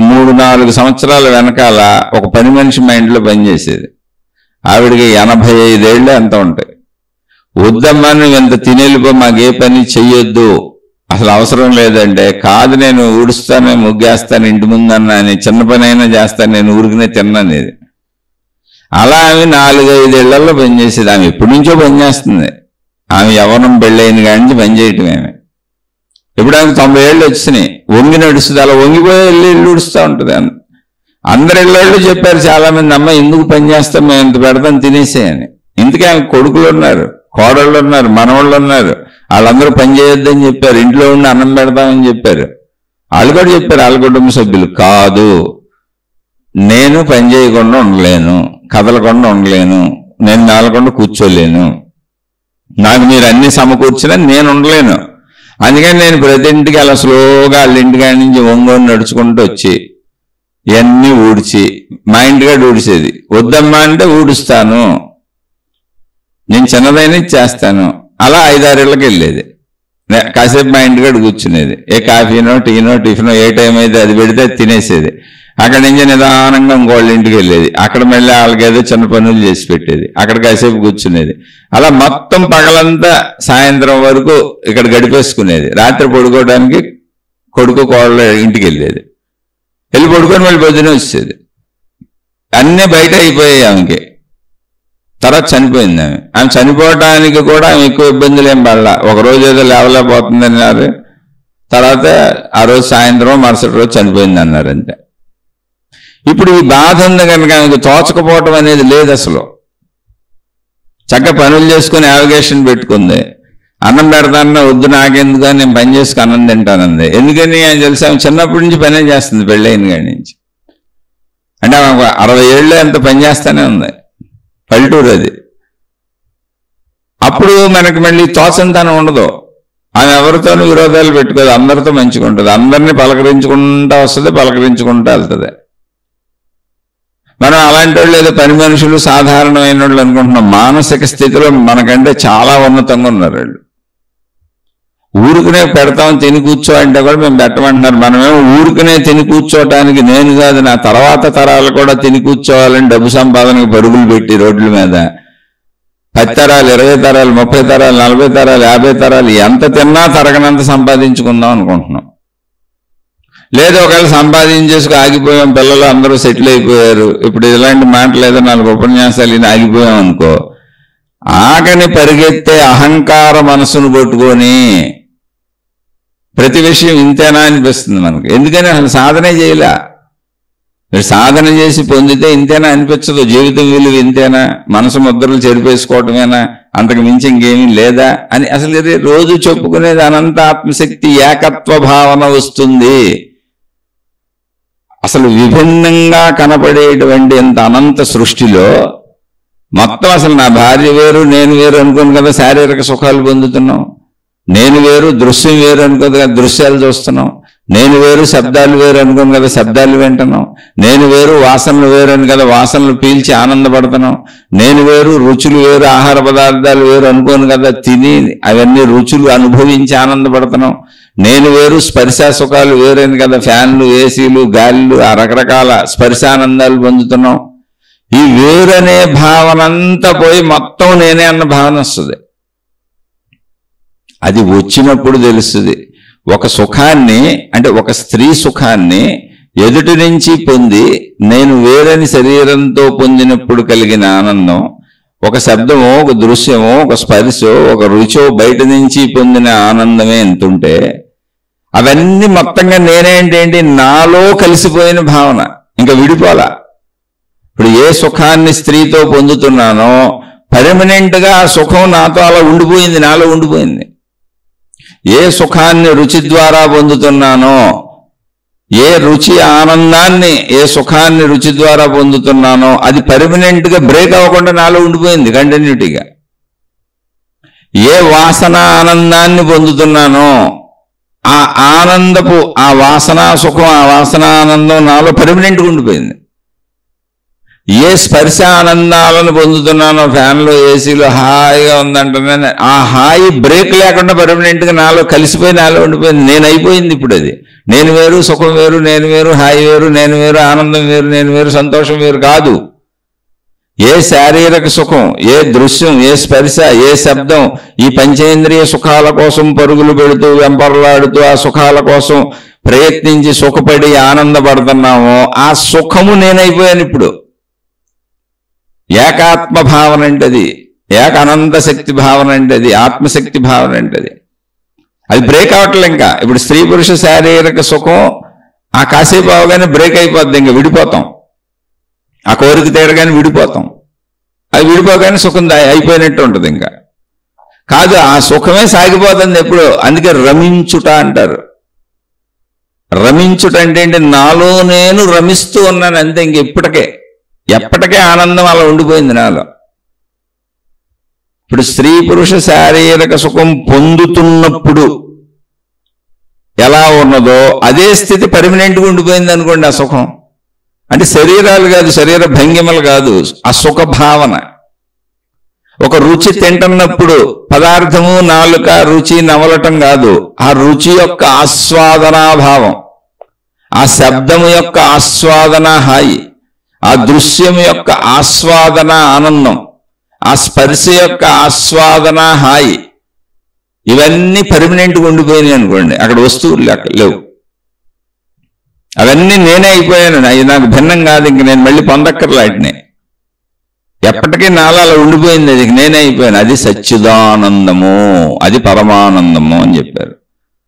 3-4 సంవత్సరాల వెనకాల ఒక పని మనిషి మా ఇంట్లో పనిచేసేది. ఆవిడికి 85 ఏళ్ళు ఎంత ఉంటాయి. వద్దమ్మా నువ్వు ఎంత తినేళ్ళిపో, మాకే పని చెయ్యొద్దు, అసలు అవసరం లేదంటే, కాదు నేను ఊడుస్తాను, ముగ్గేస్తాను ఇంటి ముందన్నా అని, చిన్న పని అయినా చేస్తాను, నేను ఊరికనే తిన్నానేది. అలా ఆమె 4-5 ఏళ్లలో పనిచేసేది. ఆమె ఎప్పటి నుంచో పనిచేస్తుంది. ఆమె యవ్వనం పెళ్ళైన కాడి నుంచి పనిచేయటం. ఆమె ఇప్పుడు ఆమెకు 90 ఏళ్ళు వచ్చినాయి. వంగి నడుస్తుంది. అలా వంగిపోయి ఇల్లు ఉడుస్తూ ఉంటుంది. అందరి ఇళ్ళళ్ళు చెప్పారు చాలామంది, అమ్మ ఎందుకు పని చేస్తాం, మేము ఎంత పెడతాం తినేసేయని. ఇంతకీ ఆమె కొడుకులు ఉన్నారు, కోడళ్ళు ఉన్నారు, మనవాళ్ళు ఉన్నారు. వాళ్ళందరూ పని చేయొద్దని చెప్పారు. ఇంట్లో ఉండి అన్నం పెడతామని చెప్పారు. వాళ్ళు కూడా చెప్పారు, వాళ్ళ కుటుంబ సభ్యులు, కాదు నేను పని చేయకుండా ఉండలేను, కదలకుండా ఉండలేను, నేను మేలకుండా కూర్చోలేను, నాకు మీరు అన్ని సమకూర్చినా నేను ఉండలేను. అందుకని నేను ప్రతి ఇంటికి అలా స్లోగా వాళ్ళ ఇంటికాడి నుంచి ఒంగోని నడుచుకుంటూ వచ్చి ఇవన్నీ ఊడ్చి, మా ఇంటికాడ ఊడిసేది. వద్దమ్మా అంటే ఊడుస్తాను, నేను చిన్నదైనా చేస్తాను. అలా 5-6 ఇళ్ళకి వెళ్ళేది. కాసేపు మా ఇంటికాడ కూర్చునేది. ఏ కాఫీనో, టీనో, టిఫినో ఏ టైం అయితే అది పెడితే తినేసేది. అక్కడి నుంచి నిదానంగా ఇంకోళ్ళ ఇంటికి వెళ్ళేది. అక్కడ మళ్ళీ వాళ్ళకేదో చిన్న పనులు చేసి పెట్టేది. అక్కడ కాసేపు కూర్చునేది. అలా మొత్తం పగలంతా సాయంత్రం వరకు ఇక్కడ గడిపేసుకునేది. రాత్రి పడుకోవడానికి కొడుకు కోళ్ళ ఇంటికి వెళ్ళేది. వెళ్ళి పడుకొని మళ్ళీ పొద్దునే వచ్చేది. అన్నీ బయట అయిపోయాయి ఆమెకి. తర్వాత చనిపోయింది ఆమె. ఆమె చనిపోవటానికి కూడా ఆమె ఎక్కువ ఇబ్బందులు ఏం పడలా. ఒకరోజు ఏదో లేవలేకపోతుంది అన్నారు. తర్వాత ఆ రోజు సాయంత్రం మరుసటి రోజు చనిపోయింది అన్నారు అంతే. ఇప్పుడు ఈ బాధ ఉంది కనుక ఆమెకు తోచకపోవటం అనేది లేదు అసలు. చక్కగా పనులు చేసుకుని యావిగేషన్ పెట్టుకుంది. అన్నం పెడతానన్నా వద్దు నాకెందుకు, నేను పని చేసుకుని అన్నం తింటానంది. ఎందుకని ఆయన తెలిసి ఆమె చిన్నప్పటి నుంచి పనే చేస్తుంది పెళ్ళైన కాడి నుంచి. అంటే ఆమె 60 ఏళ్ళు ఎంత పని చేస్తానే ఉంది. పల్లెటూరు అది. అప్పుడు మనకి మళ్ళీ తోచంతనం ఉండదు. ఆమె ఎవరితోనూ విరోధాలు పెట్టుకోదు, అందరితో మంచిగా ఉంటుంది. అందరినీ పలకరించుకుంటా వస్తుంది, పలకరించుకుంటా వెళ్తుంది. మనం అలాంటి వాళ్ళు ఏదో పని మనుషులు సాధారణమైన వాళ్ళు అనుకుంటున్నాం. మానసిక స్థితిలో మనకంటే చాలా ఉన్నతంగా ఉన్నారు వాళ్ళు. ఊరుకునే పెడతాం తిని కూర్చో అంటే కూడా మేము పెట్టమంటున్నారు. మనమేమో ఊరుకునే తిని కూర్చోవటానికి నేను కాదు, నా తర్వాత తరాలు కూడా తిని కూర్చోవాలని డబ్బు సంపాదనకు పరుగులు పెట్టి రోడ్ల మీద 10 తరాలు, 20 తరాలు, 30 తరాలు, 40 తరాలు, 50 తరాలు ఎంత తిన్నా తరగనంత సంపాదించుకుందాం అనుకుంటున్నాం. లేదా ఒకవేళ సంపాదించేసుకు ఆగిపోయాం, పిల్లలు అందరూ సెటిల్ అయిపోయారు, ఇప్పుడు ఇలాంటి మాటలు ఏదో 4 ఉపన్యాసాలు ఆగిపోయాం అనుకో, ఆగని పరిగెత్తే అహంకార మనసును పట్టుకొని ప్రతి విషయం ఇంతేనా అనిపిస్తుంది మనకు. ఎందుకని అసలు సాధనే చేయలే. మీరు సాధన చేసి పొందితే ఇంతేనా అనిపించదు. జీవితం విలువ ఇంతేనా, మనసు ముద్రలు చెరిపేసుకోవటమేనా, అంతకు మించి ఇంకేమీ లేదా అని అసలు రోజు చెప్పుకునేది అనంత ఆత్మశక్తి ఏకత్వ భావన వస్తుంది. అసలు విభిన్నంగా కనపడేటువంటి ఎంత అనంత సృష్టిలో మొత్తం అసలు నా భార్య వేరు నేను వేరు అనుకోను కదా శారీరక సుఖాలు పొందుతున్నాం. నేను వేరు దృశ్యం వేరు అనుకోదు కదా దృశ్యాలు చూస్తున్నాం. నేను వేరు శబ్దాలు వేరు అనుకోను కదా శబ్దాలు వింటున్నాం. నేను వేరు వాసనలు వేరు అని కదా వాసనలు పీల్చి ఆనందపడుతున్నాం. నేను వేరు రుచులు వేరు ఆహార పదార్థాలు వేరు అనుకోను కదా తిని అవన్నీ రుచులు అనుభవించి ఆనందపడుతున్నాం. నేను వేరు స్పర్శ సుఖాలు వేరని కదా ఫ్యాన్లు, ఏసీలు, గాలిలు, ఆ రకరకాల స్పర్శానందాలు పొందుతున్నాం. ఈ వేరనే భావన అంతా పోయి మొత్తం నేనే అన్న భావన వస్తుంది. అది వచ్చినప్పుడు తెలుస్తుంది. ఒక సుఖాన్ని అంటే ఒక స్త్రీ సుఖాన్ని ఎదుటి నుంచి పొంది నేను వేరని శరీరంతో పొందినప్పుడు కలిగిన ఆనందం, ఒక శబ్దమో ఒక దృశ్యమో ఒక స్పర్శో ఒక రుచో బయట నుంచి పొందిన ఆనందమే ఎంతుంటే అవన్నీ మొత్తంగా నేనేంటేంటి నాలో కలిసిపోయిన భావన, ఇంకా విడిపోలా. ఇప్పుడు ఏ సుఖాన్ని స్త్రీతో పొందుతున్నానో పర్మనెంట్గా ఆ సుఖం నాతో అలా ఉండిపోయింది, నాలో ఉండిపోయింది. ఏ సుఖాన్ని రుచి ద్వారా పొందుతున్నానో, ఏ రుచి ఆనందాన్ని ఏ సుఖాన్ని రుచి ద్వారా పొందుతున్నానో అది పర్మనెంట్గా బ్రేక్ అవ్వకుండా నాలో ఉండిపోయింది కంటిన్యూటీగా. ఏ వాసన ఆనందాన్ని పొందుతున్నానో ఆ ఆనందపు ఆ వాసనా సుఖం ఆ వాసన ఆనందం నాలో పర్మనెంట్గా ఉండిపోయింది. ఏ స్పర్శ ఆనందాలను పొందుతున్నానో ఫ్యాన్లో ఏసీలో హాయిగా ఉందంటున్నాను, ఆ హాయి బ్రేక్ లేకుండా పర్మనెంట్గా నాలో కలిసిపోయి నాలో ఉండిపోయింది. నేను అయిపోయింది ఇప్పుడు అది. నేను వేరు సుఖం వేరు, నేను వేరు హాయి వేరు, నేను వేరు ఆనందం వేరు, నేను వేరు సంతోషం వేరు కాదు. ఏ శారీరక సుఖం, ఏ దృశ్యం, ఏ స్పర్శ, ఏ శబ్దం ఈ పంచేంద్రియ సుఖాల కోసం పరుగులు పెడుతూ వెంపర్లాడుతూ ఆ సుఖాల కోసం ప్రయత్నించి సుఖపడి ఆనందపడుతున్నామో ఆ సుఖము నేనైపోయాను ఇప్పుడు. ఏకాత్మ భావన అంటే అది, ఏక అనంత శక్తి భావన అంటే అది, ఆత్మశక్తి భావన అంటే అది. అది బ్రేక్ అవట్లే. ఇంకా ఇప్పుడు స్త్రీ పురుష శారీరక సుఖం ఆ కాసేపు అవగానే బ్రేక్ అయిపోద్ది, ఇంకా విడిపోతాం. ఆ కోరిక తీరగానే విడిపోతాం. అది విడిపోగానే సుఖం అయిపోయినట్టు ఉంటుంది. ఇంకా కాదు, ఆ సుఖమే సాగిపోతుంది ఎప్పుడు. అందుకే రమించుట అంటారు. రమించుట అంటే ఏంటి, నాలో నేను రమిస్తూ ఉన్నాను అంతే. ఇంక ఎప్పటికే ఆనందం అలా ఉండిపోయింది నాలో. ఇప్పుడు స్త్రీ పురుష శారీరక సుఖం పొందుతున్నప్పుడు ఎలా ఉన్నదో అదే స్థితి పర్మనెంట్గా ఉండిపోయింది అనుకోండి. ఆ సుఖం అంటే శరీరాలు కాదు, శరీర భంగిమలు కాదు, ఆ సుఖ భావన. ఒక రుచి తింటున్నప్పుడు పదార్థము నాలుక రుచి నవలటం కాదు, ఆ రుచి యొక్క ఆస్వాదనాభావం, ఆ శబ్దము యొక్క ఆస్వాదన హాయి, ఆ దృశ్యం యొక్క ఆస్వాదన ఆనందం, ఆ స్పర్శ యొక్క ఆస్వాదన హాయి, ఇవన్నీ పర్మనెంట్గా ఉండిపోయినాయి అనుకోండి. అక్కడ వస్తువులు లేవు, అవన్నీ నేనే అయిపోయాను. అవి నాకు భిన్నం కాదు, ఇంక నేను మళ్ళీ పొందక్కర్లాటిని. ఎప్పటికీ నాలో అలా ఉండిపోయింది, అది నేనే అయిపోయాను. అది సచ్చిదానందము, అది పరమానందము అని చెప్పారు.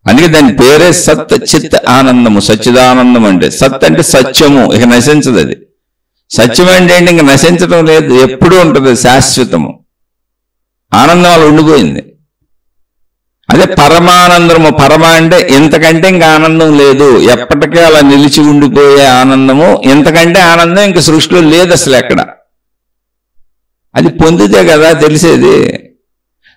అందుకే దాని పేరే సత్ చిత్ ఆనందము. సచ్చిదానందం అంటే సత్ అంటే సత్యము, ఇక నశించదు. అది సత్యం అంటే ఏంటి, ఇంక నశించడం లేదు, ఎప్పుడూ ఉంటుంది, శాశ్వతము. ఆనందం అలా ఉండిపోయింది. అదే పరమానందము. పరమ అంటే ఇంతకంటే ఇంకా ఆనందం లేదు, ఎప్పటికీ అలా నిలిచి ఉండిపోయే ఆనందము. ఇంతకంటే ఆనందం ఇంక సృష్టిలో లేదు అసలు ఎక్కడ. అది పొందితే కదా తెలిసేది.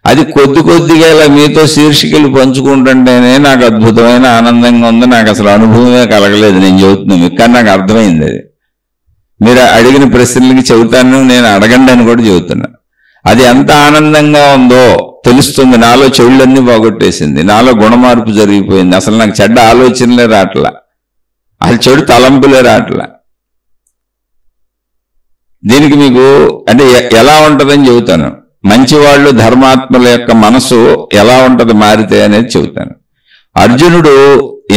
అది కొద్దిగా ఇలా మీతో శీర్షికలు పంచుకుంటుంటేనే నాకు అద్భుతమైన ఆనందంగా ఉంది, నాకు అసలు అనుభవమే కలగలేదు. నేను చెబుతున్నాను మీకు, కానీ నాకు అర్థమైంది. అది మీరు అడిగిన ప్రశ్నలకి చెబుతాను, నేను అడగండి అని కూడా చెబుతున్నా. అది ఎంత ఆనందంగా ఉందో తెలుస్తుంది. నాలో చెవులన్నీ పోగొట్టేసింది, నాలో గుణమార్పు జరిగిపోయింది. అసలు నాకు చెడ్డ ఆలోచనలే రావట్లా, అసలు చెడు తలంపులే రావట్లా. దీనికి మీకు అంటే ఎలా ఉంటుందని చెబుతాను. మంచివాళ్ళు ధర్మాత్ముల యొక్క మనసు ఎలా ఉంటది మారితే అనేది చెబుతాను. అర్జునుడు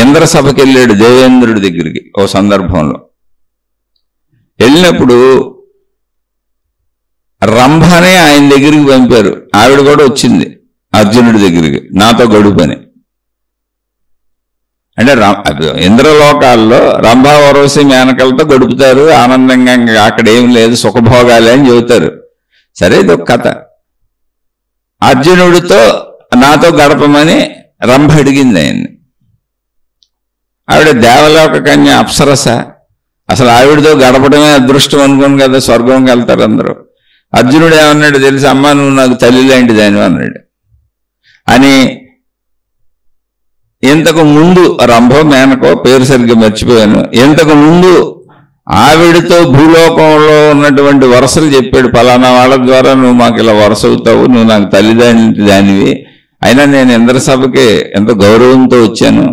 ఇంద్ర సభకి వెళ్ళాడు దేవేంద్రుడి దగ్గరికి ఓ సందర్భంలో. వెళ్ళినప్పుడు రంభనే ఆయన దగ్గరికి పంపారు. ఆవిడ కూడా వచ్చింది అర్జునుడి దగ్గరికి, నాతో గడుపని. అంటే ఇంద్రలోకాల్లో రంభ వరవసి మేనకలతో గడుపుతారు ఆనందంగా, అక్కడ ఏం లేదు సుఖభోగాలే అని చెబుతారు. సరే ఇది ఒక కథ. అర్జునుడితో నాతో గడపమని రంభ అడిగింది ఆయన్ని. ఆవిడ దేవలోక కన్య అప్సరస, అసలు ఆవిడతో గడపడమే అదృష్టం అనుకోను కదా, స్వర్గంకి వెళ్తారు అందరూ. అర్జునుడు ఏమన్నాడు తెలుసా, అమ్మ నువ్వు నాకు తల్లి లాంటి దాని అన్నాడు. అని ఇంతకు ముందు రంభో మేనకో పేరు సరిగ్గా మర్చిపోయాను, ఇంతకు ముందు ఆవిడతో భూలోకంలో ఉన్నటువంటి వరసలు చెప్పాడు. పలానా వాళ్ళ ద్వారా నువ్వు మాకు ఇలా వరస అవుతావు, నువ్వు నాకు తల్లిదండ్రి దానివి, అయినా నేను ఇంద్రసభకి ఎంత గౌరవంతో వచ్చాను,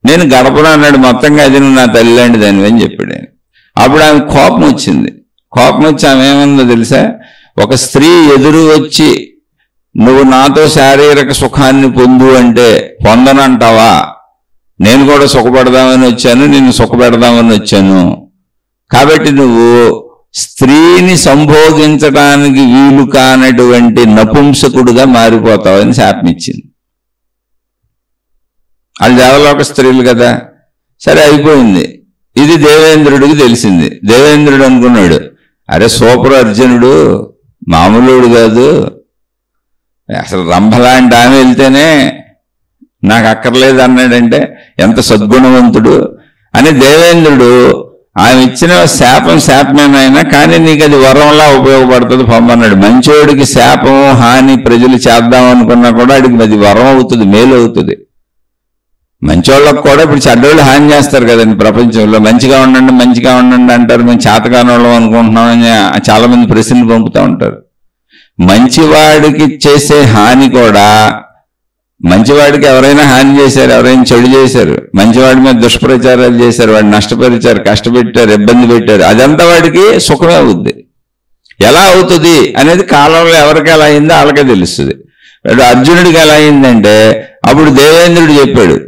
నేను గడపను అన్నాడు. మొత్తంగా అది నువ్వు నా తల్లి లాంటి దానివి అని చెప్పాడు ఆయన. అప్పుడు ఆమె కోపం వచ్చింది. కోపం వచ్చి ఆమె ఏమన్నా తెలుసా, ఒక స్త్రీ ఎదురు వచ్చి నువ్వు నాతో శారీరక సుఖాన్ని పొందు అంటే పొందనంటావా, నేను కూడా సుఖపడదామని వచ్చాను, నిన్ను సుఖపెడదామని వచ్చాను, కాబట్టి నువ్వు స్త్రీని సంభోగించడానికి వీలు కానటువంటి నపుంసకుడుగా మారిపోతావని శాపమిచ్చింది. వాళ్ళు దేవలోక స్త్రీలు కదా. సరే అయిపోయింది. ఇది దేవేంద్రుడికి తెలిసింది. దేవేంద్రుడు అనుకున్నాడు, అరే సూపర్ అర్జునుడు మామూలుడు కాదు, అసలు రంభలాంటి ఆమె వెళ్తేనే నాకు అక్కర్లేదు అన్నాడంటే ఎంత సద్గుణవంతుడు అని. దేవేంద్రుడు ఆమె ఇచ్చిన శాపమేనైనా కానీ నీకు అది వరంలా ఉపయోగపడుతుంది పొమ్మన్నాడు. మంచోడికి శాపం హాని ప్రజలు చేద్దాం అనుకున్నా కూడా అడిగి అది వరం అవుతుంది, మేలు అవుతుంది. మంచోళ్ళకు కూడా ఇప్పుడు చెడ్డోళ్ళు హాని చేస్తారు కదండి ప్రపంచంలో. మంచిగా ఉండండి అంటారు, మేము చేతకాని వాళ్ళం అనుకుంటున్నామని చాలా మంది ప్రశ్నలు పంపుతూ ఉంటారు. మంచివాడికి చేసే హాని కూడా, మంచివాడికి ఎవరైనా హాని చేశారు, ఎవరైనా చెడు చేశారు, మంచివాడి మీద దుష్ప్రచారాలు చేశారు, వాడిని నష్టపరిచారు, కష్టపెట్టారు, ఇబ్బంది పెట్టారు, అదంతా వాడికి సుఖమే అవుద్ది. ఎలా అవుతుంది అనేది కాలంలో ఎవరికి ఎలా అయిందో వాళ్ళకే తెలుస్తుంది. అర్జునుడికి ఎలా అయిందంటే అప్పుడు దేవేంద్రుడు చెప్పాడు,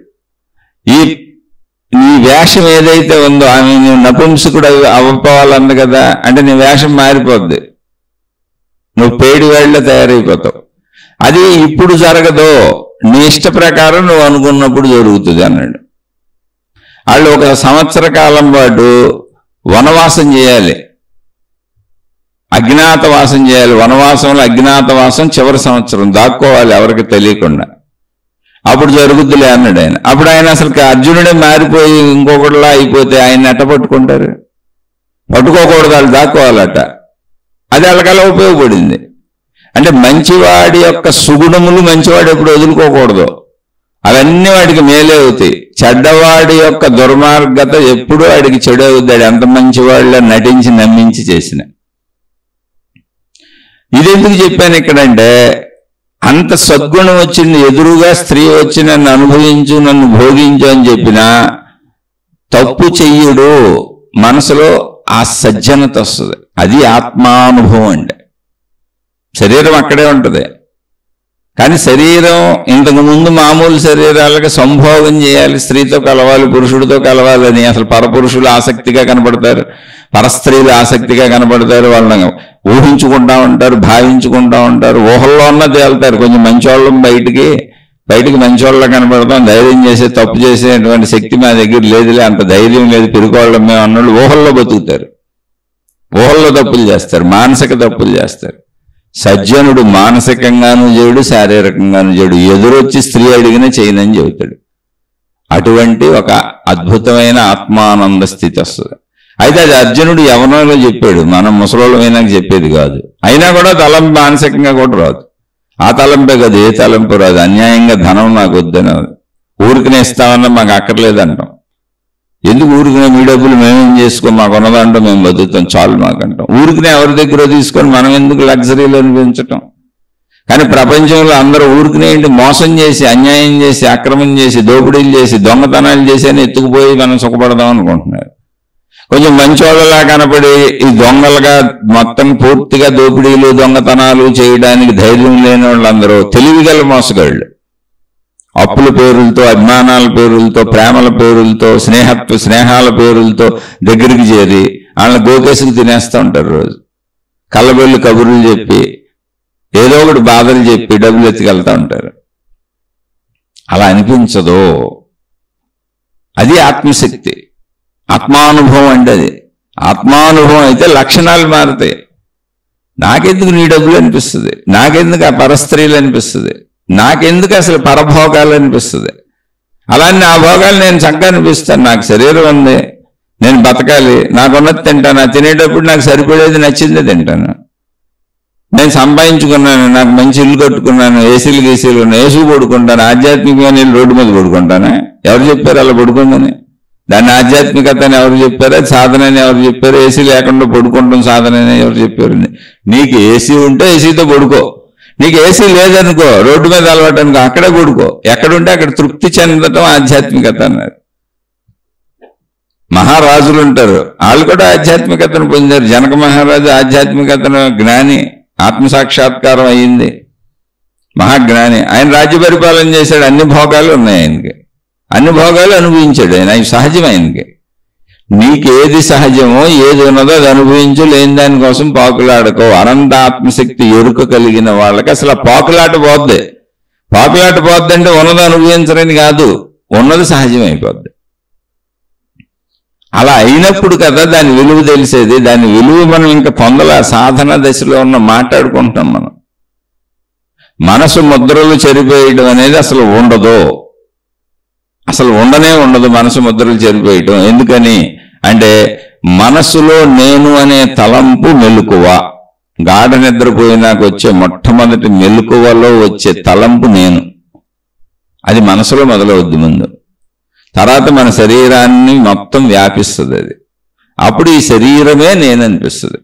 ఈ వేషం ఏదైతే ఉందో ఆమె నువ్వు నపుంసకుడు అవ్వపోవాలంది కదా, అంటే నీ వేషం మారిపోద్ది, నువ్వు పేడి వేళ్ళ తయారైపోతావు, అది ఇప్పుడు జరగదు, నీ ఇష్ట ప్రకారం నువ్వు అనుకున్నప్పుడు జరుగుతుంది అన్నాడు. వాళ్ళు 1 సంవత్సర కాలం పాటు వనవాసం చేయాలి, అజ్ఞాతవాసం చేయాలి. వనవాసంలో అజ్ఞాతవాసం చివరి సంవత్సరం దాక్కోవాలి ఎవరికి తెలియకుండా, అప్పుడు జరుగుద్దులే అన్నాడు ఆయన. అప్పుడు ఆయన అసలు అర్జునుడే మారిపోయి ఇంకొకటిలా అయిపోతే ఆయన ఎట్ట పట్టుకుంటారు, పట్టుకోకూడదు, వాళ్ళు దాక్కోవాలట. అది వాళ్ళకలా ఉపయోగపడింది. అంటే మంచివాడి యొక్క సుగుణములు మంచివాడు ఎప్పుడు వదులుకోకూడదు, అవన్నీ వాడికి మేలే అవుతాయి. చెడ్డవాడి యొక్క దుర్మార్గత ఎప్పుడూ వాడికి చెడు అవుతాడు, ఎంత మంచివాళ్ళ నటించి నమ్మించి చేసిన. ఇది ఎందుకు చెప్పాను ఇక్కడంటే, అంత సద్గుణం వచ్చింది, ఎదురుగా స్త్రీ వచ్చి నన్ను అనుభవించు, నన్ను భోగించు అని చెప్పినా తప్పు చెయ్యడు, మనసులో ఆ సజ్జనత వస్తుంది. అది ఆత్మానుభవం అంటే. శరీరం అక్కడే ఉంటుంది, కానీ శరీరం ఇంతకుముందు మామూలు శరీరాలకు సంభోగం చేయాలి, స్త్రీతో కలవాలి, పురుషుడితో కలవాలని అసలు పరపురుషులు ఆసక్తిగా కనపడతారు, పరస్త్రీలు ఆసక్తిగా కనపడతారు, వాళ్ళని ఊహించుకుంటా ఉంటారు, భావించుకుంటా ఉంటారు, ఊహల్లో ఉన్న తేలుతారు. కొంచెం మంచోళ్ళం బయటికి మంచోళ్ళ కనపడతాం, ధైర్యం చేసే తప్పు చేసేటువంటి శక్తి మా దగ్గర లేదులే, అంత ధైర్యం లేదు, పిరుకోవడం మేము అన్నోళ్ళు ఊహల్లో బతుకుతారు, ఊహల్లో తప్పులు చేస్తారు, మానసిక తప్పులు చేస్తారు. సజ్జనుడు మానసికంగానూ చేయడు, శారీరకంగానూ చేయడు, ఎదురొచ్చి స్త్రీ అడిగినా చేయనని చెబుతాడు. అటువంటి ఒక అద్భుతమైన ఆత్మానంద స్థితి వస్తుంది. అయితే అది అర్జునుడు యవనంలో చెప్పాడు, మనం ముసలోళ్ళమైనా చెప్పేది కాదు. అయినా కూడా తలంపు మానసికంగా కూడా రాదు. ఆ తలంపే కదా, ఏ తలంపు రాదు. అన్యాయంగా ధనం నాకు వద్దని, ఊరికనే ఇస్తామన్నా మాకు అక్కర్లేదంటాం. ఎందుకు ఊరికనే మీ డబ్బులు మేమేం చేసుకోం, మాకు ఉన్నదంటాం, మేము బతుకుతాం చాలు మాకంటాం. ఊరికనే ఎవరి దగ్గర తీసుకొని మనం ఎందుకు లగ్జరీలో అనిపించటం. కానీ ప్రపంచంలో అందరూ ఊరికనే ఏంటి, మోసం చేసి, అన్యాయం చేసి, అక్రమం చేసి, దోపిడీలు చేసి, దొంగతనాలు చేసి అని ఎత్తుకుపోయి మనం సుఖపడదాం అనుకుంటున్నారు. కొంచెం మంచోళ్ళలా కనపడి ఈ దొంగలుగా మొత్తం పూర్తిగా దోపిడీలు దొంగతనాలు చేయడానికి ధైర్యం లేని వాళ్ళందరూ తెలివిగల మోసగాళ్ళు. అప్పుల పేరులతో, అభిమానాల పేరులతో, ప్రేమల పేరులతో, స్నేహాల పేరులతో దగ్గరికి చేరి వాళ్ళని గోకేసుకు తినేస్తూ ఉంటారు. రోజు కళ్ళబెల్లి కబుర్లు చెప్పి ఏదో ఒకటి బాధలు చెప్పి డబ్బులు ఎత్తుకెళ్తూ ఉంటారు. అలా అనిపించదు. అది ఆత్మశక్తి, ఆత్మానుభవం అంటే. అది ఆత్మానుభవం అయితే లక్షణాలు మారుతాయి. నాకెందుకు నీ డబ్బులు అనిపిస్తుంది, నాకెందుకు ఆ పరస్త్రీలు అనిపిస్తుంది, నాకెందుకు అసలు పరభోగాలు అనిపిస్తుంది. అలానే ఆ భోగాలు నేను చక్కగా అనిపిస్తాను. నాకు శరీరం ఉంది, నేను బతకాలి, నాకున్నది తింటాను, తినేటప్పుడు నాకు సరిపడేది నచ్చింది తింటాను. నేను సంపాదించుకున్నాను, నాకు మంచి ఇల్లు కట్టుకున్నాను, ఏసీలు గీసీలు ఉన్నాయి, ఏసీ పడుకుంటాను. ఆధ్యాత్మికంగా నేను రోడ్డు మీద పడుకుంటాను. ఎవరు చెప్పారు అలా పడుకుందని? దాన్ని ఆధ్యాత్మికత అని ఎవరు చెప్పారు? అది సాధన అని ఎవరు చెప్పారు? ఏసీ లేకుండా పడుకుంటాం సాధన అని ఎవరు చెప్పారు? నీకు ఏసీ ఉంటే ఏసీతో పడుకో, నీకు ఏసీ లేదనుకో, రోడ్డు మీద అలవాటు అనుకో, అక్కడే పడుకో. ఎక్కడుంటే అక్కడ తృప్తి చెందటం ఆధ్యాత్మికత అన్నారు. మహారాజులు ఉంటారు, వాళ్ళు కూడా ఆధ్యాత్మికతను పొందారు. జనక మహారాజు ఆధ్యాత్మికతను జ్ఞాని, ఆత్మసాక్షాత్కారం అయ్యింది, మహాజ్ఞాని. ఆయన రాజ్య పరిపాలన చేశాడు, అన్ని భోగాలు ఉన్నాయి ఆయనకి, అన్ని భోగాలు అనుభవించాడు ఆయన. అవి సహజం ఆయనకి. నీకేది సహజమో ఏది ఉన్నదో అది అనుభవించు, లేని దానికోసం పాకులాడుకో. అనంత ఆత్మశక్తి ఎరుక కలిగిన వాళ్ళకి అసలు ఆ పాకులాట పోద్ది. పాకులాట పోద్దంటే ఉన్నది అనుభవించరని కాదు, ఉన్నది సహజమైపోద్ది. అలా అయినప్పుడు కదా దాని విలువ తెలిసేది. దాని విలువ మనం ఇంకా పొందల సాధన దశలో ఉన్న మాట్లాడుకుంటున్నాం మనం. మనసు ముద్రలు చెరిపోయడం అనేది అసలు ఉండదు, అసలు ఉండనే ఉండదు మనసు ముద్రలు చెరిపోయటం. ఎందుకని అంటే మనసులో నేను అనే తలంపు మెలకువ. గాఢ నిద్రపోయినాక వచ్చే మొట్టమొదటి మెలకువలో వచ్చే తలంపు నేను. అది మనసులో మొదలవుద్ది ముందు, తర్వాత మన శరీరాన్ని మొత్తం వ్యాపిస్తుంది అది. అప్పుడు ఈ శరీరమే నేననిపిస్తుంది.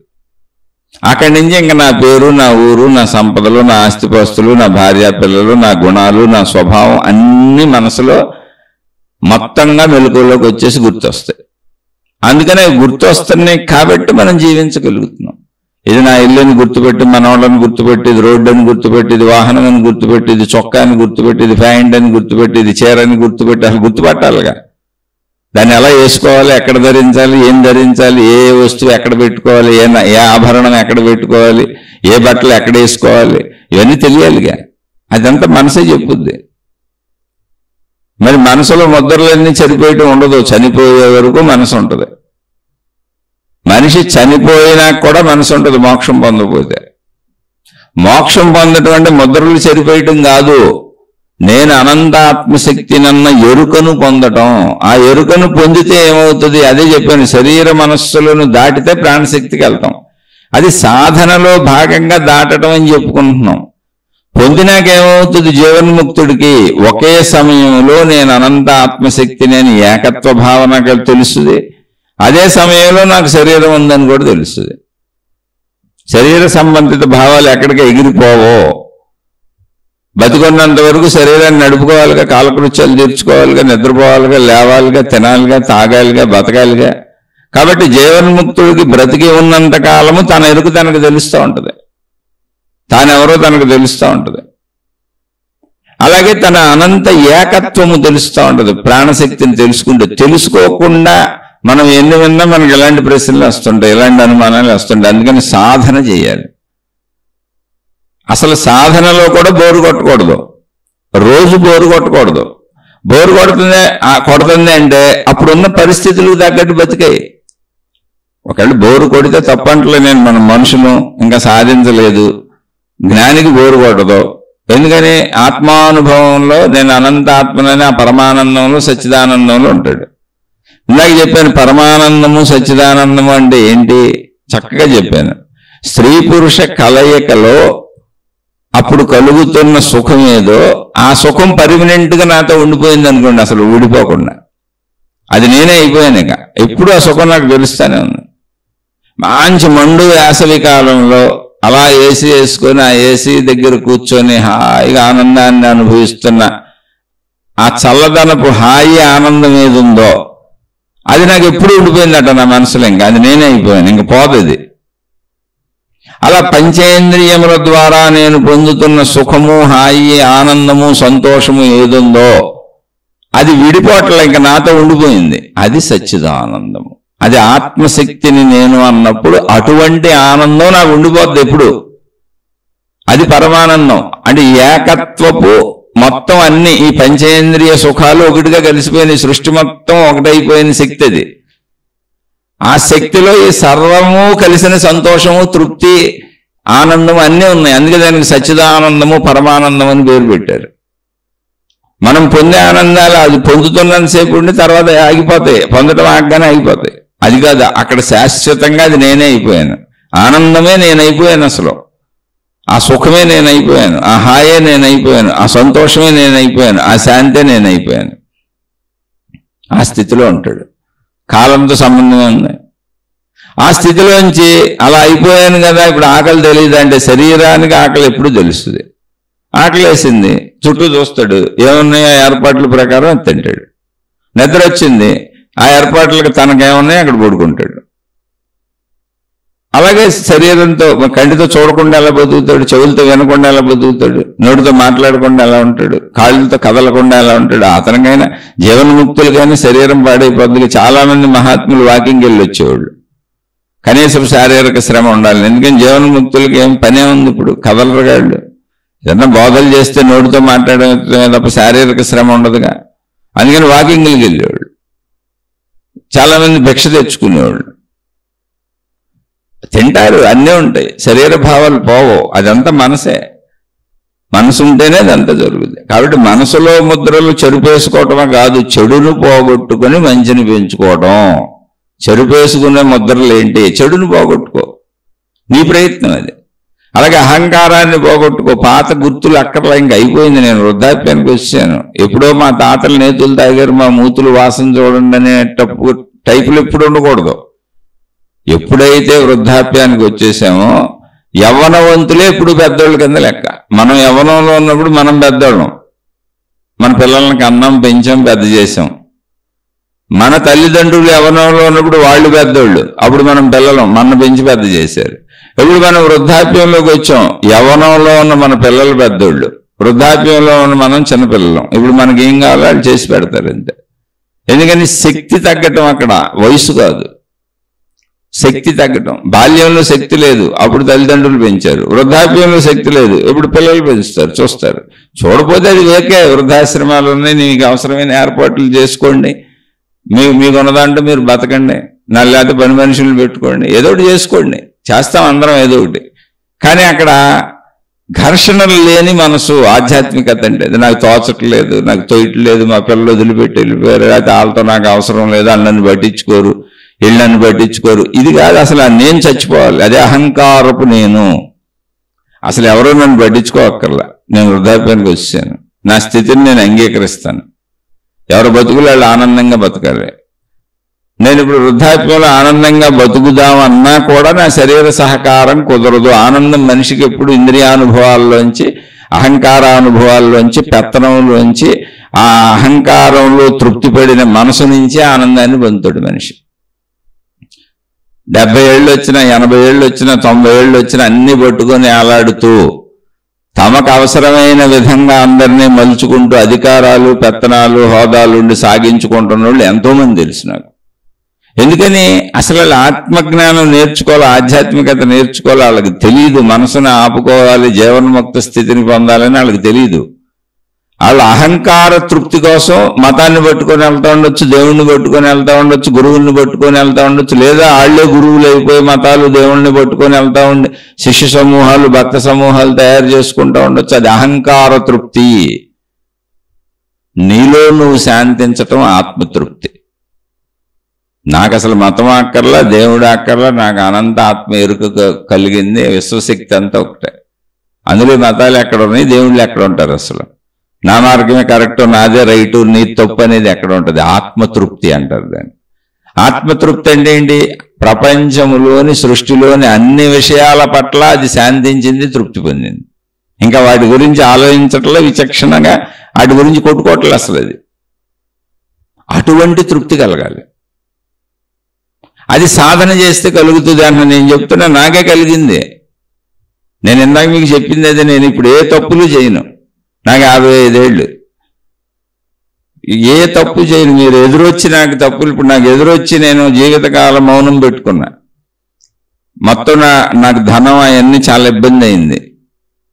అక్కడి నుంచి ఇంకా నా పేరు, నా ఊరు, నా సంపదలు, నా ఆస్తిపాస్తులు, నా భార్య పిల్లలు, నా గుణాలు, నా స్వభావం అన్ని మనసులో మొత్తంగా మెలకువలోకి వచ్చేసి గుర్తొస్తాయి. అందుకనే గుర్తొస్తున్నాయి కాబట్టి మనం జీవించగలుగుతున్నాం. ఇది నా ఇల్లుని గుర్తుపెట్టి, మనవాళ్ళని గుర్తుపెట్టి, ఇది రోడ్డు అని గుర్తుపెట్టి, ఇది వాహనం అని గుర్తుపెట్టి, ఇది చొక్కా అని గుర్తుపెట్టి, ఇది ప్యాంట్ అని గుర్తుపెట్టి, ఇది చీర అని గుర్తుపెట్టి, అసలు గుర్తుపట్టాలిగా. దాన్ని ఎలా వేసుకోవాలి, ఎక్కడ ధరించాలి, ఏం ధరించాలి, ఏ వస్తువు ఎక్కడ పెట్టుకోవాలి, ఏ ఆభరణం ఎక్కడ పెట్టుకోవాలి, ఏ బట్టలు ఎక్కడ వేసుకోవాలి, ఇవన్నీ తెలియాలిగా. అదంతా మనసే చెప్పుద్ది. మరి మనసులో ముద్రలన్నీ చనిపోయటం ఉండదు, చనిపోయే వరకు మనసు ఉంటుంది. మనిషి చనిపోయినా కూడా మనసు ఉంటుంది మోక్షం పొందకపోతే. మోక్షం పొందటం అంటే ముద్రలు చనిపోయటం కాదు, నేను అనంత ఆత్మశక్తినన్న ఎరుకను పొందటం. ఆ ఎరుకను పొందితే ఏమవుతుంది? అదే చెప్పాను, శరీర మనస్సులను దాటితే ప్రాణశక్తికి వెళ్తాం. అది సాధనలో భాగంగా దాటడం అని చెప్పుకుంటున్నాం. పొందినాకేమవుతుంది? జీవన్ముక్తుడికి ఒకే సమయంలో నేను అనంత ఆత్మశక్తిని అని ఏకత్వ భావన తెలుస్తుంది. అదే సమయంలో నాకు శరీరం ఉందని కూడా తెలుస్తుంది. శరీర సంబంధిత భావాలు ఎక్కడికి ఎగిరిపోవో. బతికున్నంత వరకు శరీరాన్ని నడుపుకోవాలిగా, కాలకృత్యాలు తీర్చుకోవాలిగా, నిద్రపోవాలిగా, లేవాలిగా, తినాలిగా, తాగాలిగా, బతకాలిగా. కాబట్టి జీవన్ముక్తుడికి బ్రతికి ఉన్నంత కాలము తన ఎరుకు తనకు తెలుస్తూ ఉంటుంది, తానెవరో తనకు తెలుస్తూ ఉంటుంది. అలాగే తన అనంత ఏకత్వము తెలుస్తూ ఉంటుంది. ప్రాణశక్తిని తెలుసుకుంటే, తెలుసుకోకుండా మనం ఎన్ని విన్నా మనకి ఎలాంటి ప్రశ్నలు వస్తుంటాయి, ఎలాంటి అనుమానాలు వస్తుంటాయి. అందుకని సాధన చేయాలి. అసలు సాధనలో కూడా బోరు కొట్టకూడదు, రోజు బోరు కొట్టకూడదు. బోరు కొడుతుంది అంటే అప్పుడున్న పరిస్థితులకు తగ్గట్టు బతికాయి. ఒకవేళ బోరు కొడితే తప్పంటలే నేను, మన మనుషులు ఇంకా సాధించలేదు. జ్ఞానికి బోరు కొట్టదు. ఎందుకని? ఆత్మానుభవంలో నేను అనంత ఆత్మనని ఆ పరమానందంలో సచ్చిదానందంలో ఉంటాడు. ఇందాక చెప్పాను, పరమానందము సచ్చిదానందము అంటే ఏంటి చక్కగా చెప్పాను. స్త్రీ పురుష కలయికలో అప్పుడు కలుగుతున్న సుఖం ఏదో, ఆ సుఖం పర్మనెంట్గా నాతో ఉండిపోయింది అనుకోండి, అసలు ఊడిపోకుండా. అది నేనే అయిపోయాను. ఇక ఎప్పుడు ఆ సుఖం నాకు తెలుస్తానే ఉంది. మంచి మండు వేసవి కాలంలో అలా ఏసీ వేసుకొని ఆ ఏసీ దగ్గర కూర్చొని హాయిగా ఆనందాన్ని అనుభవిస్తున్న ఆ చల్లదనపు హాయి ఆనందం ఏదుందో అది నాకు ఎప్పుడు ఉండిపోయిందట నా మనసులో, ఇంకా అది నేనే అయిపోయాను, ఇంక పోదు అది. అలా పంచేంద్రియముల ద్వారా నేను పొందుతున్న సుఖము, హాయి, ఆనందము, సంతోషము ఏదుందో అది విడిపోవట్లే, ఇంకా నాతో ఉండిపోయింది. అది సచ్చిదానందము. అది ఆత్మశక్తిని నేను అన్నప్పుడు అటువంటి ఆనందం నాకు ఉండిపోద్ది ఎప్పుడు. అది పరమానందం. అంటే ఏకత్వపు మొత్తం అన్ని ఈ పంచేంద్రియ సుఖాలు ఒకటిగా కలిసిపోయినాయి, సృష్టి మొత్తం ఒకటైపోయిన శక్తి అది. ఆ శక్తిలో ఈ సర్వము కలిసిన సంతోషము, తృప్తి, ఆనందం అన్నీ ఉన్నాయి. అందుకే దానికి సచ్చిదానందము, పరమానందం అని పేరు పెట్టారు. మనం పొందే ఆనందాలు అది పొందుతున్నంతసేపు ఉండి తర్వాత ఆగిపోతాయి, పొందడం ఆగగానే ఆగిపోతాయి. అది కాదు, అక్కడ శాశ్వతంగా అది నేనే అయిపోయాను. ఆనందమే నేనైపోయాను, అసలు ఆ సుఖమే నేనైపోయాను, ఆ హాయే నేనైపోయాను, ఆ సంతోషమే నేనైపోయాను, ఆ శాంతే నేనైపోయాను. ఆ స్థితిలో ఉంటాడు. కాలంతో సంబంధం ఉంది. ఆ స్థితిలోంచి అలా అయిపోయాను కదా, ఇప్పుడు ఆకలి తెలియదు అంటే శరీరానికి ఆకలి ఎప్పుడు తెలుస్తుంది. ఆకలి వేసింది, చుట్టూ చూస్తాడు, ఏమున్నాయో ఏర్పాట్ల ప్రకారం తింటాడు. నిద్ర వచ్చింది, ఆ ఏర్పాట్లకు తనకేమున్నాయో అక్కడ పడుకుంటాడు. అలాగే శరీరంతో, కంటితో చూడకుండా ఎలా బతుకుతాడు, చెవులతో వినకుండా ఎలా బతుకుతాడు, నోటితో మాట్లాడకుండా ఎలా ఉంటాడు, కాళ్ళతో కదలకుండా ఎలా ఉంటాడు. అతనికైనా జీవన్ముక్తులకైనా శరీరం పాడైపోద్ది. చాలా మంది మహాత్ములు వాకింగ్కి వెళ్ళి వచ్చేవాళ్ళు. కనీసం శారీరక శ్రమ ఉండాలి. ఎందుకని జీవన్ముక్తులకి ఏం పనే ఉంది, ఇప్పుడు కదలరగాళ్ళు. ఏదన్నా బోధలు చేస్తే నోటితో మాట్లాడమే తప్ప శారీరక శ్రమ ఉండదుగా. అందుకని వాకింగ్కి వెళ్ళేవాళ్ళు. చాలా మంది భిక్ష తెచ్చుకునేవాళ్ళు. తింటారు, అన్నీ ఉంటాయి, శరీర భావాలు పోవు. అదంతా మనసే. మనసు ఉంటేనే అదంతా జరుగుతుంది. కాబట్టి మనసులో ముద్రలు చెరుపేసుకోవటమే కాదు, చెడును పోగొట్టుకొని మంచిని పెంచుకోవడం. చెరుపేసుకునే ముద్రలు ఏంటి? చెడును పోగొట్టుకో, నీ ప్రయత్నం అది. అలాగే అహంకారాన్ని పోగొట్టుకో. పాత గుర్తులు అక్కర్లా, ఇంక అయిపోయింది. నేను వృద్ధాప్యానికి వచ్చాను. ఎప్పుడో మా తాతలు నేతులు తాగారు, మా మూతులు వాసన చూడండి అనే టైపులు ఎప్పుడు ఉండకూడదు. ఎప్పుడైతే వృద్ధాప్యానికి వచ్చేసామో యవ్వనవంతులే ఇప్పుడు పెద్దోళ్ళ కింద లెక్క. మనం యవ్వనంలో ఉన్నప్పుడు మనం పెద్దోళ్ళం, మన పిల్లలకి అన్నం పెంచాం, పెద్ద చేసాం. మన తల్లిదండ్రులు యవ్వనంలో ఉన్నప్పుడు వాళ్ళు పెద్దోళ్ళు, అప్పుడు మనం పిల్లలం, మన పెంచి పెద్ద చేశారు. ఇప్పుడు మనం వృద్ధాప్యంలోకి వచ్చాం, యవ్వనంలో ఉన్న మన పిల్లలు పెద్దోళ్ళు, వృద్ధాప్యంలో ఉన్న మనం చిన్నపిల్లలం. ఇప్పుడు మనకి ఏం కావాలో వాళ్ళు చేసి పెడతారు అంతే. ఎందుకని శక్తి తగ్గటం, అక్కడ వయసు కాదు, శక్తి తగ్గటం. బాల్యంలో శక్తి లేదు, అప్పుడు తల్లిదండ్రులు పెంచారు. వృద్ధాప్యంలో శక్తి లేదు, ఇప్పుడు పిల్లలు పెంచుతారు, చూస్తారు. చూడపోతే అది వేకే. వృద్ధాశ్రమాలు ఉన్నాయి, నీకు అవసరమైన ఏర్పాట్లు చేసుకోండి, మీకు ఉన్నదంటే మీరు బతకండి, లేకపోతే పని మనుషులు పెట్టుకోండి, ఏదో ఒకటి చేసుకోండి, చేస్తాం అందరం ఏదో ఒకటి. కానీ అక్కడ ఘర్షణలు లేని మనసు ఆధ్యాత్మికత అంటే అది. నాకు తోచట్లేదు, నాకు తోయట్లేదు, మా పిల్లలు వదిలిపెట్టి వెళ్ళిపోయారు, లేకపోతే వాళ్ళతో నాకు అవసరం లేదు, వాళ్ళు నన్ను పట్టించుకోరు, వీళ్ళు నన్ను పట్టించుకోరు. ఇది కాదు అసలు. నేను చచ్చిపోవాలి, అదే అహంకారపు నేను. అసలు ఎవరో నన్ను పట్టించుకోవక్కర్లా, నేను వృద్ధాప్యానికి వచ్చాను, నా స్థితిని నేను అంగీకరిస్తాను. ఎవరు బతుకులు వాళ్ళు ఆనందంగా బతకాలి. నేను ఇప్పుడు వృద్ధాప్యంలో ఆనందంగా బతుకుదామన్నా కూడా నా శరీర సహకారం కుదరదు. ఆనందం మనిషికి ఎప్పుడు ఇంద్రియానుభవాల్లోంచి, అహంకారానుభవాల్లోంచి, పెత్తనంలోంచి, ఆ అహంకారంలో తృప్తిపడిన మనసు నుంచే ఆనందాన్ని పొందుతాడు మనిషి. 70 ఏళ్ళు వచ్చినా, 80 ఏళ్ళు వచ్చినా, 90 ఏళ్ళు వచ్చినా అన్ని పట్టుకొని ఆలాడుతూ తమకు అవసరమైన విధంగా అందరినీ మలుచుకుంటూ అధికారాలు, పెత్తనాలు, హోదాలుండి సాగించుకుంటున్న వాళ్ళు ఎంతోమంది తెలుసు నాకు. ఎందుకని? అసలు ఆత్మజ్ఞానం నేర్చుకోవాలి, ఆధ్యాత్మికత నేర్చుకోవాలి. వాళ్ళకి తెలియదు. మనసును ఆపుకోవాలి, జీవన్ముక్త స్థితిని పొందాలని వాళ్ళకి తెలియదు. వాళ్ళు అహంకార తృప్తి కోసం మతాన్ని పట్టుకొని వెళ్తా ఉండొచ్చు, దేవుణ్ణి పట్టుకొని వెళ్తా ఉండొచ్చు, గురువుల్ని పట్టుకొని వెళ్తా ఉండొచ్చు, లేదా వాళ్లే గురువులు అయిపోయి మతాలు, దేవుణ్ణి పట్టుకొని వెళ్తా ఉండి శిష్య సమూహాలు, భక్త సమూహాలు తయారు చేసుకుంటా ఉండొచ్చు. అది అహంకార తృప్తి. నీలో నువ్వు శాంతించటం ఆత్మతృప్తి. నాకు అసలు మతం అక్కర్లా, దేవుడు అక్కర్లా, నాకు అనంత ఆత్మ ఎరుక కలిగింది, విశ్వశక్తి అంతా ఒకటే. అందులో మతాలు ఎక్కడ ఉన్నాయి, దేవుళ్ళు ఎక్కడ ఉంటారు? అసలు నా మార్గమే కరెక్ట్, నాదే రైటు, నీ తప్పు అనేది ఎక్కడ ఉంటుంది? ఆత్మతృప్తి అంటారు దాన్ని. ఆత్మతృప్తి అంటే ఏంటి? ప్రపంచములోని, సృష్టిలోని అన్ని విషయాల పట్ల అది శాంతించింది, తృప్తి పొందింది. ఇంకా వాటి గురించి ఆలోచించట్లే, విచక్షణగా వాటి గురించి కొట్టుకోవట్లే అసలు. అది అటువంటి తృప్తి కలగాలి. అది సాధన చేస్తే కలుగుతుంది అన్న నేను చెప్తున్నా, నాకే కలిగింది. నేను ఇందాక మీకు చెప్పింది అదే, నేను ఇప్పుడు ఏ తప్పులు చేయను. నాకు 55 ఏళ్ళు, ఏ తప్పు చేయను. మీరు ఎదురొచ్చి నాకు తప్పులు, ఇప్పుడు నాకు ఎదురొచ్చి నేను జీవితకాలం మౌనం పెట్టుకున్నా. మొత్తం నాకు ధనం అవన్నీ చాలా ఇబ్బంది అయింది.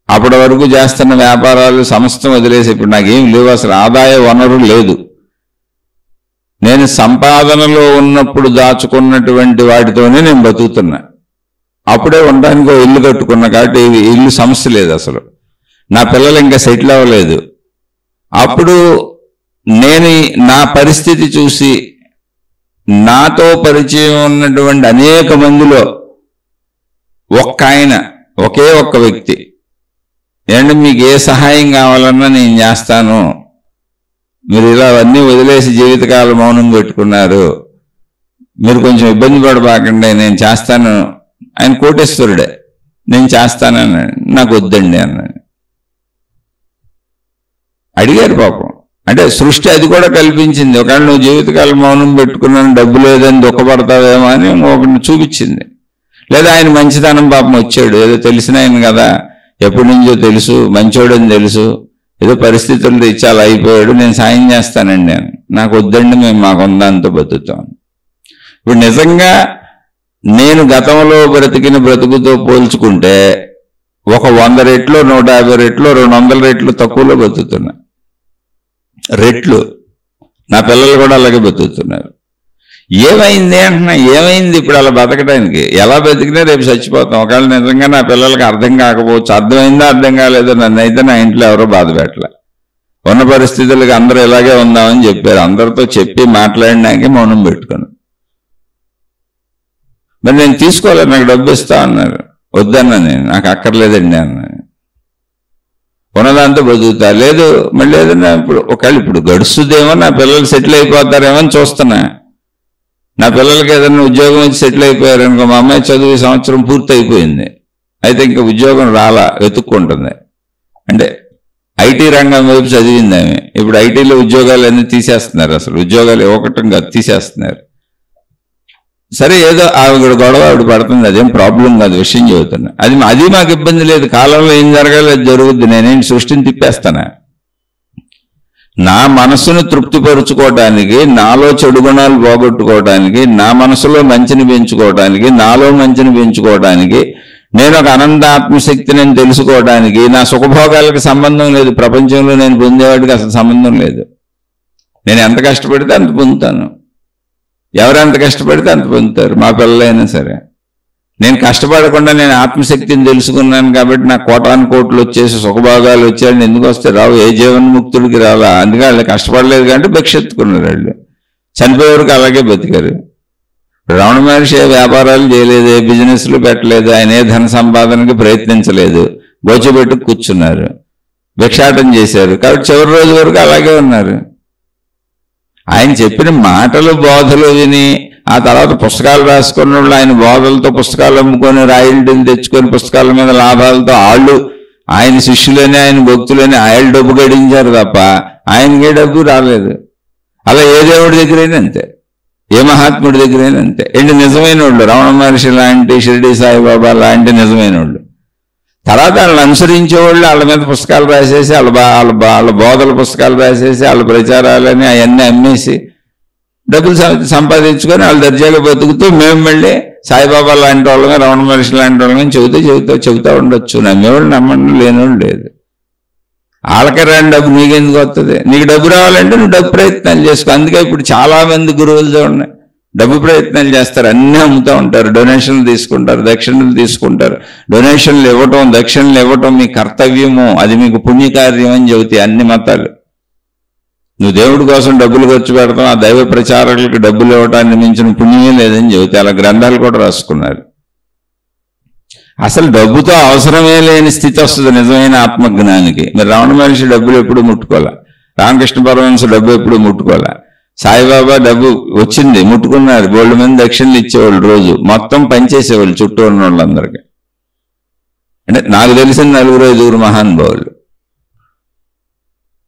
అప్పటి వరకు చేస్తున్న వ్యాపారాలు సమస్తం వదిలేసి ఇప్పుడు నాకేం లేవు, అసలు ఆదాయ వనరు లేదు. నేను సంపాదనలో ఉన్నప్పుడు దాచుకున్నటువంటి వాటితోనే నేను బతుకుతున్నా. అప్పుడే ఉండడానికి ఇల్లు కట్టుకున్నా కాబట్టి ఇల్లు సమస్య లేదు. అసలు నా పిల్లలు ఇంకా సెటిల్ అవ్వలేదు. అప్పుడు నేను నా పరిస్థితి చూసి నాతో పరిచయం ఉన్నటువంటి అనేక మందిలో ఒకే ఒక్క వ్యక్తి, ఏంటంటే మీకు ఏ సహాయం కావాలన్నా నేను చేస్తాను, మీరు ఇలా అవన్నీ వదిలేసి జీవితకాలం మౌనం పెట్టుకున్నారు, మీరు కొంచెం ఇబ్బంది పడబాకండి, నేను చేస్తాను. ఆయన కోటేశ్వరుడే, నేను చేస్తానన్నాడు. నాకు వద్దండి అన్నాడు. అడిగారు పాపం. అంటే సృష్టి అది కూడా కల్పించింది. ఒకవేళ నువ్వు జీవితకాలం మౌనం పెట్టుకున్నాను, డబ్బు లేదని దుఃఖపడతావేమో అని ఒకరిని చూపించింది. లేదా ఆయన మంచితనం పాపం వచ్చాడు, ఏదో తెలిసిన ఆయన కదా, ఎప్పటి నుంచో తెలుసు, మంచోడని తెలుసు, ఏదో పరిస్థితులు తెచ్చాలి అయిపోయాడు, నేను సాయం చేస్తానండి అని. నాకు వద్దండి, మేము మాకు ఉందంతో బతుకుతాం. ఇప్పుడు నిజంగా నేను గతంలో బ్రతికిన బ్రతుకుతో పోల్చుకుంటే ఒక 100 రెట్లు, 150 రెట్లు, 200 రెట్లు తక్కువలో బతుకుతున్నా. రెట్లు. నా పిల్లలు కూడా అలాగే బతుకుతున్నారు. ఏమైంది అంటున్నా, ఏమైంది ఇప్పుడు అలా బతకడానికి? ఎలా బతికినా రేపు చచ్చిపోతాం. ఒకవేళ నిజంగా నా పిల్లలకి అర్థం కాకపోవచ్చు, అర్థమైందో అర్థం కాలేదో, నన్నైతే నా ఇంట్లో ఎవరో బాధ పెట్టలే. ఉన్న పరిస్థితులకి అందరూ ఇలాగే ఉందామని చెప్పారు. అందరితో చెప్పి మాట్లాడినాకే మౌనం పెట్టుకున్నాను. మరి నేను తీసుకోలేదు, నాకు డబ్బు ఇస్తా అన్నారు. వద్దన్నా నేను, నాకు అక్కర్లేదండి అన్నాను. ఉన్నదాంతో బతుకుతా. లేదు మళ్ళీ ఏదన్నా ఇప్పుడు గడుస్తుందేమో, నా పిల్లలు సెటిల్ అయిపోతారేమో అని చూస్తున్నా. నా పిల్లలకి ఏదైనా ఉద్యోగం వచ్చి సెటిల్ అయిపోయారు అనుకో, మా అమ్మాయి చదువు ఈ సంవత్సరం పూర్తి అయిపోయింది, అయితే ఇంకా ఉద్యోగం రాలా, వెతుక్కుంటుంది. అంటే ఐటీ రంగం వైపు చదివింది ఆమె. ఇప్పుడు ఐటీలో ఉద్యోగాలు అన్నీ తీసేస్తున్నారు, అసలు ఉద్యోగాలు ఇవ్వకటం కాదు, తీసేస్తున్నారు. సరే ఏదో ఆవిడ గొడవ ఆవిడ పడుతుంది, అదేం ప్రాబ్లం కాదు, విషయం చెబుతున్నా. అది మాకు ఇబ్బంది లేదు. కాలంలో ఏం జరగాలి అది జరుగుద్ది. నేనేం సృష్టిని తిప్పేస్తానా? నా మనసును తృప్తిపరుచుకోవడానికి, నాలో చెడు గుణాలు పోగొట్టుకోవడానికి, నా మనసులో మంచిని పెంచుకోవడానికి, నాలో మంచిని పెంచుకోవడానికి, నేను ఒక అనంత ఆత్మశక్తిని తెలుసుకోవడానికి, నా సుఖభోగాలకు సంబంధం లేదు. ప్రపంచంలో నేను పొందేవాడికి అసలు సంబంధం లేదు. నేను ఎంత కష్టపడితే అంత పొందుతాను, ఎవరెంత కష్టపడితే అంత పొందుతారు, మా పిల్లలైనా సరే. నేను కష్టపడకుండా నేను ఆత్మశక్తిని తెలుసుకున్నాను కాబట్టి నాకు కోటాను కోట్లు వచ్చేసి సుఖభాగాలు వచ్చాయని ఎందుకు వస్తే రావు? ఏ జీవన్ముక్తుడికి రాలా? అందుకే వాళ్ళు కష్టపడలేదు కాబట్టి భిక్షెత్తుకున్నారు. వాళ్ళు చనిపోయేవరకు అలాగే బతికారు. రమణ మహర్షి వ్యాపారాలు చేయలేదు, ఏ బిజినెస్లు పెట్టలేదు, ఆయన ఏ ధన సంపాదనకి ప్రయత్నించలేదు, బోచబెట్టుకు కూర్చున్నారు, భిక్షాటం చేశారు. కాబట్టి చివరి రోజు వరకు అలాగే ఉన్నారు. ఆయన చెప్పిన మాటలు బోధలు విని ఆ తర్వాత పుస్తకాలు రాసుకున్న వాళ్ళు ఆయన బోధలతో పుస్తకాలు అమ్ముకొని రాయల్టీలు తెచ్చుకొని పుస్తకాల మీద లాభాలతో ఆయన శిష్యులని ఆయన భక్తులని ఆయన డబ్బు గడించారు తప్ప ఆయనకే డబ్బు రాలేదు. అలా ఏ దేవుడి దగ్గరైనా అంతే, ఏ మహాత్ముడి దగ్గరైనా అంతే. ఏంటి నిజమైన వాళ్ళు, రమణ మహర్షి లాంటి, షిరిడి సాయిబాబా లాంటి నిజమైన వాళ్ళు. తర్వాత వాళ్ళని అనుసరించేవాళ్ళు వాళ్ళ మీద పుస్తకాలు రాసేసి, వాళ్ళ బోధల పుస్తకాలు రాసేసి, వాళ్ళ ప్రచారాలని అవన్నీ అమ్మేసి డబ్బులు సంపాదించుకొని వాళ్ళు దర్జాగా బతుకుతూ మేము మళ్ళీ సాయిబాబా లాంటి వాళ్ళమే, రమణ మహర్షి లాంటి వాళ్ళమే చెబుతూ ఉండొచ్చు. నమ్మేవాళ్ళు నమ్మండి, లేనివాళ్ళు లేదు. వాళ్ళకే రాని డబ్బు నీకెందుకు వస్తుంది? నీకు డబ్బు రావాలంటే నువ్వు డబ్బు ప్రయత్నాలు చేసుకో. అందుకే ఇప్పుడు చాలా మంది గురువులు చూడండి డబ్బు ప్రయత్నాలు చేస్తారు, అన్నీ అమ్ముతూ ఉంటారు, డొనేషన్లు తీసుకుంటారు, దక్షిణలు తీసుకుంటారు. డొనేషన్లు ఇవ్వటం, దక్షిణలు ఇవ్వటం మీ కర్తవ్యము, అది మీకు పుణ్యకార్యం అని చెబుతాయి అన్ని మతాలు. నువ్వు దేవుడి కోసం డబ్బులు ఖర్చు పెడతాం, ఆ దైవ ప్రచారకులకు డబ్బులు ఇవ్వటాన్ని మించిన పుణ్యమే లేదని చెబుతాయి. అలా గ్రంథాలు కూడా రాసుకున్నారు. అసలు డబ్బుతో అవసరమే లేని స్థితి వస్తుంది నిజమైన ఆత్మజ్ఞానికి. మీరు రమణ మహర్షి డబ్బులు ఎప్పుడు ముట్టుకోలే, రామకృష్ణ పరమహంస డబ్బు ఎప్పుడు ముట్టుకోలే, సాయిబాబా డబ్బు వచ్చింది ముట్టుకున్నారు, బోల్డ్ మంది దక్షిణలు ఇచ్చేవాళ్ళు, రోజు మొత్తం పనిచేసేవాళ్ళు చుట్టూ ఉన్న వాళ్ళందరికీ. అంటే నాకు తెలిసిన 4-5 మహానుభావులు.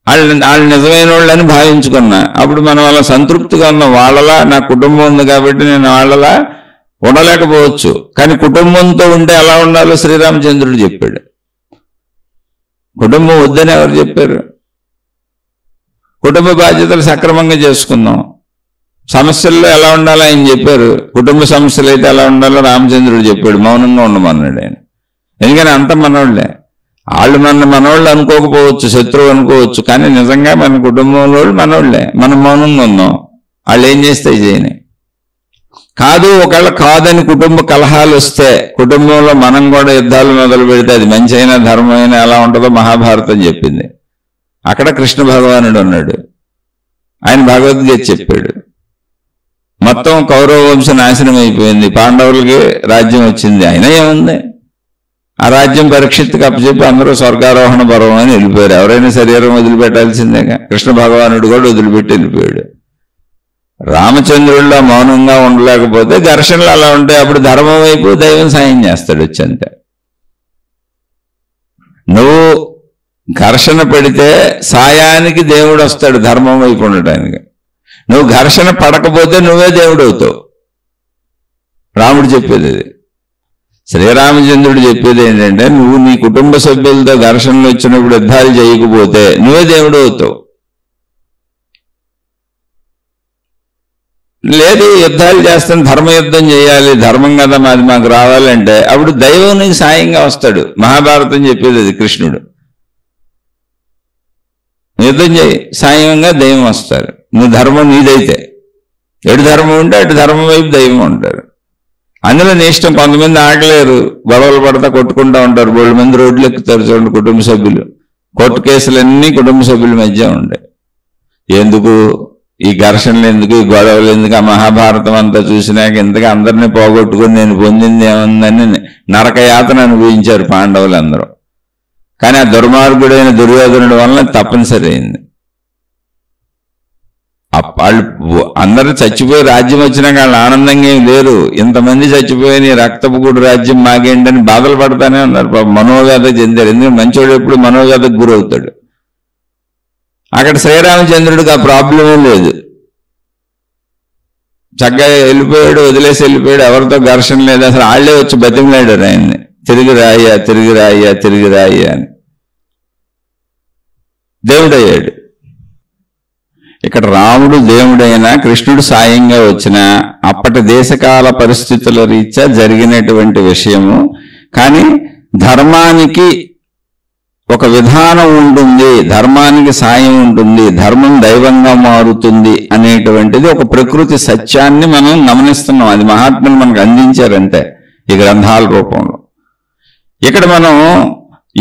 వాళ్ళు నిజమైన వాళ్ళని భావించుకున్నా. అప్పుడు మనం అలా సంతృప్తిగా ఉన్నాం. వాళ్ళలా నా కుటుంబం ఉంది కాబట్టి నేను వాళ్ళలా ఉండలేకపోవచ్చు, కానీ కుటుంబంతో ఉంటే ఎలా ఉండాలో శ్రీరామచంద్రుడు చెప్పాడు. కుటుంబం వద్దని ఎవరు చెప్పారు? కుటుంబ బాధ్యతలు సక్రమంగా చేసుకుందాం. సమస్యల్లో ఎలా ఉండాలో ఆయన చెప్పారు. కుటుంబ సమస్యలు అయితే ఎలా ఉండాలో రామచంద్రుడు చెప్పాడు. మౌనంగా ఉండమన్నాడు ఆయన. ఎందుకని అంత మనోళ్ళే. వాళ్ళు మనోళ్ళు అనుకోకపోవచ్చు, శత్రువు అనుకోవచ్చు, కానీ నిజంగా మన కుటుంబంలో మనోళ్ళే. మనం మౌనంగా ఉన్నాం. వాళ్ళు ఏం చేస్తే చేయని కాదు. ఒకవేళ కాదని కుటుంబ కలహాలు వస్తే కుటుంబంలో మనం కూడా యుద్ధాలు మొదలు పెడితే అది మంచి అయినా ధర్మమైనా ఎలా ఉంటుందో మహాభారతం చెప్పింది. అక్కడ కృష్ణ భగవానుడు ఉన్నాడు. ఆయన భగవద్గీత చెప్పాడు. మొత్తం కౌరవ వంశ నాశనం అయిపోయింది, పాండవులకి రాజ్యం వచ్చింది. అయినా ఏముంది, ఆ రాజ్యం పరీక్షిత్తుకి అప్పచెప్పి అందరూ స్వర్గారోహణ పర్వం అని వెళ్ళిపోయారు. ఎవరైనా శరీరం వదిలిపెట్టాల్సిందేగా. కృష్ణ భగవానుడు కూడా వదిలిపెట్టి వెళ్ళిపోయాడు. రామచంద్రుడిలో మౌనంగా ఉండలేకపోతే ఘర్షణలు అలా ఉంటాయి. అప్పుడు ధర్మం వైపు దైవం సాయం చేస్తాడు వచ్చంతే. నువ్వు ఘర్షణ పెడితే సాయానికి దేవుడు వస్తాడు ధర్మం వైపు ఉండటానికి. నువ్వు ఘర్షణ పడకపోతే నువ్వే దేవుడు అవుతావు. రాముడు చెప్పేది అది. శ్రీరామచంద్రుడు చెప్పేది ఏంటంటే, నువ్వు నీ కుటుంబ సభ్యులతో ఘర్షణలు వచ్చినప్పుడు యుద్ధాలు చేయకపోతే నువ్వే దేవుడు అవుతావు. లేదు యుద్ధాలు చేస్తాను, ధర్మయుద్ధం చేయాలి, ధర్మం కదా మాది మాకు రావాలంటే అప్పుడు దైవం నీకు సాయంగా వస్తాడు. మహాభారతం చెప్పేది అది. కృష్ణుడు యుద్ధం చేయి, సాయంగా దైవం వస్తారు. నువ్వు ధర్మం నీదైతే, ఎటు ధర్మం ఉంటే అటు ధర్మం వైపు దైవం ఉంటారు. అందులో నీ ఇష్టం. కొంతమంది ఆగలేరు, గొడవలు పడతా కొట్టుకుంటూ ఉంటారు. 2 మంది రోడ్లు ఎక్కుతారు చూడండి కుటుంబ సభ్యులు. కోర్టు కేసులన్నీ కుటుంబ సభ్యుల మధ్య ఉండే. ఎందుకు ఈ ఘర్షణలు, ఎందుకు ఈ గొడవలు, ఎందుకు? ఆ మహాభారతం అంతా చూసినాక ఇంతగా అందరినీ పోగొట్టుకుని నేను పొందింది ఏముందని నరకయాతన అనుభవించారు పాండవులందరూ. కానీ ఆ దుర్మార్గుడైన దుర్యోధనుడి వలన తప్పనిసరి అయింది. వాళ్ళు అందరూ చచ్చిపోయి రాజ్యం వచ్చినాక వాళ్ళు ఆనందంగా ఏం లేరు. ఇంతమంది చచ్చిపోయి రక్తపు కూడు రాజ్యం మాగేంటని బాధలు పడతానే ఉన్నారు. మనోవ్యాధ చెందారు. ఎందుకంటే మంచోడు ఎప్పుడు మనోవ్యాధకు గురవుతాడు. అక్కడ శ్రీరామచంద్రుడికి ఆ ప్రాబ్లమే లేదు. చక్కగా వెళ్ళిపోయాడు, వదిలేసి వెళ్ళిపోయాడు. ఎవరితో ఘర్షణ లేదు. అసలు వాళ్ళే వచ్చి బతిమలాడారు ఆయన్ని, తిరిగి రాయ్యా తిరిగి రాయ్యా తిరిగి రాయ్యా అని. దేవుడయ్యాడు. ఇక్కడ రాముడు దేవుడైనా, కృష్ణుడు సాయంగా వచ్చినా అప్పటి దేశకాల పరిస్థితుల రీత్యా జరిగినటువంటి విషయము. కానీ ధర్మానికి ఒక విధానం ఉంటుంది, ధర్మానికి సాయం ఉంటుంది, ధర్మం దైవంగా మారుతుంది అనేటువంటిది ఒక ప్రకృతి సత్యాన్ని మనం గమనిస్తున్నాం. అది మహాత్ములు మనకు అందించారంటే ఈ గ్రంథాల రూపంలో. ఇక్కడ మనం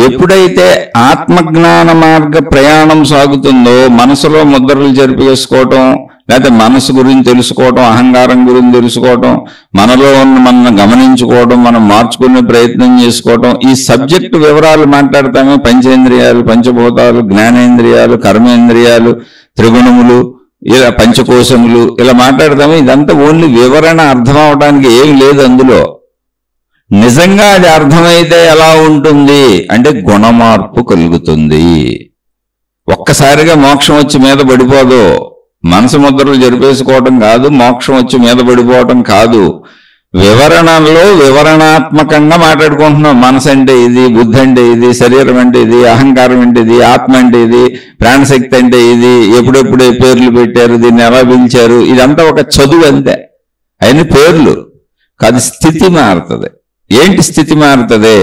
ఎప్పుడైతే ఆత్మజ్ఞాన మార్గ ప్రయాణం సాగుతుందో, మనసులో ముద్రలు జరిపేసుకోవటం, లేకపోతే మనసు గురించి తెలుసుకోవటం, అహంకారం గురించి తెలుసుకోవటం, మనలో ఉన్న మనం గమనించుకోవడం, మనం మార్చుకునే ప్రయత్నం చేసుకోవటం, ఈ సబ్జెక్టు వివరాలు మాట్లాడతామే. పంచేంద్రియాలు, పంచభూతాలు, జ్ఞానేంద్రియాలు, కర్మేంద్రియాలు, త్రిగుణములు, ఇలా పంచకోశములు, ఇలా మాట్లాడతాము. ఇదంతా ఓన్లీ వివరణ. అర్థం అవడానికి ఏమి లేదు అందులో. నిజంగా అది అర్థమైతే ఎలా ఉంటుంది అంటే గుణమార్పు కలుగుతుంది. ఒక్కసారిగా మోక్షం వచ్చి మీద పడిపోదు. మనసు ముద్రలు జరిపేసుకోవటం కాదు, మోక్షం వచ్చి మీద పడిపోవటం కాదు. వివరణలో వివరణాత్మకంగా మాట్లాడుకుంటున్నాం. మనసు అంటే ఇది, బుద్ధి అంటే ఇది, శరీరం అంటే ఇది, అహంకారం అంటే ఇది, ఆత్మ అంటే ఇది, ప్రాణశక్తి అంటే ఇది, ఎప్పుడెప్పుడే పేర్లు పెట్టారు, దీన్ని ఎలా పిలిచారు, ఇదంతా ఒక చదువు అంతే. అయిన పేర్లు కాదు. స్థితి మారుతుంది. ఏంటి స్థితి మారుతుంది?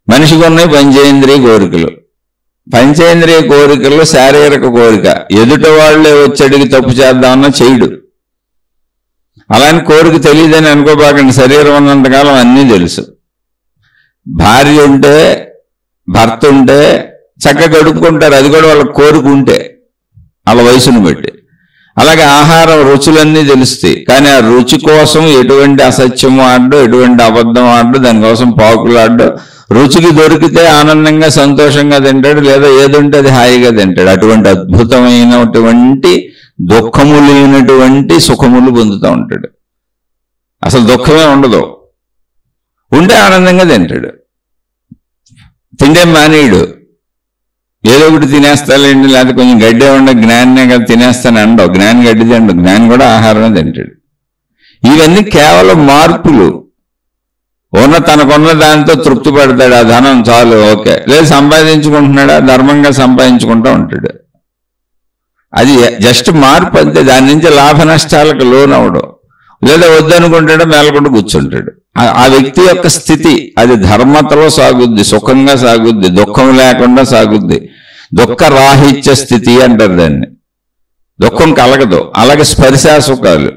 మనిషికి ఉన్నాయి పంచేంద్రియ కోరికలు. పంచేంద్రియ కోరికల్లో శారీరక కోరిక. ఎదుట వాళ్లే వచ్చి అడిగి తప్పు చేద్దామన్నా చేయడు. అలాని కోరిక తెలియదని అనుకోబాకండి. శరీరం ఉన్నంతకాలం అన్నీ తెలుసు. భార్య ఉంటే, భర్త ఉంటే చక్కగా గడుపుకుంటారు. అది కూడా వాళ్ళ కోరిక ఉంటే, వాళ్ళ వయసును బట్టి. అలాగే ఆహారం రుచులన్నీ తెలుస్తాయి. కానీ ఆ రుచి కోసం ఎటువంటి అసత్యము ఆడ్డు, ఎటువంటి అబద్ధం ఆడ్డు, దానికోసం పాకులు ఆడ్డు. రుచికి దొరికితే ఆనందంగా సంతోషంగా తింటాడు, లేదా ఏదుంటే అది హాయిగా తింటాడు. అటువంటి అద్భుతమైనటువంటి దుఃఖము లేనటువంటి సుఖములు పొందుతూ ఉంటాడు. అసలు దుఃఖమే ఉండదు. ఉంటే ఆనందంగా తింటాడు. తిండే మానేయుడు. ఏదో ఒకటి తినేస్తాలేండి, లేకపోతే కొంచెం గడ్డి ఉండ జ్ఞానినే కదా తినేస్తాను అండవు. జ్ఞాని గడ్డి తిండు, జ్ఞాని కూడా ఆహారమే తింటాడు. ఇవన్నీ కేవలం మార్పులు. తనకున్న దాంతో తృప్తి పడతాడు, ఆ ధనం చాలు, ఓకే. లేదు సంపాదించుకుంటున్నాడా, ధర్మంగా సంపాదించుకుంటూ ఉంటాడు. అది జస్ట్ మార్పు అంతే. దాని నుంచి లాభ నష్టాలకు లోనవడం, లేదా వద్దనుకుంటాడో మేలకుండా కూర్చుంటాడు. ఆ వ్యక్తి యొక్క స్థితి అది ధర్మతలో సాగుద్ది, సుఖంగా సాగుద్ది, దుఃఖం లేకుండా సాగుద్ది. దుఃఖ రాహిత్య స్థితి అంటారు దాన్ని. దుఃఖం కలగదు. అలాగే స్పర్శా సుఖాలు.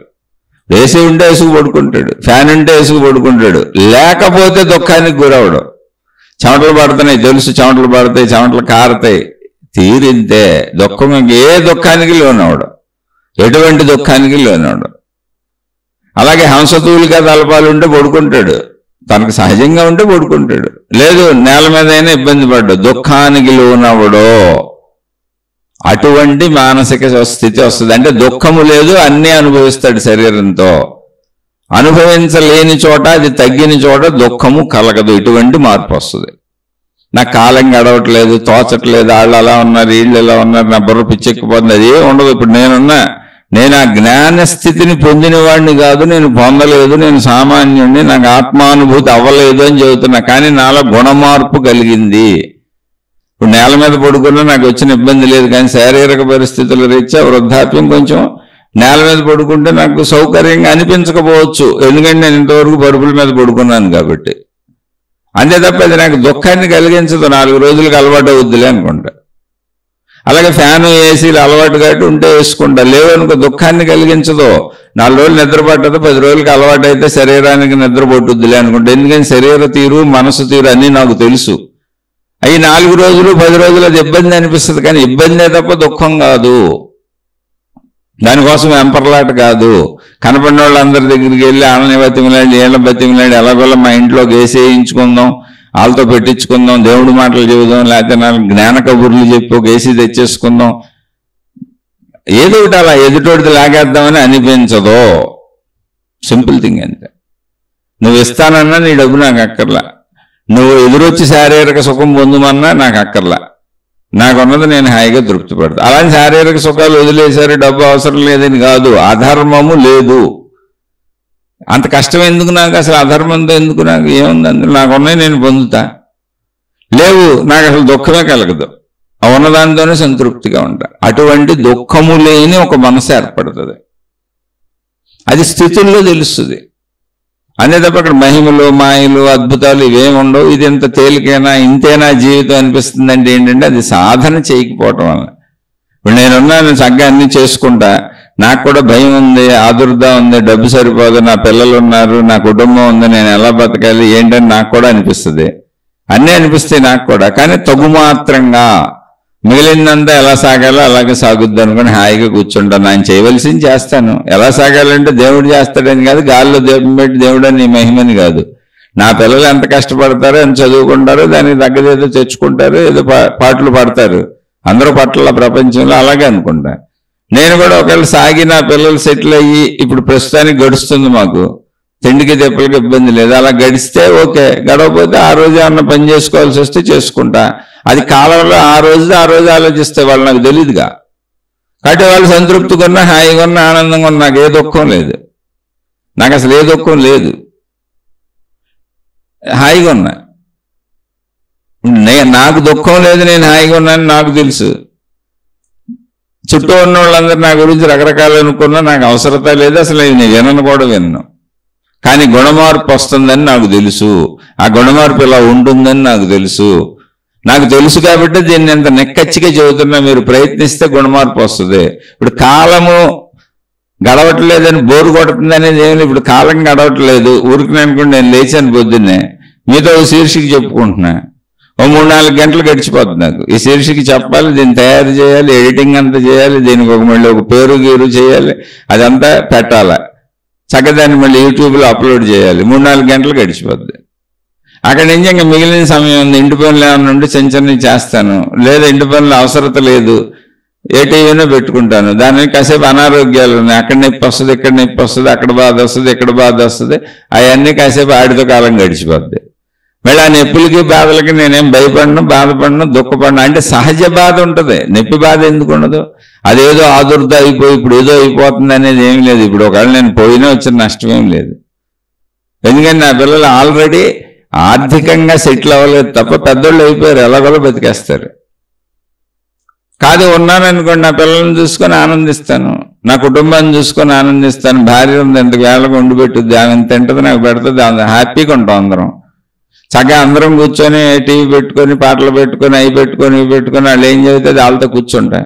ఏసీ ఉంటే వేసుకు పడుకుంటాడు, ఫ్యాన్ ఉంటే వేసుకు పడుకుంటాడు, లేకపోతే దుఃఖానికి గురవడం. చెమటలు పడుతున్నాయి తెలుసు, చెమటలు పడతాయి, చెమటలు కారతాయి, తీరింతే. దుఃఖం ఏ దుఃఖానికి లోనవడం, ఎటువంటి దుఃఖానికి లోనవడం. అలాగే హంసతూలిగా తలపాలు ఉంటే పడుకుంటాడు, తనకు సహజంగా ఉంటే పడుకుంటాడు. లేదు నేల మీద అయినా ఇబ్బంది పడ్డాడు, దుఃఖానికి లోనవడో. అటువంటి మానసిక స్థితి వస్తుంది. అంటే దుఃఖము లేదు, అన్నీ అనుభవిస్తాడు శరీరంతో. అనుభవించలేని చోట, అది తగ్గిన చోట దుఃఖము కలగదు. ఇటువంటి మార్పు వస్తుంది. నాకు కాలం గడవట్లేదు, తోచట్లేదు, వాళ్ళు అలా ఉన్నారు, వీళ్ళు ఇలా ఉన్నారు, నా బుర్ర పిచ్చెక్కిపోతుంది, అది ఉండదు. ఇప్పుడు నేను ఆ జ్ఞాన స్థితిని పొందిన వాడిని కాదు, నేను పొందలేదు, నేను సామాన్యుడిని, నాకు ఆత్మానుభూతి అవ్వలేదు అని చెబుతున్నా. కానీ నాలో గుణమార్పు కలిగింది. ఇప్పుడు నేల మీద పడుకున్నా నాకు వచ్చిన ఇబ్బంది లేదు, కానీ శారీరక పరిస్థితుల రీత్యా వృద్ధాప్యం కొంచెం నేల మీద పడుకుంటే నాకు సౌకర్యంగా అనిపించకపోవచ్చు, ఎందుకంటే నేను ఇంతవరకు పరుపుల మీద పడుకున్నాను కాబట్టి. అంతే తప్ప అది నాకు దుఃఖాన్ని కలిగించదు. 4 రోజులకు అలవాటు అవుద్దిలే అనుకుంటా. అలాగే ఫ్యాను ఏసీలు అలవాటు కాబట్టి ఉంటే వేసుకుంటా. లేవనుకో దుఃఖాన్ని కలిగించదు. 4 రోజులు నిద్ర పట్టదు, 10 రోజులకి అలవాటు అయితే శరీరానికి నిద్ర పట్టుద్దిలే అనుకుంటా. ఎందుకని శరీర తీరు, మనసు తీరు అన్నీ నాకు తెలుసు. అవి 4 రోజులు 10 రోజులు అది ఇబ్బంది అనిపిస్తుంది, కానీ ఇబ్బందే తప్ప దుఃఖం కాదు. దానికోసం వెంపర్లాట కాదు. కనపడిన వాళ్ళందరి దగ్గరికి వెళ్ళి ఆళ్ళని బతిమలాడి, ఏళ్ళ బతిమలాడి, ఎలాగోలా మా ఇంట్లోకి వేసేయించుకుందాం, వాళ్ళతో పెట్టించుకుందాం, దేవుడి మాటలు చెబుదాం, లేకపోతే నాకు జ్ఞాన కబుర్లు చెప్పి ఒక ఏసీ తెచ్చేసుకుందాం, ఏదో ఒకటి అలా ఎదుటోడిది లాగేద్దామని అనిపించదో. సింపుల్ థింగ్ అంతే. నువ్వు ఇస్తానన్నా నీ డబ్బు నాకు అక్కర్లా, నువ్వు ఎదురొచ్చి శారీరక సుఖం పొందుమన్నా నాకు అక్కర్లా, నాకున్నది నేను హాయిగా తృప్తి పడతా. అలాంటి శారీరక సుఖాలు వదిలేశారు, డబ్బు అవసరం లేదని కాదు, అధర్మము లేదు. అంత కష్టం ఎందుకు నాకు, అసలు అధర్మంతో ఎందుకు నాకు, ఏముంది అందులో, నాకున్నాయి నేను పొందుతా. లేవు నాకు అసలు దుఃఖమే కలగదు, ఉన్నదానితోనే సంతృప్తిగా ఉంటా. అటువంటి దుఃఖము లేని ఒక మనసు ఏర్పడుతుంది. అది స్థితుల్లో తెలుస్తుంది. అనే తప్ప అక్కడ మహిమలు, మాయలు, అద్భుతాలు ఇవేమి ఉండవు. ఇది ఎంత తేలికైనా, ఇంతేనా జీవితం అనిపిస్తుంది. అంటే ఏంటంటే అది సాధన చేయకపోవటం వల్ల. ఇప్పుడు నేనున్నాను, చక్కగా అన్ని చేసుకుంటా, నాకు కూడా భయం ఉంది, ఆదుర్ద ఉంది, డబ్బు సరిపోదు, నా పిల్లలు ఉన్నారు, నా కుటుంబం ఉంది, నేను ఎలా బతకాలి ఏంటని నాకు కూడా అనిపిస్తుంది. అన్నీ అనిపిస్తాయి నాకు కూడా. కానీ తగుమాత్రంగా మిగిలిందంతా ఎలా సాగాలో అలాగే సాగుద్ది అనుకుని హాయిగా కూర్చుంటాను. ఆయన చేయవలసింది చేస్తాను. ఎలా సాగాలంటే దేవుడు చేస్తాడని కాదు, గాల్లో దీపం పెట్టి దేవుడు అని మహిమని కాదు. నా పిల్లలు ఎంత కష్టపడతారో, ఎంత చదువుకుంటారో, దానికి తగ్గదేదో తెచ్చుకుంటారు, ఏదో పాటలు పడతారు. అందరూ పట్ల ప్రపంచంలో అలాగే అనుకుంటా. నేను కూడా ఒకవేళ సాగి నా పిల్లలు సెటిల్ అయ్యి ఇప్పుడు ప్రస్తుతానికి గడుస్తుంది, మాకు తిండికి తెప్పలకి ఇబ్బంది లేదు, అలా గడిస్తే ఓకే. గడవకపోతే ఆ రోజు ఏమన్నా పని చేసుకోవాల్సి వస్తే చేసుకుంటా. అది కాలంలో ఆ రోజు ఆలోచిస్తే వాళ్ళు నాకు తెలియదుగా. కాబట్టి వాళ్ళు సంతృప్తిగా ఉన్నా, హాయిగా ఉన్నా, ఆనందంగా ఉన్నా, నాకు ఏ దుఃఖం లేదు. నాకు అసలు ఏ దుఃఖం లేదు, హాయిగా ఉన్నా. నాకు దుఃఖం లేదు, నేను హాయిగా ఉన్నాను నాకు తెలుసు. చుట్టూ ఉన్న వాళ్ళందరూ నా గురించి రకరకాలు అనుకున్నా నాకు అవసరత లేదు, అసలు నేను వినను కూడా వినను. కానీ గుణమార్పు వస్తుందని నాకు తెలుసు, ఆ గుణమార్పు ఇలా ఉంటుందని నాకు తెలుసు. నాకు తెలుసు కాబట్టి దీన్ని ఎంత నెక్కచ్చిగా చెబుతున్నా. మీరు ప్రయత్నిస్తే గుణమార్పు వస్తుంది. ఇప్పుడు కాలము గడవట్లేదని బోరు కొడుతుంది అనేది ఏమి. ఇప్పుడు కాలం గడవట్లేదు, ఊరికి అనుకుంటే నేను లేచాను పొద్దున్నే, మీతో శీర్షిక చెప్పుకుంటున్నా, 3-4 గంటలు గడిచిపోతుంది నాకు. ఈ శీర్షిక చెప్పాలి, దీన్ని తయారు చేయాలి, ఎడిటింగ్ అంతా చేయాలి, దీనికి మళ్ళీ ఒక పేరు గీరు చేయాలి, అదంతా పెట్టాలి, చక్కదాన్ని మళ్ళీ యూట్యూబ్లో అప్లోడ్ చేయాలి. 3-4 గంటలు గడిచిపోద్ది. అక్కడ నుంచి ఇంకా మిగిలిన సమయం ఉంది. ఇంటి పనులు ఏమన్నా ఉంటే చిన్న చేస్తాను, లేదా ఇంటి పనులు అవసరత లేదు, ఏ టీవీనో పెట్టుకుంటాను. దానికి కాసేపు అనారోగ్యాలు ఉన్నాయి, అక్కడ నొప్పి వస్తుంది, ఇక్కడ నొప్పి వస్తుంది, అక్కడ బాధ వస్తుంది, ఇక్కడ బాధ వస్తుంది, అవన్నీ కాసేపు ఆడితో కాలం గడిచిపోద్ది. మళ్ళీ ఆ నొప్పులకి బాధలకి నేనేం భయపడను, బాధపడను, దుఃఖపడను. అంటే సహజ బాధ ఉంటుంది, నొప్పి బాధ ఎందుకు ఉండదు? అదేదో ఆదుర్ద అయిపోయి ఇప్పుడు ఏదో అయిపోతుంది అనేది ఏం లేదు. ఇప్పుడు ఒకవేళ నేను పోయినా వచ్చిన నష్టమేం లేదు. ఎందుకంటే నా పిల్లలు ఆల్రెడీ ఆర్థికంగా సెటిల్ అవ్వలేదు తప్ప పెద్దోళ్ళు అయిపోయారు, ఎలాగోలా బతికేస్తారు. కాదు ఉన్నాననుకోండి, నా పిల్లల్ని చూసుకొని ఆనందిస్తాను, నా కుటుంబాన్ని చూసుకొని ఆనందిస్తాను. భార్య ఉంది, ఎంత వేళకు వండి పెట్టుద్ది, ఆమె ఎంత తింటుంది, నాకు పెడుతుంది, హ్యాపీగా ఉంటాం అందరం. చక్కగా అందరం కూర్చొని టీవీ పెట్టుకొని, పాటలు పెట్టుకొని, అవి పెట్టుకొని, ఇవి పెట్టుకొని, వాళ్ళు ఏం చదివితే వాళ్ళతో కూర్చుంటాయి.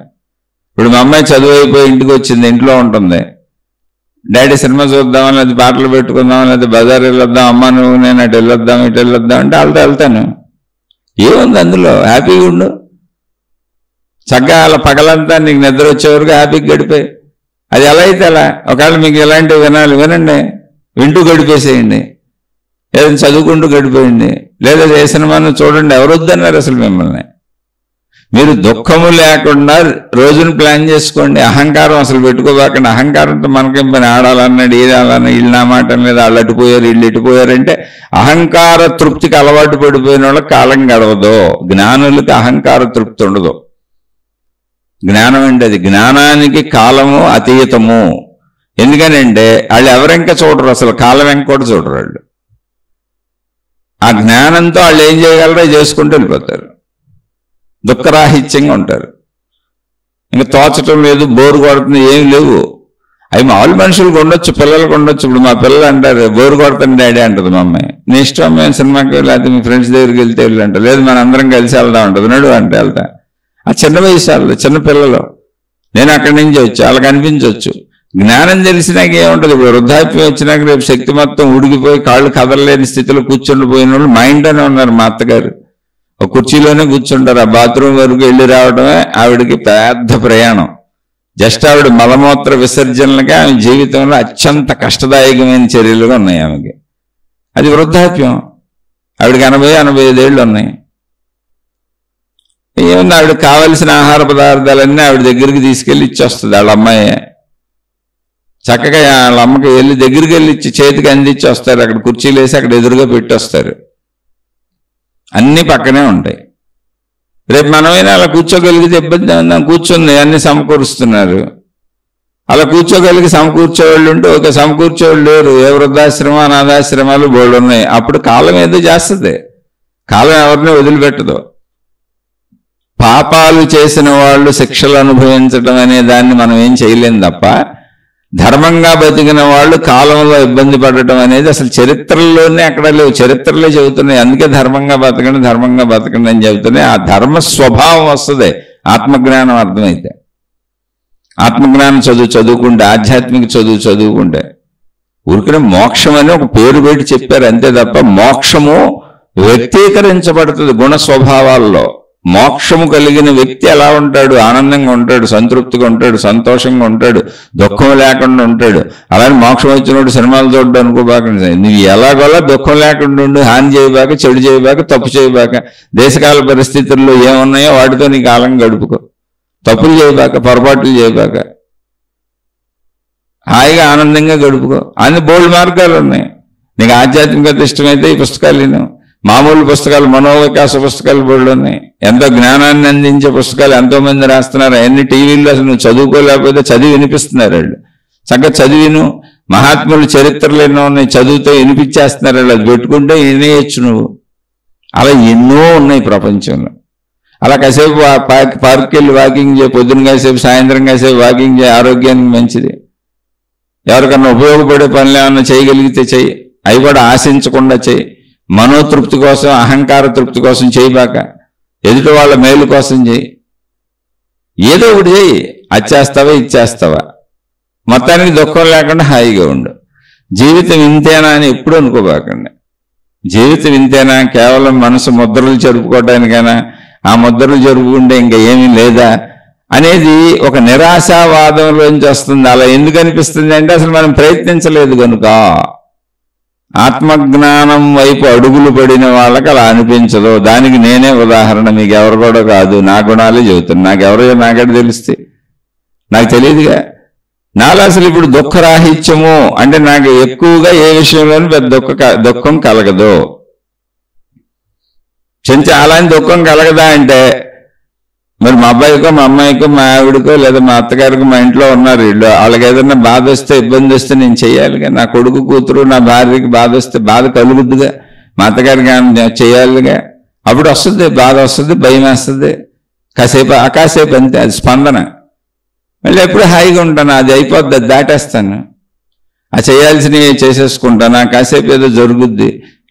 ఇప్పుడు మా అమ్మాయి చదువు అయిపోయి ఇంటికి వచ్చింది, ఇంట్లో ఉంటుంది. డాడీ సినిమా చూద్దామా, లేదా పాటలు పెట్టుకుందామా, లేదా బజార్ వెళ్ళొద్దాం, అమ్మ నువ్వు నేను అటు వెళ్ళొద్దాం, ఇటు వెళ్ళొద్దాం అంటే వాళ్ళతో వెళ్తాను. ఏముంది అందులో? హ్యాపీగా ఉండు. చక్కగా అలా పగలంతా నీకు నిద్ర వచ్చే వరకు హ్యాపీగా గడిపోయి. అది ఎలా అయితే అలా. ఒకవేళ మీకు ఇలాంటివి వినాలి, వినండి, వింటూ గడిపేసేయండి. ఏదైనా చదువుకుంటూ గడిపోయింది, లేదా ఏ సినిమాను చూడండి. ఎవరు వద్దన్నారు అసలు మిమ్మల్ని? మీరు దుఃఖము లేకుండా రోజును ప్లాన్ చేసుకోండి. అహంకారం అసలు పెట్టుకోబాకండి. అహంకారంతో మనకేం పని? ఆడాలన్నాడు, ఏదాలన్నా, వీళ్ళు నా మాట మీద వాళ్ళు అటుపోయారు, వీళ్ళు ఇటుపోయారంటే అహంకార తృప్తికి అలవాటు పడిపోయిన వాళ్ళకి కాలం గడవదు. జ్ఞానులకి అహంకార తృప్తి ఉండదు. జ్ఞానం అంటే అది. జ్ఞానానికి కాలము అతీతము. ఎందుకనంటే వాళ్ళు ఎవరింకా చూడరు, అసలు కాలం వెంక కూడా చూడరు వాళ్ళు. ఆ జ్ఞానంతో వాళ్ళు ఏం చేయగలరో చేసుకుంటూ వెళ్ళిపోతారు, దుఃఖరాహిత్యంగా ఉంటారు. ఇంకా తోచటం లేదు, బోరు కొడుతుంది, ఏం లేవు. అవి మామూలు మనుషులకు ఉండొచ్చు, పిల్లలకు ఉండొచ్చు. ఇప్పుడు మా పిల్లలు అంటారు, బోరు కొడుతుంది డాడీ అంటది మా అమ్మాయి. నీ ఇష్టం అమ్మాయి, సినిమాకి లేకపోతే మీ ఫ్రెండ్స్ దగ్గరికి వెళ్తే వెళ్ళి అంట, లేదు మన అందరం కలిసి వెళ్దాం అంటది. నడు అంటే వెళ్తా. ఆ చిన్న వయసు వాళ్ళు, చిన్న పిల్లలు. నేను అక్కడి నుంచి వచ్చి వాళ్ళకి అనిపించవచ్చు. జ్ఞానం తెలిసినాక ఏముంటుంది? ఇప్పుడు వృద్ధాప్యం వచ్చినాక రేపు శక్తి మొత్తం ఉడికిపోయి కాళ్ళు కదలలేని స్థితిలో కూర్చుండిపోయిన వాళ్ళు మా ఇంట్లోనే ఉన్నారు. మా అత్తగారు ఒక కుర్చీలోనే కూర్చుంటారు. ఆ బాత్రూమ్ వరకు వెళ్ళి రావడమే ఆవిడకి పెద్ద ప్రయాణం. జస్ట్ ఆవిడ మలమూత్ర విసర్జనలకి ఆమె జీవితంలో అత్యంత కష్టదాయకమైన చర్యలుగా ఉన్నాయి ఆమెకి. అది వృద్ధాప్యం. ఆవిడకి 80-85 ఏళ్ళు ఉన్నాయి. ఏముంది, ఆవిడకి కావలసిన ఆహార పదార్థాలన్నీ ఆవిడ దగ్గరికి తీసుకెళ్ళి ఇచ్చొస్తుంది వాళ్ళ అమ్మాయి. చక్కగా వాళ్ళ అమ్మకి వెళ్ళి దగ్గరికి వెళ్ళి ఇచ్చి చేతికి అందించి వస్తారు. అక్కడ కుర్చీలు వేసి అక్కడ ఎదురుగా పెట్టి వస్తారు. అన్నీ పక్కనే ఉంటాయి. రేపు మనమైనా అలా కూర్చోగలిగితే ఇబ్బంది ఉందాం, కూర్చుంది అన్ని సమకూరుస్తున్నారు. అలా కూర్చోగలిగి సమకూర్చేవాళ్ళు ఉంటే ఒక సమకూర్చేవాళ్ళు లేరు. ఏ వృద్ధాశ్రమం, అనాథాశ్రమాలు బోర్డు ఉన్నాయి. అప్పుడు కాలం ఏదో చేస్తుంది. కాలం ఎవరిని వదిలిపెట్టదు. పాపాలు చేసిన వాళ్ళు శిక్షలు అనుభవించడం అనే దాన్ని మనం ఏం చేయలేం తప్ప, ధర్మంగా బతికిన వాళ్ళు కాలంలో ఇబ్బంది పడటం అనేది అసలు చరిత్రలోనే అక్కడ లేవు. చరిత్రలో చెబుతున్నాయి. అందుకే ధర్మంగా బతకండి, ధర్మంగా బతకండి అని చెబుతున్నాయి. ఆ ధర్మ స్వభావం వస్తుంది ఆత్మజ్ఞానం అర్థమైతే. ఆత్మజ్ఞానం చదువుకుంటే, ఆధ్యాత్మిక చదువుకుంటే. ఊరికనే మోక్షం అని ఒక పేరు పెట్టి చెప్పారు అంతే తప్ప మోక్షము వ్యక్తీకరించబడుతుంది గుణ స్వభావాల్లో. మోక్షము కలిగిన వ్యక్తి ఎలా ఉంటాడు? ఆనందంగా ఉంటాడు, సంతృప్తిగా ఉంటాడు, సంతోషంగా ఉంటాడు, దుఃఖం లేకుండా ఉంటాడు. అలానే మోక్షం వచ్చినప్పుడు సినిమాలు చూడడం అనుకోబాకండి. నువ్వు ఎలాగోలా దుఃఖం లేకుండా ఉండు, హాని చేయబాక, చెడు చేయబాక, తప్పు చేయబాక. దేశకాల పరిస్థితుల్లో ఏమున్నాయో వాటితో నీ కాలం గడుపుకో. తప్పులు చేయబాక, పొరపాట్లు చేయబాక, హాయిగా ఆనందంగా గడుపుకో. అన్ని బోల్డ్ మార్గాలు ఉన్నాయి. నీకు ఆధ్యాత్మికత ఇష్టమైతే ఈ పుస్తకాలు విను. మామూలు పుస్తకాలు, మనోవికాస పుస్తకాలు బోల్డ్ ఉన్నాయి. ఎంతో జ్ఞానాన్ని అందించే పుస్తకాలు ఎంతో మంది రాస్తున్నారు. అన్ని టీవీల్లో అసలు నువ్వు చదువుకోలేకపోతే చదివి వినిపిస్తున్నారు వాళ్ళు. చక్కగా చదివిను. మహాత్ములు చరిత్రలు ఎన్నో ఉన్నాయి, చదువుతో వినిపించేస్తున్నారు వాళ్ళు. అది పెట్టుకుంటే వినేయచ్చు నువ్వు. అలా ఎన్నో ఉన్నాయి ప్రపంచంలో. అలా కాసేపు పార్క్ వెళ్ళి వాకింగ్ చేయి, పొద్దున్న కాసేపు, సాయంత్రం కాసేపు వాకింగ్ చేయి, ఆరోగ్యానికి మంచిది. ఎవరికన్నా ఉపయోగపడే పనులు ఏమన్నా చేయగలిగితే చెయ్యి. అవి కూడా ఆశించకుండా చెయ్యి. మనోతృప్తి కోసం, అహంకార తృప్తి కోసం చేయబాక. ఎదుటి వాళ్ళ మేలు కోసం చేయి. ఏదో ఒకటి చేయి. అచ్చేస్తావా, ఇచ్చేస్తావా. మొత్తానికి దుఃఖం లేకుండా హాయిగా ఉండు. జీవితం ఇంతేనా అని ఎప్పుడు అనుకోబాకండి. జీవితం ఇంతేనా, కేవలం మనసు ముద్రలు జరుపుకోవడానికైనా, ఆ ముద్రలు జరుపుకుంటే ఇంకా ఏమీ లేదా అనేది ఒక నిరాశావాదంలోంచి వస్తుంది. అలా ఎందుకు అనిపిస్తుంది అంటే అసలు మనం ప్రయత్నించలేదు కనుక. ఆత్మజ్ఞానం వైపు అడుగులు పడిన వాళ్ళకి అలా అనిపించదు. దానికి నేనే ఉదాహరణ, మీకు ఎవరు కూడా కాదు. నా గుణాలే చెబుతున్నా. నాకెవరో నాకెట తెలిస్తే? నాకు తెలియదుగా. నాలో అసలు ఇప్పుడు దుఃఖరాహిత్యము అంటే నాకు ఎక్కువగా ఏ విషయంలోనూ పెద్ద దుఃఖం కలగదు. అలాంటి దుఃఖం కలగదా అంటే మరి మా అబ్బాయికో మా అమ్మాయికో మా ఆవిడకో లేదా మా అత్తగారికో మా ఇంట్లో ఉన్నారు వీళ్ళు, వాళ్ళకి ఏదైనా బాధ వస్తే ఇబ్బంది వస్తే నేను చెయ్యాలిగా. నా కొడుకు కూతురు నా భార్యకి బాధ వస్తే బాధ కలుగుద్దుగా, మా అత్తగారికి చేయాలిగా. అప్పుడు వస్తుంది బాధ, వస్తుంది భయం వేస్తుంది, కాసేపు అంతే, అది స్పందన. మళ్ళీ ఎప్పుడు హాయిగా ఉంటాను, అది అయిపోద్ది, అది దాటేస్తాను, ఆ చేయాల్సినవి చేసేసుకుంటాను. కాసేపు ఏదో జరుగుద్ది,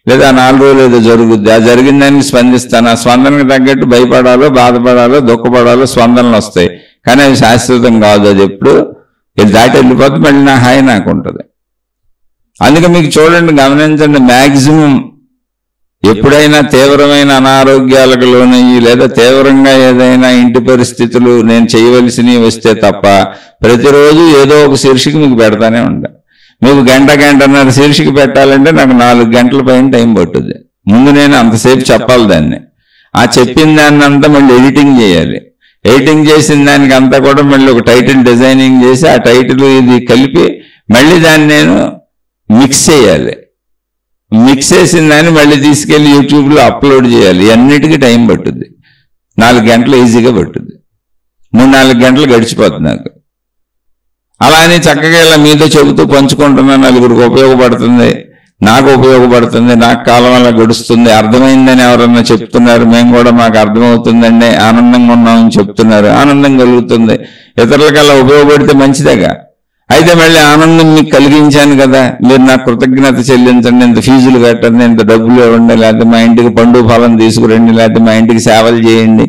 లేదా 4 రోజులు ఏదో జరుగుద్ది, ఆ జరిగిన దానికి స్పందిస్తాను. ఆ స్పందనకు తగ్గట్టు భయపడాలో బాధపడాలో దుఃఖపడాలో స్పందనలు వస్తాయి, కానీ అవి శాశ్వతం కాదు. అది ఎప్పుడు ఇది దాటి వెళ్ళిపోతే మళ్ళీ నా హాయి నాకు ఉంటుంది. అందుకే మీకు చూడండి, గమనించండి, మ్యాక్సిమం ఎప్పుడైనా తీవ్రమైన అనారోగ్యాలకు లోనయ్యి లేదా తీవ్రంగా ఏదైనా ఇంటి పరిస్థితులు నేను చేయవలసినవి వస్తే తప్ప ప్రతిరోజు ఏదో ఒక శీర్షిక మీకు పెడతానే ఉంటా. మీకు గంటన్నర శీర్షిక పెట్టాలంటే నాకు 4 గంటల పైన టైం పట్టుద్ది. ముందు నేను అంతసేపు చెప్పాలి దాన్ని. ఆ చెప్పిన దాన్ని అంతా మళ్ళీ ఎడిటింగ్ చేయాలి. ఎడిటింగ్ చేసిన దానికి అంతా కూడా మళ్ళీ ఒక టైటిల్ డిజైనింగ్ చేసి ఆ టైటిల్ ఇది కలిపి మళ్ళీ దాన్ని నేను మిక్స్ చేయాలి. మిక్స్ చేసిన దాన్ని మళ్ళీ తీసుకెళ్లి యూట్యూబ్లో అప్లోడ్ చేయాలి. అన్నిటికీ టైం పట్టుద్ది. 4 గంటలు ఈజీగా పట్టుద్ది. 3-4 గంటలు గడిచిపోతుంది నాకు. అలా అని చక్కగా ఇలా మీతో చెబుతూ పంచుకుంటున్నా, నలుగురికి ఉపయోగపడుతుంది, నాకు ఉపయోగపడుతుంది, నాకు కాలం అలా గడుస్తుంది, అర్థమైందని ఎవరన్నా చెప్తున్నారు, మేము కూడా మాకు అర్థమవుతుందండి, ఆనందంగా ఉన్నామని చెప్తున్నారు, ఆనందం కలుగుతుంది. ఇతరులకు అలా ఉపయోగపడితే మంచిదేగా. అయితే మళ్ళీ ఆనందం మీకు కలిగించాను కదా, మీరు నాకు కృతజ్ఞత చెల్లించండి, ఇంత ఫీజులు కట్టండి, ఇంత డబ్బులు ఇవ్వండి, లేకపోతే మా ఇంటికి పండు ఫలం తీసుకురండి, లేకపోతే మా ఇంటికి సేవలు చేయండి,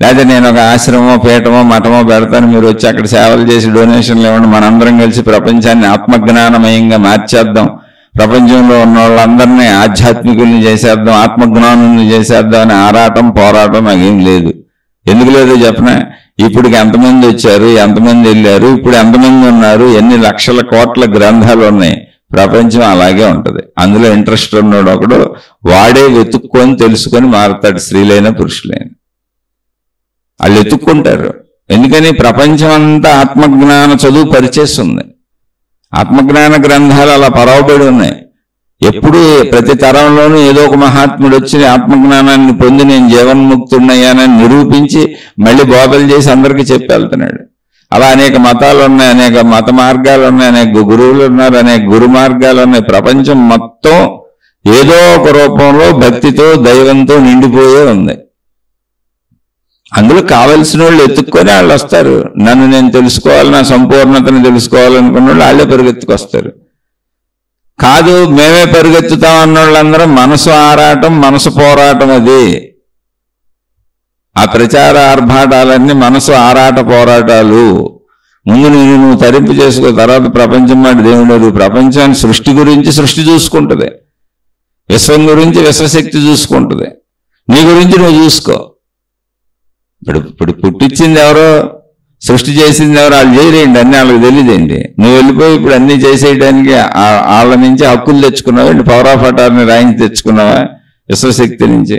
లేకపోతే నేను ఒక ఆశ్రమమో పీఠమో మఠమో పెడతాను, మీరు వచ్చి అక్కడ సేవలు చేసి డొనేషన్లు ఇవ్వండి, మనందరం కలిసి ప్రపంచాన్ని ఆత్మజ్ఞానమయంగా మార్చేద్దాం, ప్రపంచంలో ఉన్న వాళ్ళందరినీ ఆధ్యాత్మికుల్ని చేసేద్దాం, ఆత్మజ్ఞానుల్ని చేసేద్దాం అనే ఆరాటం పోరాటం నాకేం లేదు. ఎందుకు లేదో చెప్పనా? ఇప్పటికి ఎంతమంది వచ్చారు, ఎంతమంది వెళ్ళారు, ఇప్పుడు ఎంతమంది ఉన్నారు, ఎన్ని లక్షల కోట్ల గ్రంథాలు ఉన్నాయి. ప్రపంచం అలాగే ఉంటుంది. అందులో ఇంట్రెస్ట్ ఉన్నాడు ఒకడు, వాడే వెతుక్కొని తెలుసుకొని మారుతాడు. స్త్రీలైన పురుషులైన వాళ్ళు ఎత్తుక్కుంటారు. ఎందుకని? ప్రపంచం అంతా ఆత్మజ్ఞాన చదువు పరిచేస్తుంది. ఆత్మజ్ఞాన గ్రంథాలు అలా పరవబడి ఉన్నాయి. ఎప్పుడు ప్రతి తరంలోనూ ఏదో ఒక మహాత్ముడు వచ్చి ఆత్మజ్ఞానాన్ని పొంది నేను జీవన్ముక్తున్నయ్యానని నిరూపించి మళ్ళీ బోధలు చేసి అందరికీ చెప్పి వెళ్తున్నాడు. అలా అనేక మతాలు ఉన్నాయి, అనేక మత మార్గాలు ఉన్నాయి, అనేక గురువులు ఉన్నారు, అనేక గురు మార్గాలు ఉన్నాయి. ప్రపంచం మొత్తం ఏదో ఒక రూపంలో భక్తితో దైవంతో నిండిపోయే ఉంది. అందులో కావలసిన వాళ్ళు ఎత్తుక్కొని వాళ్ళు వస్తారు. నన్ను నేను తెలుసుకోవాలి, నా సంపూర్ణతను తెలుసుకోవాలనుకున్న వాళ్ళు వాళ్ళే పరిగెత్తుకొస్తారు. కాదు మేమే పరిగెత్తుతాం అన్న వాళ్ళందరూ మనసు ఆరాటం, మనసు పోరాటం. అది ఆ ప్రచార ఆర్భాటాలన్నీ మనసు ఆరాట పోరాటాలు. ముందు నువ్వు తరింపు చేసుకో, తర్వాత ప్రపంచం మాట దేవుడు. ప్రపంచాన్ని సృష్టి గురించి సృష్టి చూసుకుంటుంది, విశ్వం గురించి విశ్వశక్తి చూసుకుంటుంది, నీ గురించి నువ్వు చూసుకో. ఇప్పుడు పుట్టించింది ఎవరో, సృష్టి చేసింది ఎవరో, వాళ్ళు చేయలేండి, అన్నీ వాళ్ళకి తెలియదేంటి. నువ్వు వెళ్ళిపోయి ఇప్పుడు అన్నీ చేసేయడానికి వాళ్ళ నుంచి హక్కులు తెచ్చుకున్నావా, పవర్ ఆఫ్ అటార్నీ రాయించి తెచ్చుకున్నావా విశ్వశక్తి నుంచి?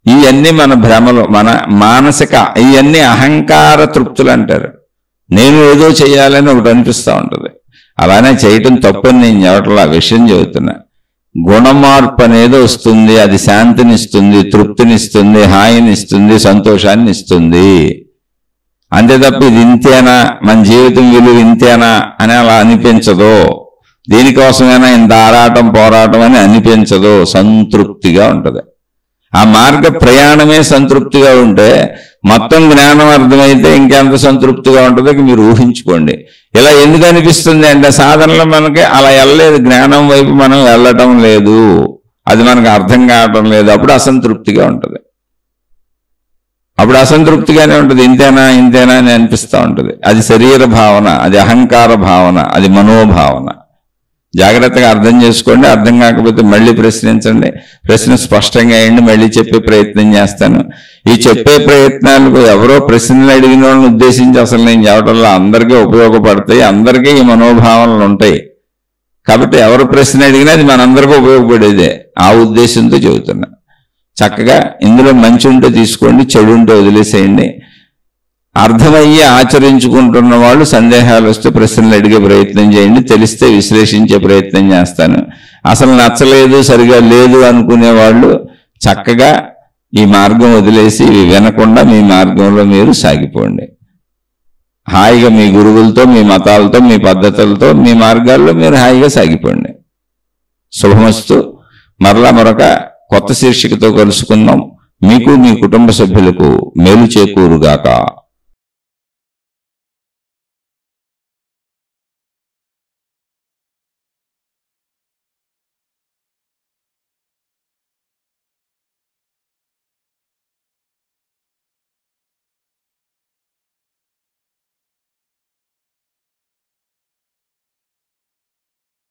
ఇవన్నీ మన భ్రమలు, మన మానసిక, ఇవన్నీ అహంకార తృప్తులు అంటారు. నేను ఏదో చేయాలని ఒకటి అనిపిస్తూ ఉంటుంది. అలానే చేయటం తప్పని నేను ఎవరిలో ఆ విషయం చెబుతున్నా. గుణమార్పు అనేది వస్తుంది, అది శాంతినిస్తుంది, తృప్తినిస్తుంది, హాయినిస్తుంది, సంతోషాన్ని ఇస్తుంది. అంతే తప్ప ఇది ఇంతేనా, మన జీవితం విలువ ఇంతేనా అని అలా అనిపించదు. దీనికోసమైనా ఇంత ఆరాటం పోరాటం అని అనిపించదు. సంతృప్తిగా ఉంటుంది. ఆ మార్గ ప్రయాణమే సంతృప్తిగా ఉంటే మొత్తం జ్ఞానం అర్థమైతే ఇంకెంత సంతృప్తిగా ఉంటుందో మీరు ఊహించుకోండి. ఇలా ఎందుకు అనిపిస్తుంది అంటే సాధనలో మనకి అలా వెళ్ళలేదు, జ్ఞానం వైపు మనం వెళ్ళటం లేదు, అది మనకు అర్థం కావటం లేదు. అప్పుడు అసంతృప్తిగా ఉంటుంది. అప్పుడు అసంతృప్తిగానే ఉంటుంది. ఇంతేనా ఇంతేనా అని అనిపిస్తూ ఉంటుంది. అది శరీర భావన, అది అహంకార భావన, అది మనోభావన. జాగ్రత్తగా అర్థం చేసుకోండి. అర్థం కాకపోతే మళ్ళీ ప్రశ్నించండి. ప్రశ్న స్పష్టంగా అయ్యండి, మళ్ళీ చెప్పే ప్రయత్నం చేస్తాను. ఈ చెప్పే ప్రయత్నాలకు ఎవరో ప్రశ్నలు అడిగిన వాళ్ళని ఉద్దేశించి అసలు నేను చెప్పడంలో అందరికీ ఉపయోగపడతాయి, అందరికీ ఈ మనోభావనలు ఉంటాయి. కాబట్టి ఎవరు ప్రశ్న అడిగినా అది మనందరికీ ఉపయోగపడేదే. ఆ ఉద్దేశంతో చెబుతున్నా. చక్కగా ఇందులో మంచి ఉంటే తీసుకోండి, చెడు ఉంటే వదిలేసేయండి. అర్థమయ్యి ఆచరించుకుంటున్న వాళ్ళు సందేహాలు వస్తే ప్రశ్నలు అడిగే ప్రయత్నం చేయండి, తెలిస్తే విశ్లేషించే ప్రయత్నం చేస్తాను. అసలు నచ్చలేదు, సరిగా లేదు అనుకునే వాళ్ళు చక్కగా ఈ మార్గం వదిలేసి ఇవి వినకుండా మీ మార్గంలో మీరు సాగిపోండి. హాయిగా మీ గురువులతో, మీ మతాలతో, మీ పద్ధతులతో, మీ మార్గాల్లో మీరు హాయిగా సాగిపోండి. శుభమస్తు. మరలా మరొక కొత్త శీర్షికతో కలుసుకుందాం. మీకు మీ కుటుంబ సభ్యులకు మేలు చేకూరుగాక.